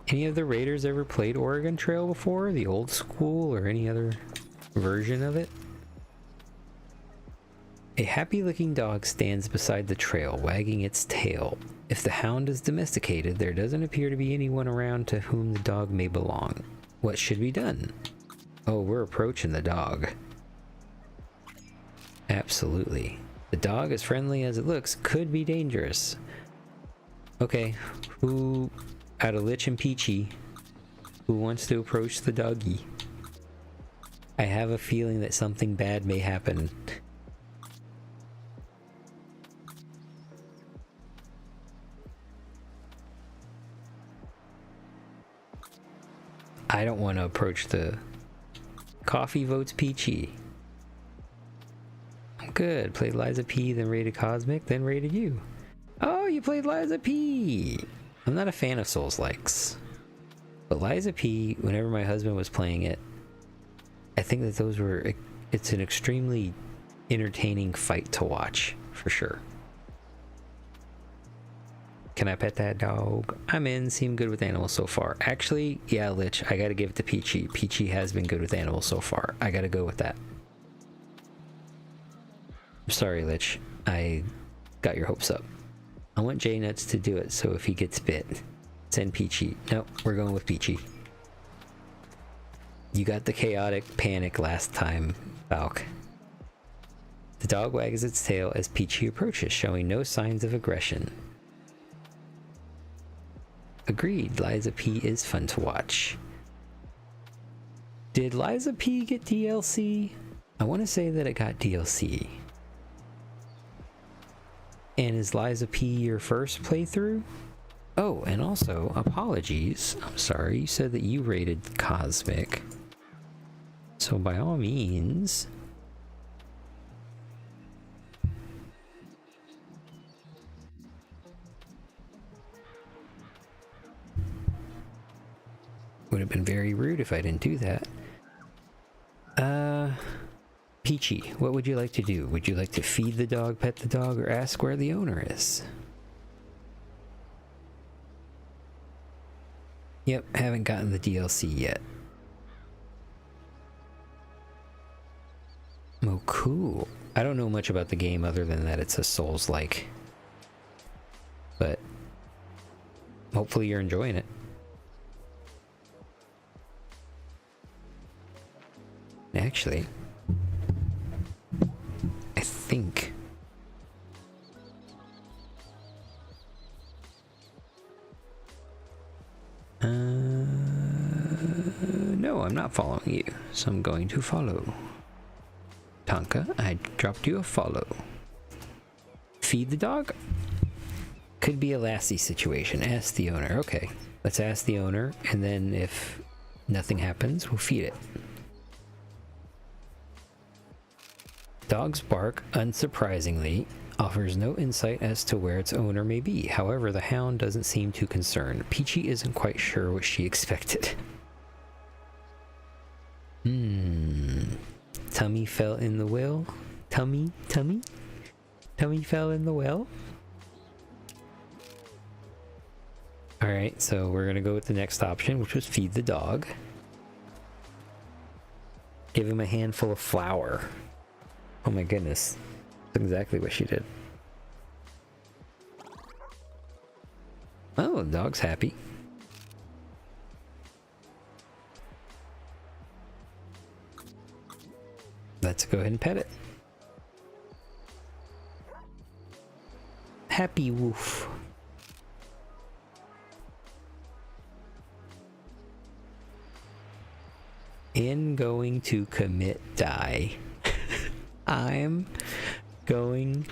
Any of the Raiders ever played Oregon Trail before? The old school or any other version of it? A happy-looking dog stands beside the trail, wagging its tail. If the hound is domesticated, there doesn't appear to be anyone around to whom the dog may belong. What should be done? Oh, we're approaching the dog. Absolutely. The dog, as friendly as it looks, could be dangerous. Okay, who... out of Lich and Peachy, who wants to approach the doggy? I have a feeling that something bad may happen. I don't want to approach the... Coffee votes Peachy. I'm good. Played Liza P, then rated Cosmic, then rated you. Oh, you played Liza P! I'm not a fan of Souls-likes, but Liza P, whenever my husband was playing it, I think that those were... It's an extremely entertaining fight to watch, for sure. Can I pet that dog? I'm in. Seem good with animals so far. Actually, yeah, Lich, I gotta give it to Peachy. Peachy has been good with animals so far. I gotta go with that. I'm sorry, Lich. I got your hopes up. I want J-Nuts to do it, so if he gets bit, send Peachy. Nope, we're going with Peachy. You got the chaotic panic last time, Falk. The dog wags its tail as Peachy approaches, showing no signs of aggression. Agreed, Liza P is fun to watch. Did Liza P get DLC? I want to say that it got DLC. And is Liza P your first playthrough? Oh, and also, apologies. I'm sorry, you said that you rated Cosmic. So by all means... Would have been very rude if I didn't do that. Peachy, what would you like to do? Would you like to feed the dog, pet the dog, or ask where the owner is? Yep, haven't gotten the DLC yet. Oh, cool. I don't know much about the game other than that it's a Souls-like. But hopefully you're enjoying it. Actually, I think no, I'm not following you, so I'm going to follow. Tonka, I dropped you a follow. Feed the dog? Could be a Lassie situation. Ask the owner. Okay, let's ask the owner, and then if nothing happens, we'll feed it. Dog's bark, unsurprisingly, offers no insight as to where its owner may be. However, the hound doesn't seem too concerned. Peachy isn't quite sure what she expected. Tummy fell in the well? Tummy fell in the well? Alright, so we're gonna go with the next option, which was feed the dog. Give him a handful of flour. Oh my goodness. That's exactly what she did. Oh, the dog's happy. Let's go ahead and pet it. Happy woof. In going to commit die. I'm going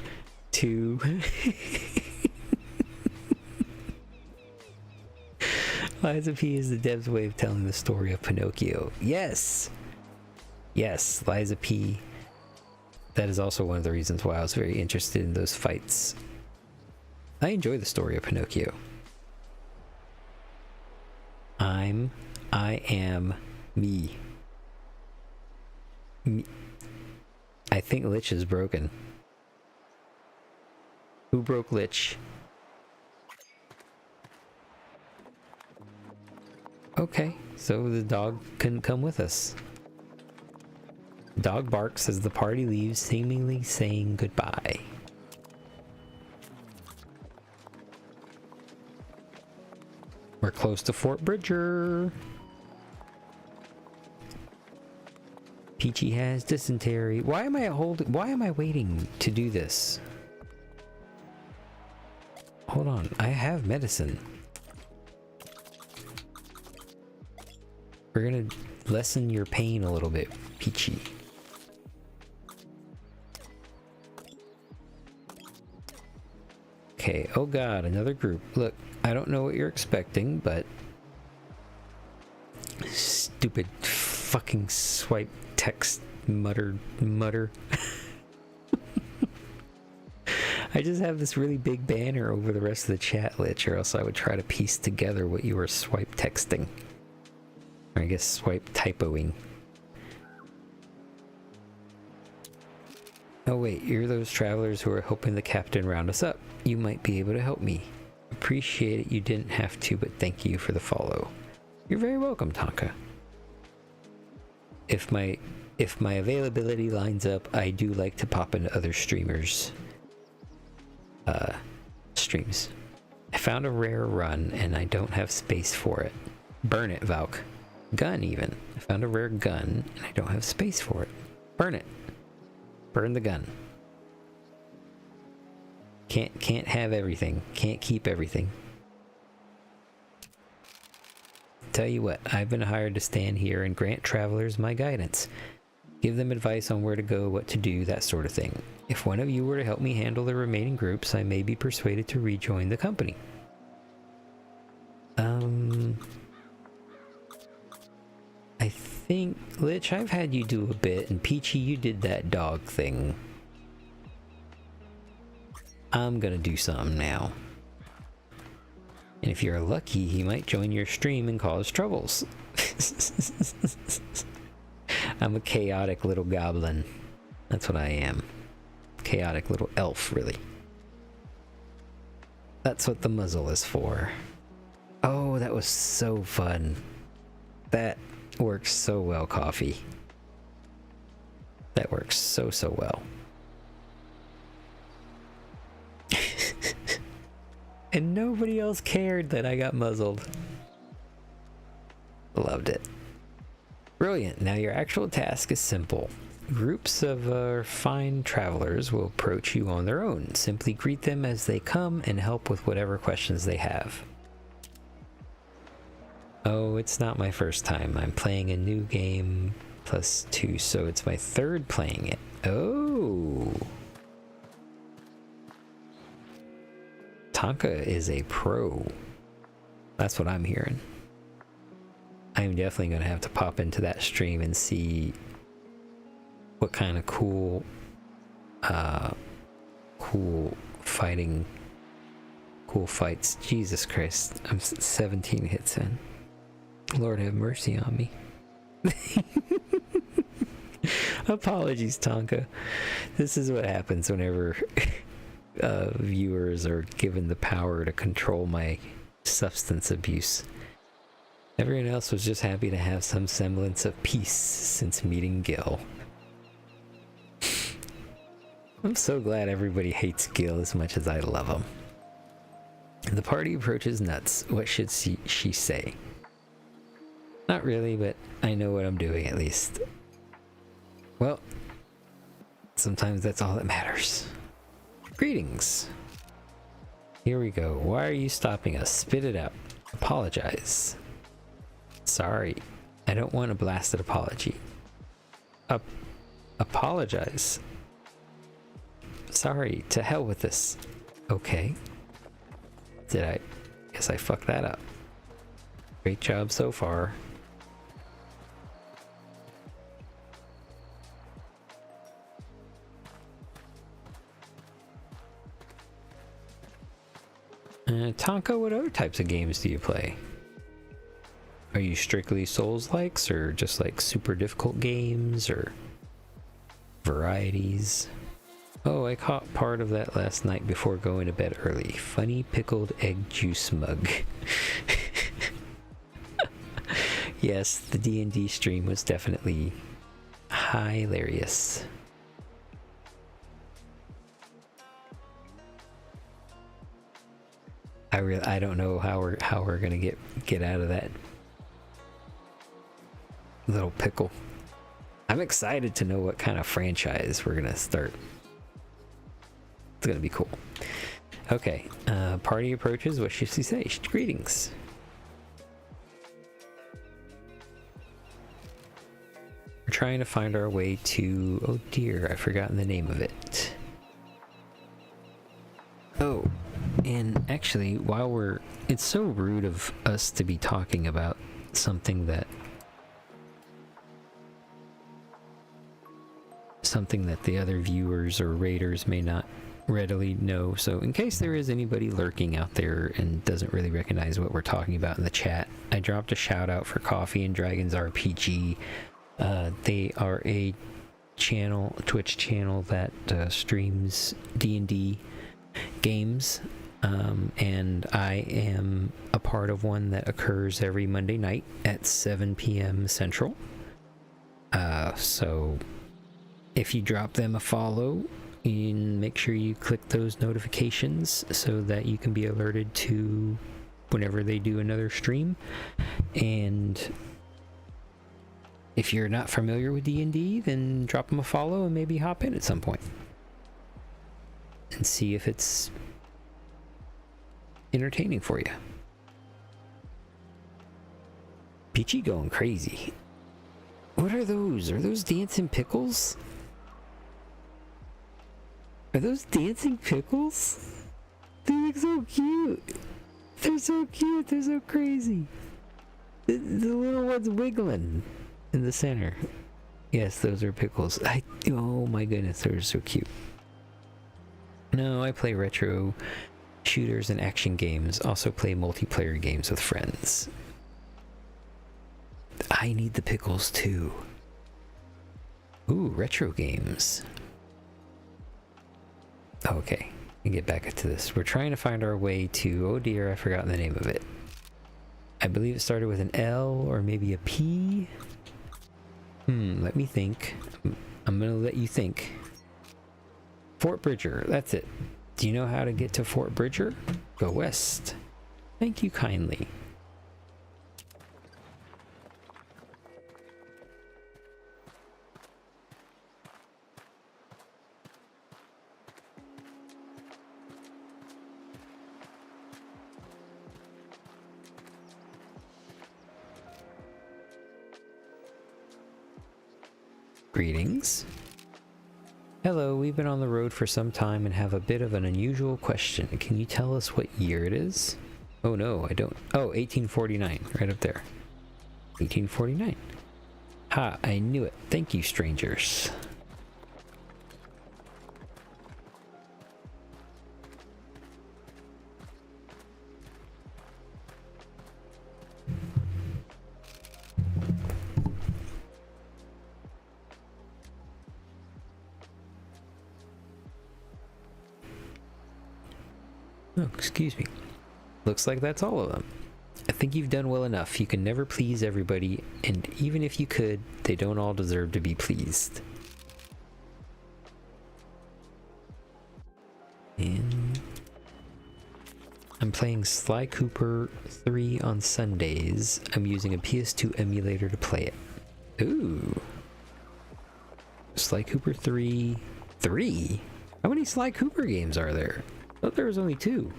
to Liza P is the dev's way of telling the story of Pinocchio. Yes! Yes, Liza P. That is also one of the reasons why I was very interested in those fights. I enjoy the story of Pinocchio. I am me. I think Lich is broken. Who broke Lich? Okay, so the dog couldn't come with us. Dog barks as the party leaves, seemingly saying goodbye. We're close to Fort Bridger. Peachy has dysentery. Why am I waiting to do this? Hold on, I have medicine. We're gonna lessen your pain a little bit, Peachy. Okay, oh god, another group. Look, I don't know what you're expecting, but stupid fucking swipe text mutter. I just have this really big banner over the rest of the chat, Lich, or else I would try to piece together what you were swipe texting. Or I guess swipe typoing. Oh wait, you're those travelers who are helping the captain round us up. You might be able to help me. Appreciate it, you didn't have to, but thank you for the follow. You're very welcome, Tonka. If my availability lines up, I do like to pop into other streamers' streams. I found a rare run and I don't have space for it. Burn it, Valk. Gun even. I found a rare gun and I don't have space for it. Burn it. Burn the gun. Can't have everything. Can't keep everything. Tell you what, I've been hired to stand here and grant travelers my guidance. Give them advice on where to go, what to do, that sort of thing. If one of you were to help me handle the remaining groups, I may be persuaded to rejoin the company. I think, Lich, I've had you do a bit, and Peachy, you did that dog thing. I'm gonna do something now. And if you're lucky, he might join your stream and cause troubles. I'm a chaotic little goblin. That's what I am. Chaotic little elf, really. That's what the muzzle is for. Oh, that was so fun. That works so well, Coffee. That works so well. And nobody else cared that I got muzzled. Loved it. Brilliant. Now your actual task is simple. Groups of fine travelers will approach you on their own. Simply greet them as they come and help with whatever questions they have. Oh, it's not my first time. I'm playing a new game +2, so it's my third playing it. Oh. Tonka is a pro. That's what I'm hearing. I'm definitely going to have to pop into that stream and see what kind of cool fights. Jesus Christ, I'm 17 hits in. Lord have mercy on me. Apologies, Tonka. This is what happens whenever viewers are given the power to control my substance abuse. Everyone else was just happy to have some semblance of peace since meeting Gil. I'm so glad everybody hates Gil as much as I love him. The party approaches Nuts. What should she say? Not really, but I know what I'm doing at least. Well, sometimes that's all that matters. Greetings. Here we go. Why are you stopping us? Spit it out. Apologize. Sorry. I don't want a blasted apology. Apologize. Sorry. To hell with this. Okay. Guess I fucked that up. Great job so far. Tonka, what other types of games do you play? Are you strictly Souls-likes, or just like super difficult games, or Varieties. Oh, I caught part of that last night before going to bed early. Funny pickled egg juice mug. Yes, the D&D stream was definitely hilarious. I don't know how we're gonna get out of that little pickle. I'm excited to know what kind of franchise we're gonna start. It's gonna be cool. Okay, party approaches. What should she say? Greetings. We're trying to find our way to... Oh dear, I've forgotten the name of it. Oh, and actually, while we're... It's so rude of us to be talking about something that the other viewers or raiders may not readily know. So in case there is anybody lurking out there and doesn't really recognize what we're talking about in the chat, I dropped a shout out for Coffee and Dragons RPG. They are a Twitch channel that streams D&D games, and I am a part of one that occurs every Monday night at 7 p.m. Central. So if you drop them a follow, and make sure you click those notifications so that you can be alerted to whenever they do another stream. And if you're not familiar with D&D, then drop them a follow and maybe hop in at some point and see if it's entertaining for you. Peachy going crazy. What are those? Are those dancing pickles? Are those dancing pickles? They look so cute. They're so cute. They're so crazy. The little one's wiggling in the center. Yes, those are pickles. Oh my goodness, they're so cute. No, I play retro shooters and action games. Also play multiplayer games with friends. I need the pickles too. Ooh, retro games. Okay, and get back to this. We're trying to find our way to... Oh dear, I've forgotten the name of it. I believe it started with an L or maybe a P. Let me think. I'm gonna let you think. Fort Bridger, that's it. Do you know how to get to Fort Bridger? Go west. Thank you kindly. Greetings. Hello, we've been on the road for some time and have a bit of an unusual question. Can you tell us what year it is? Oh no, I don't. Oh, 1849, right up there. 1849. Ha, I knew it. Thank you, strangers. Oh, excuse me. Looks like that's all of them. I think you've done well enough. You can never please everybody, and even if you could, they don't all deserve to be pleased. And I'm playing Sly Cooper 3 on Sundays. I'm using a PS2 emulator to play it. Ooh. Sly Cooper 3. 3? How many Sly Cooper games are there? I thought there was only 2.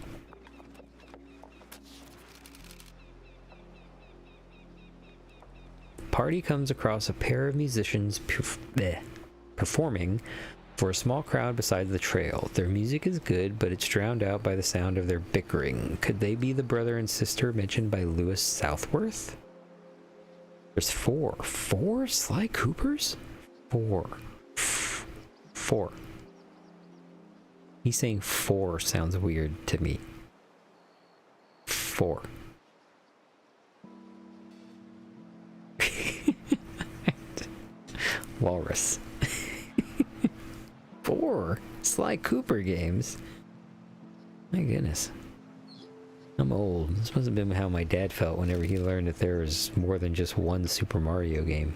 Party comes across a pair of musicians performing for a small crowd beside the trail. Their music is good, but it's drowned out by the sound of their bickering. Could they be the brother and sister mentioned by Lewis Southworth? There's 4. 4 Sly Coopers? 4. 4. He's saying 4 sounds weird to me. 4. Walrus. 4 Sly Cooper games. My goodness. I'm old. This must have been how my dad felt whenever he learned that there was more than just one Super Mario game.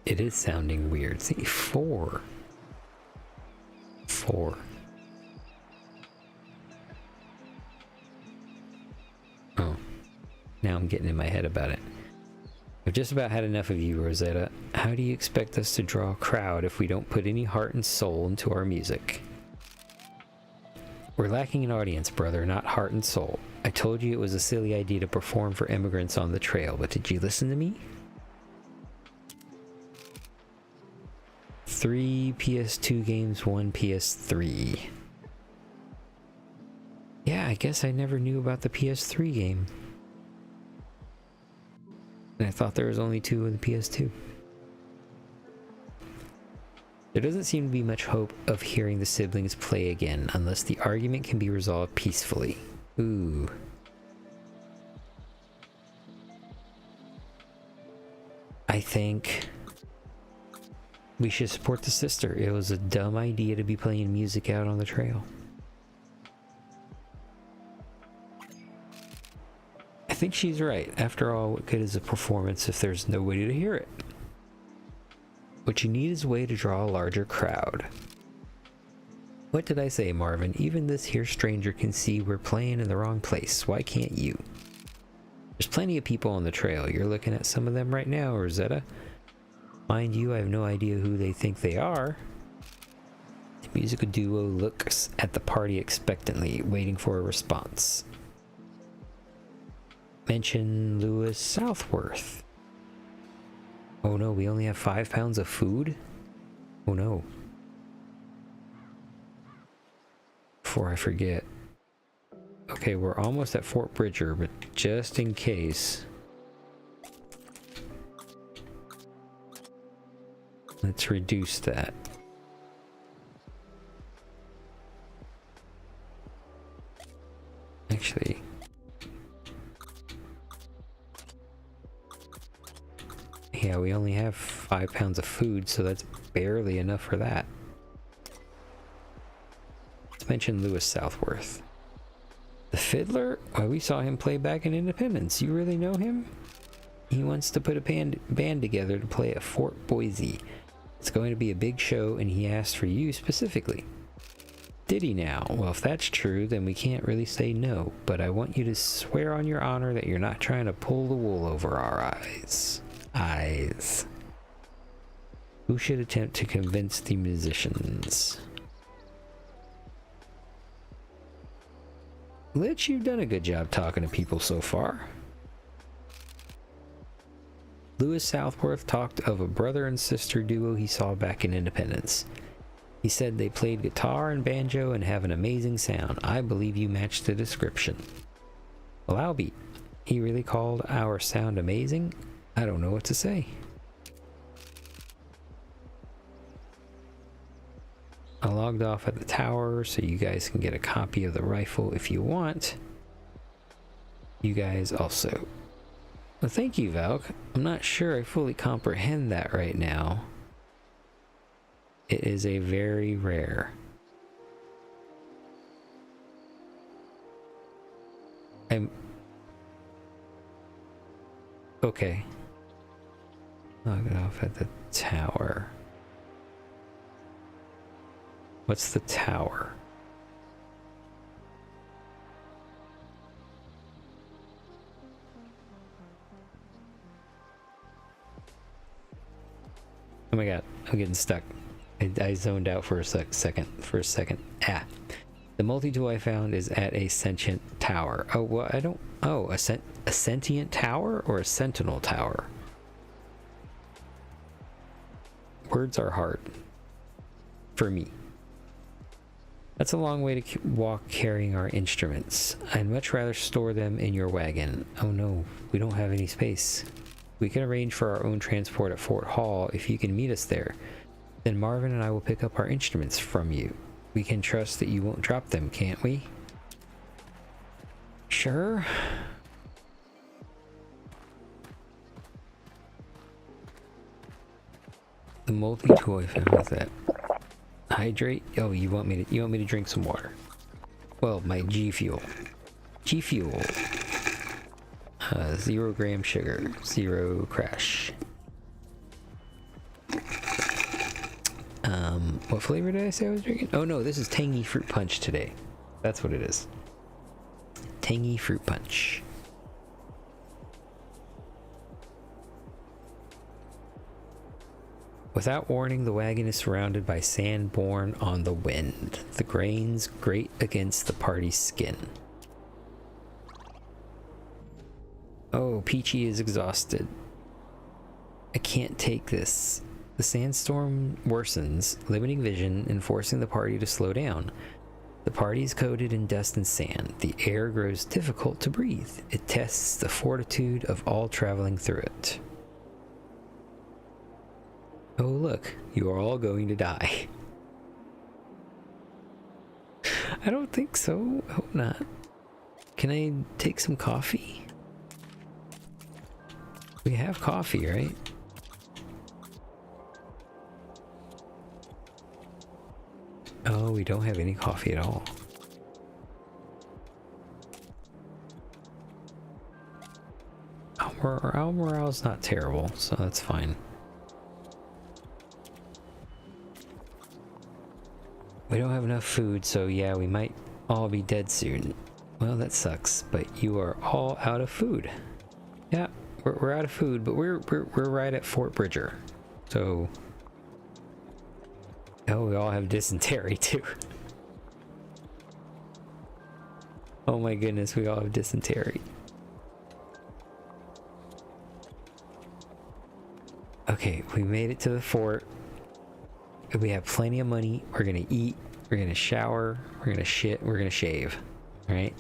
It is sounding weird. See, 4. 4. Oh. Now I'm getting in my head about it. I've just about had enough of you, Rosetta. How do you expect us to draw a crowd if we don't put any heart and soul into our music? We're lacking an audience, brother, not heart and soul. I told you it was a silly idea to perform for immigrants on the trail, but did you listen to me? 3 PS2 games, 1 PS3. Yeah, I guess I never knew about the PS3 game. And I thought there was only 2 in the PS2. There doesn't seem to be much hope of hearing the siblings play again unless the argument can be resolved peacefully. Ooh. I think we should support the sister. It was a dumb idea to be playing music out on the trail. I think she's right. After all, what good is a performance if there's nobody to hear it? What you need is a way to draw a larger crowd. What did I say, Marvin? Even this here stranger can see we're playing in the wrong place. Why can't you? There's plenty of people on the trail. You're looking at some of them right now, Rosetta. Mind you, I have no idea who they think they are. The musical duo looks at the party expectantly, waiting for a response. Mention Lewis Southworth. Oh no, we only have 5 pounds of food? Oh no. Before I forget. Okay, we're almost at Fort Bridger, but just in case, let's reduce that. Actually, yeah, we only have 5 pounds of food, so that's barely enough for that. Let's mention Lewis Southworth. The fiddler? Why, we saw him play back in Independence. You really know him? He wants to put a band together to play at Fort Boise. It's going to be a big show, and he asked for you specifically. Did he now? Well, if that's true, then we can't really say no, but I want you to swear on your honor that you're not trying to pull the wool over our eyes. Who should attempt to convince the musicians? Lich, you've done a good job talking to people so far. Lewis Southworth talked of a brother and sister duo he saw back in Independence. He said they played guitar and banjo and have an amazing sound. I believe you match the description. Well, I'll be. He really called our sound amazing? I don't know what to say. I logged off at the tower so you guys can get a copy of the rifle if you want. You guys also. Well, thank you, Valk. I'm not sure I fully comprehend that right now. It is a very rare. Okay. Log off at the tower. What's the tower? Oh my god, I'm getting stuck. I zoned out for a second. Ah. The multi-tool I found is at a sentient tower. Oh, well, I don't... Oh, a sentient tower or a sentinel tower? Words are hard. For me. That's a long way to walk carrying our instruments. I'd much rather store them in your wagon. Oh no, we don't have any space. We can arrange for our own transport at Fort Hall if you can meet us there. Then Marvin and I will pick up our instruments from you. We can trust that you won't drop them, can't we? Sure. The multi-tool, I found with that. Hydrate. Oh, you want me to drink some water? Well, my G Fuel. G Fuel. 0 gram sugar, 0 crash. What flavor did I say I was drinking? Oh no, this is Tangy Fruit Punch today. That's what it is. Tangy Fruit Punch. Without warning, the wagon is surrounded by sand borne on the wind. The grains grate against the party's skin. Oh, Peachy is exhausted. I can't take this. The sandstorm worsens, limiting vision and forcing the party to slow down. The party is coated in dust and sand. The air grows difficult to breathe. It tests the fortitude of all traveling through it. Oh look, you are all going to die. I don't think so. I hope not. Can I take some coffee? We have coffee, right? Oh, we don't have any coffee at all. Our morale's not terrible, so that's fine. We don't have enough food, so yeah, we might all be dead soon. Well, that sucks, but you are all out of food. Yeah, we're out of food, but we're right at Fort Bridger, so. Oh, we all have dysentery too. Oh my goodness, we all have dysentery. Okay, we made it to the fort. We have plenty of money. We're gonna eat, we're gonna shower, we're gonna shit, we're gonna shave. All right?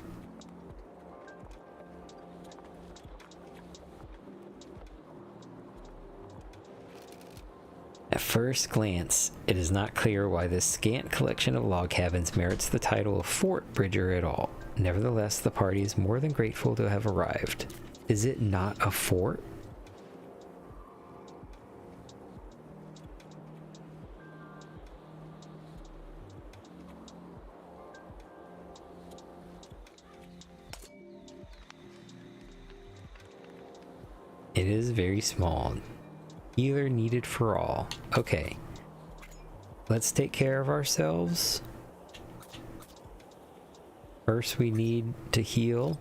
At first glance, it is not clear why this scant collection of log cabins merits the title of Fort Bridger at all. Nevertheless, the party is more than grateful to have arrived. Is it not a fort? It is very small. Healer needed for all. Okay. Let's take care of ourselves. First, we need to heal.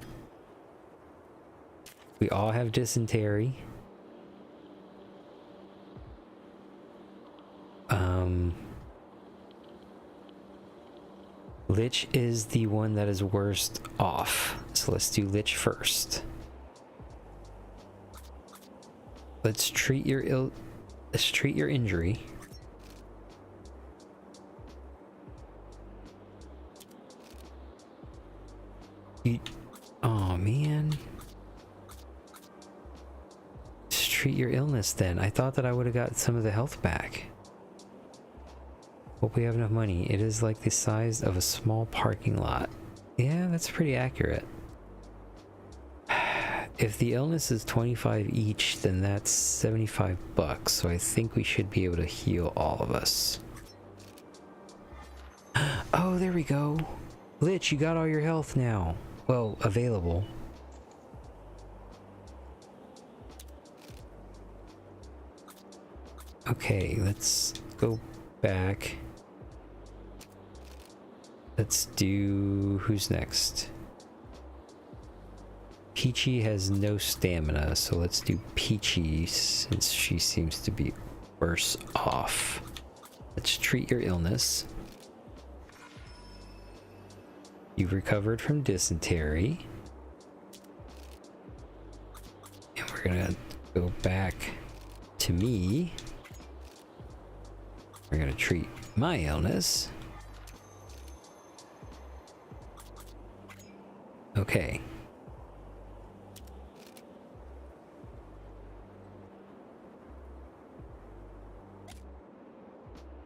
We all have dysentery. Lich is the one that is worst off. So let's do Lich first. Let's treat your injury. Oh man. Just treat your illness then. I thought that I would have got some of the health back. Hope we have enough money. It is like the size of a small parking lot. Yeah, that's pretty accurate. If the illness is 25 each, then that's 75 bucks. So I think we should be able to heal all of us. Oh, there we go. Lich, you got all your health now. Well, available. Okay, let's go back. Let's do... who's next? Peachy has no stamina, so let's do Peachy since she seems to be worse off. Let's treat your illness. You've recovered from dysentery. And we're gonna go back to me. We're gonna treat my illness. Okay.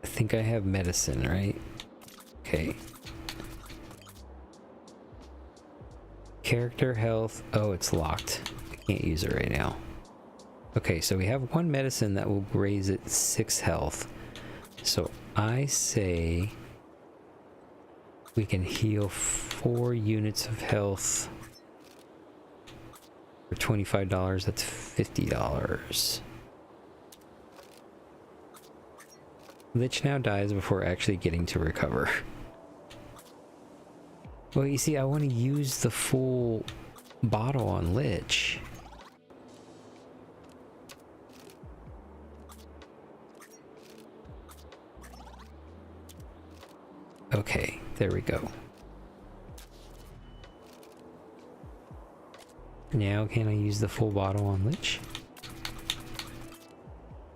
I think I have medicine, right? Okay. Character health. Oh, it's locked. I can't use it right now. Okay, so we have one medicine that will raise it 6 health. So I say we can heal 4 units of health for $25. That's $50. Lich now dies before actually getting to recover. Well, you see, I want to use the full bottle on Lich. Okay, there we go. Now can I use the full bottle on Lich?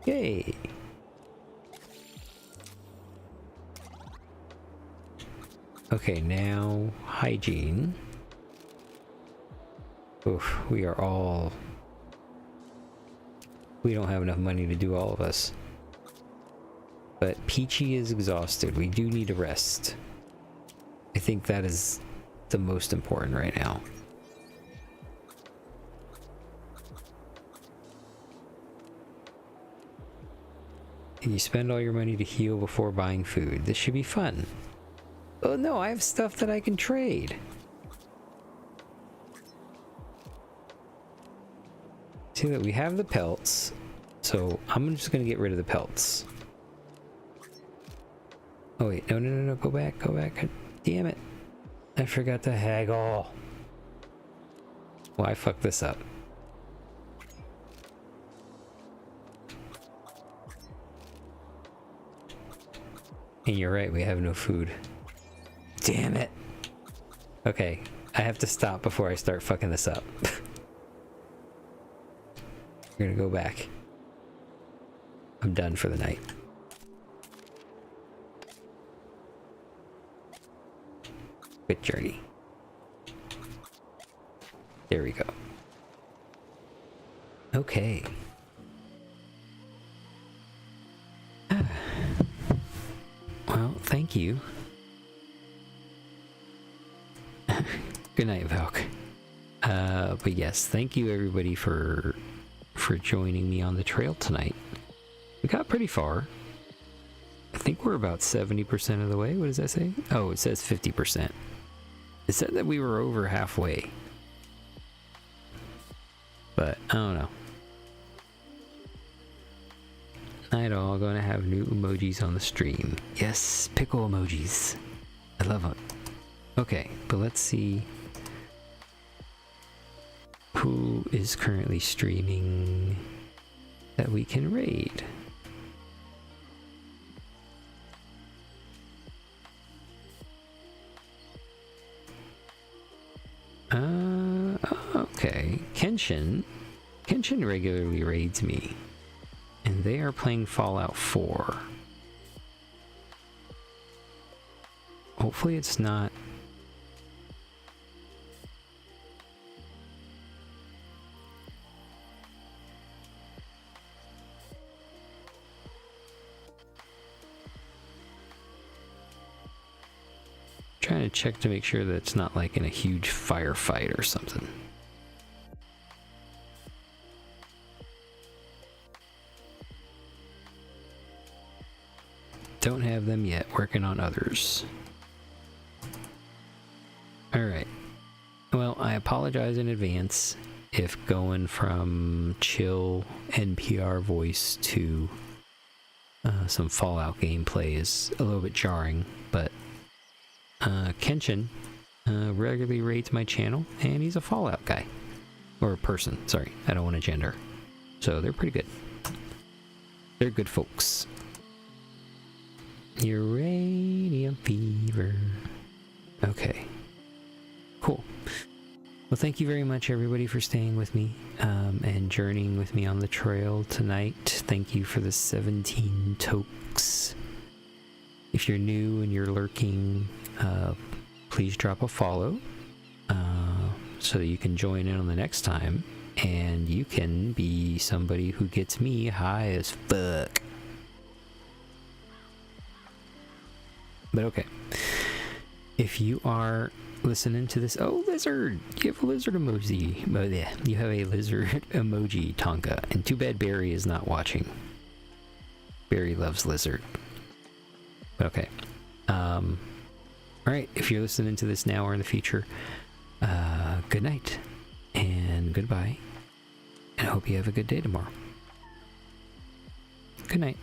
Yay! Okay, now hygiene. Oof, we don't have enough money to do all of us. But Peachy is exhausted. We do need a rest. I think that is the most important right now. And you spend all your money to heal before buying food. This should be fun. Oh no, I have stuff that I can trade. See that we have the pelts. So I'm just gonna get rid of the pelts. Oh wait, no, go back. God damn it. I forgot to haggle. Well, I fucked this up. And you're right, we have no food. Damn it. Okay, I have to stop before I start fucking this up. We're gonna go back. I'm done for the night. Good journey. There we go. Okay. Well, thank you. Good night, Valk. But yes, thank you everybody for joining me on the trail tonight. We got pretty far. I think we're about 70% of the way. What does that say? Oh, it says 50%. It said that we were over halfway. But, I don't know. Night all, gonna have new emojis on the stream. Yes, pickle emojis. I love them. Okay, but let's see who is currently streaming that we can raid. Okay. Kenshin regularly raids me. And they are playing Fallout 4. Hopefully it's not... Trying to check to make sure that it's not like in a huge firefight or something. Don't have them yet, working on others. Alright. Well, I apologize in advance if going from chill NPR voice to some Fallout gameplay is a little bit jarring, but Kenshin regularly raids my channel, and he's a Fallout guy. Or a person, sorry, I don't want to gender. So they're pretty good. They're good folks. Uranium fever. Okay. Cool. Well, thank you very much, everybody, for staying with me and journeying with me on the trail tonight. Thank you for the 17 tokes. If you're new and you're lurking, please drop a follow so that you can join in on the next time, and you can be somebody who gets me high as fuck. But okay, if you are listening to this. Oh, lizard! You have a lizard emoji. Oh, yeah, you have a lizard emoji, Tonka. And too bad Barry is not watching. Barry loves lizard. Okay. Alright, if you're listening to this now or in the future, good night and goodbye. And I hope you have a good day tomorrow. Good night.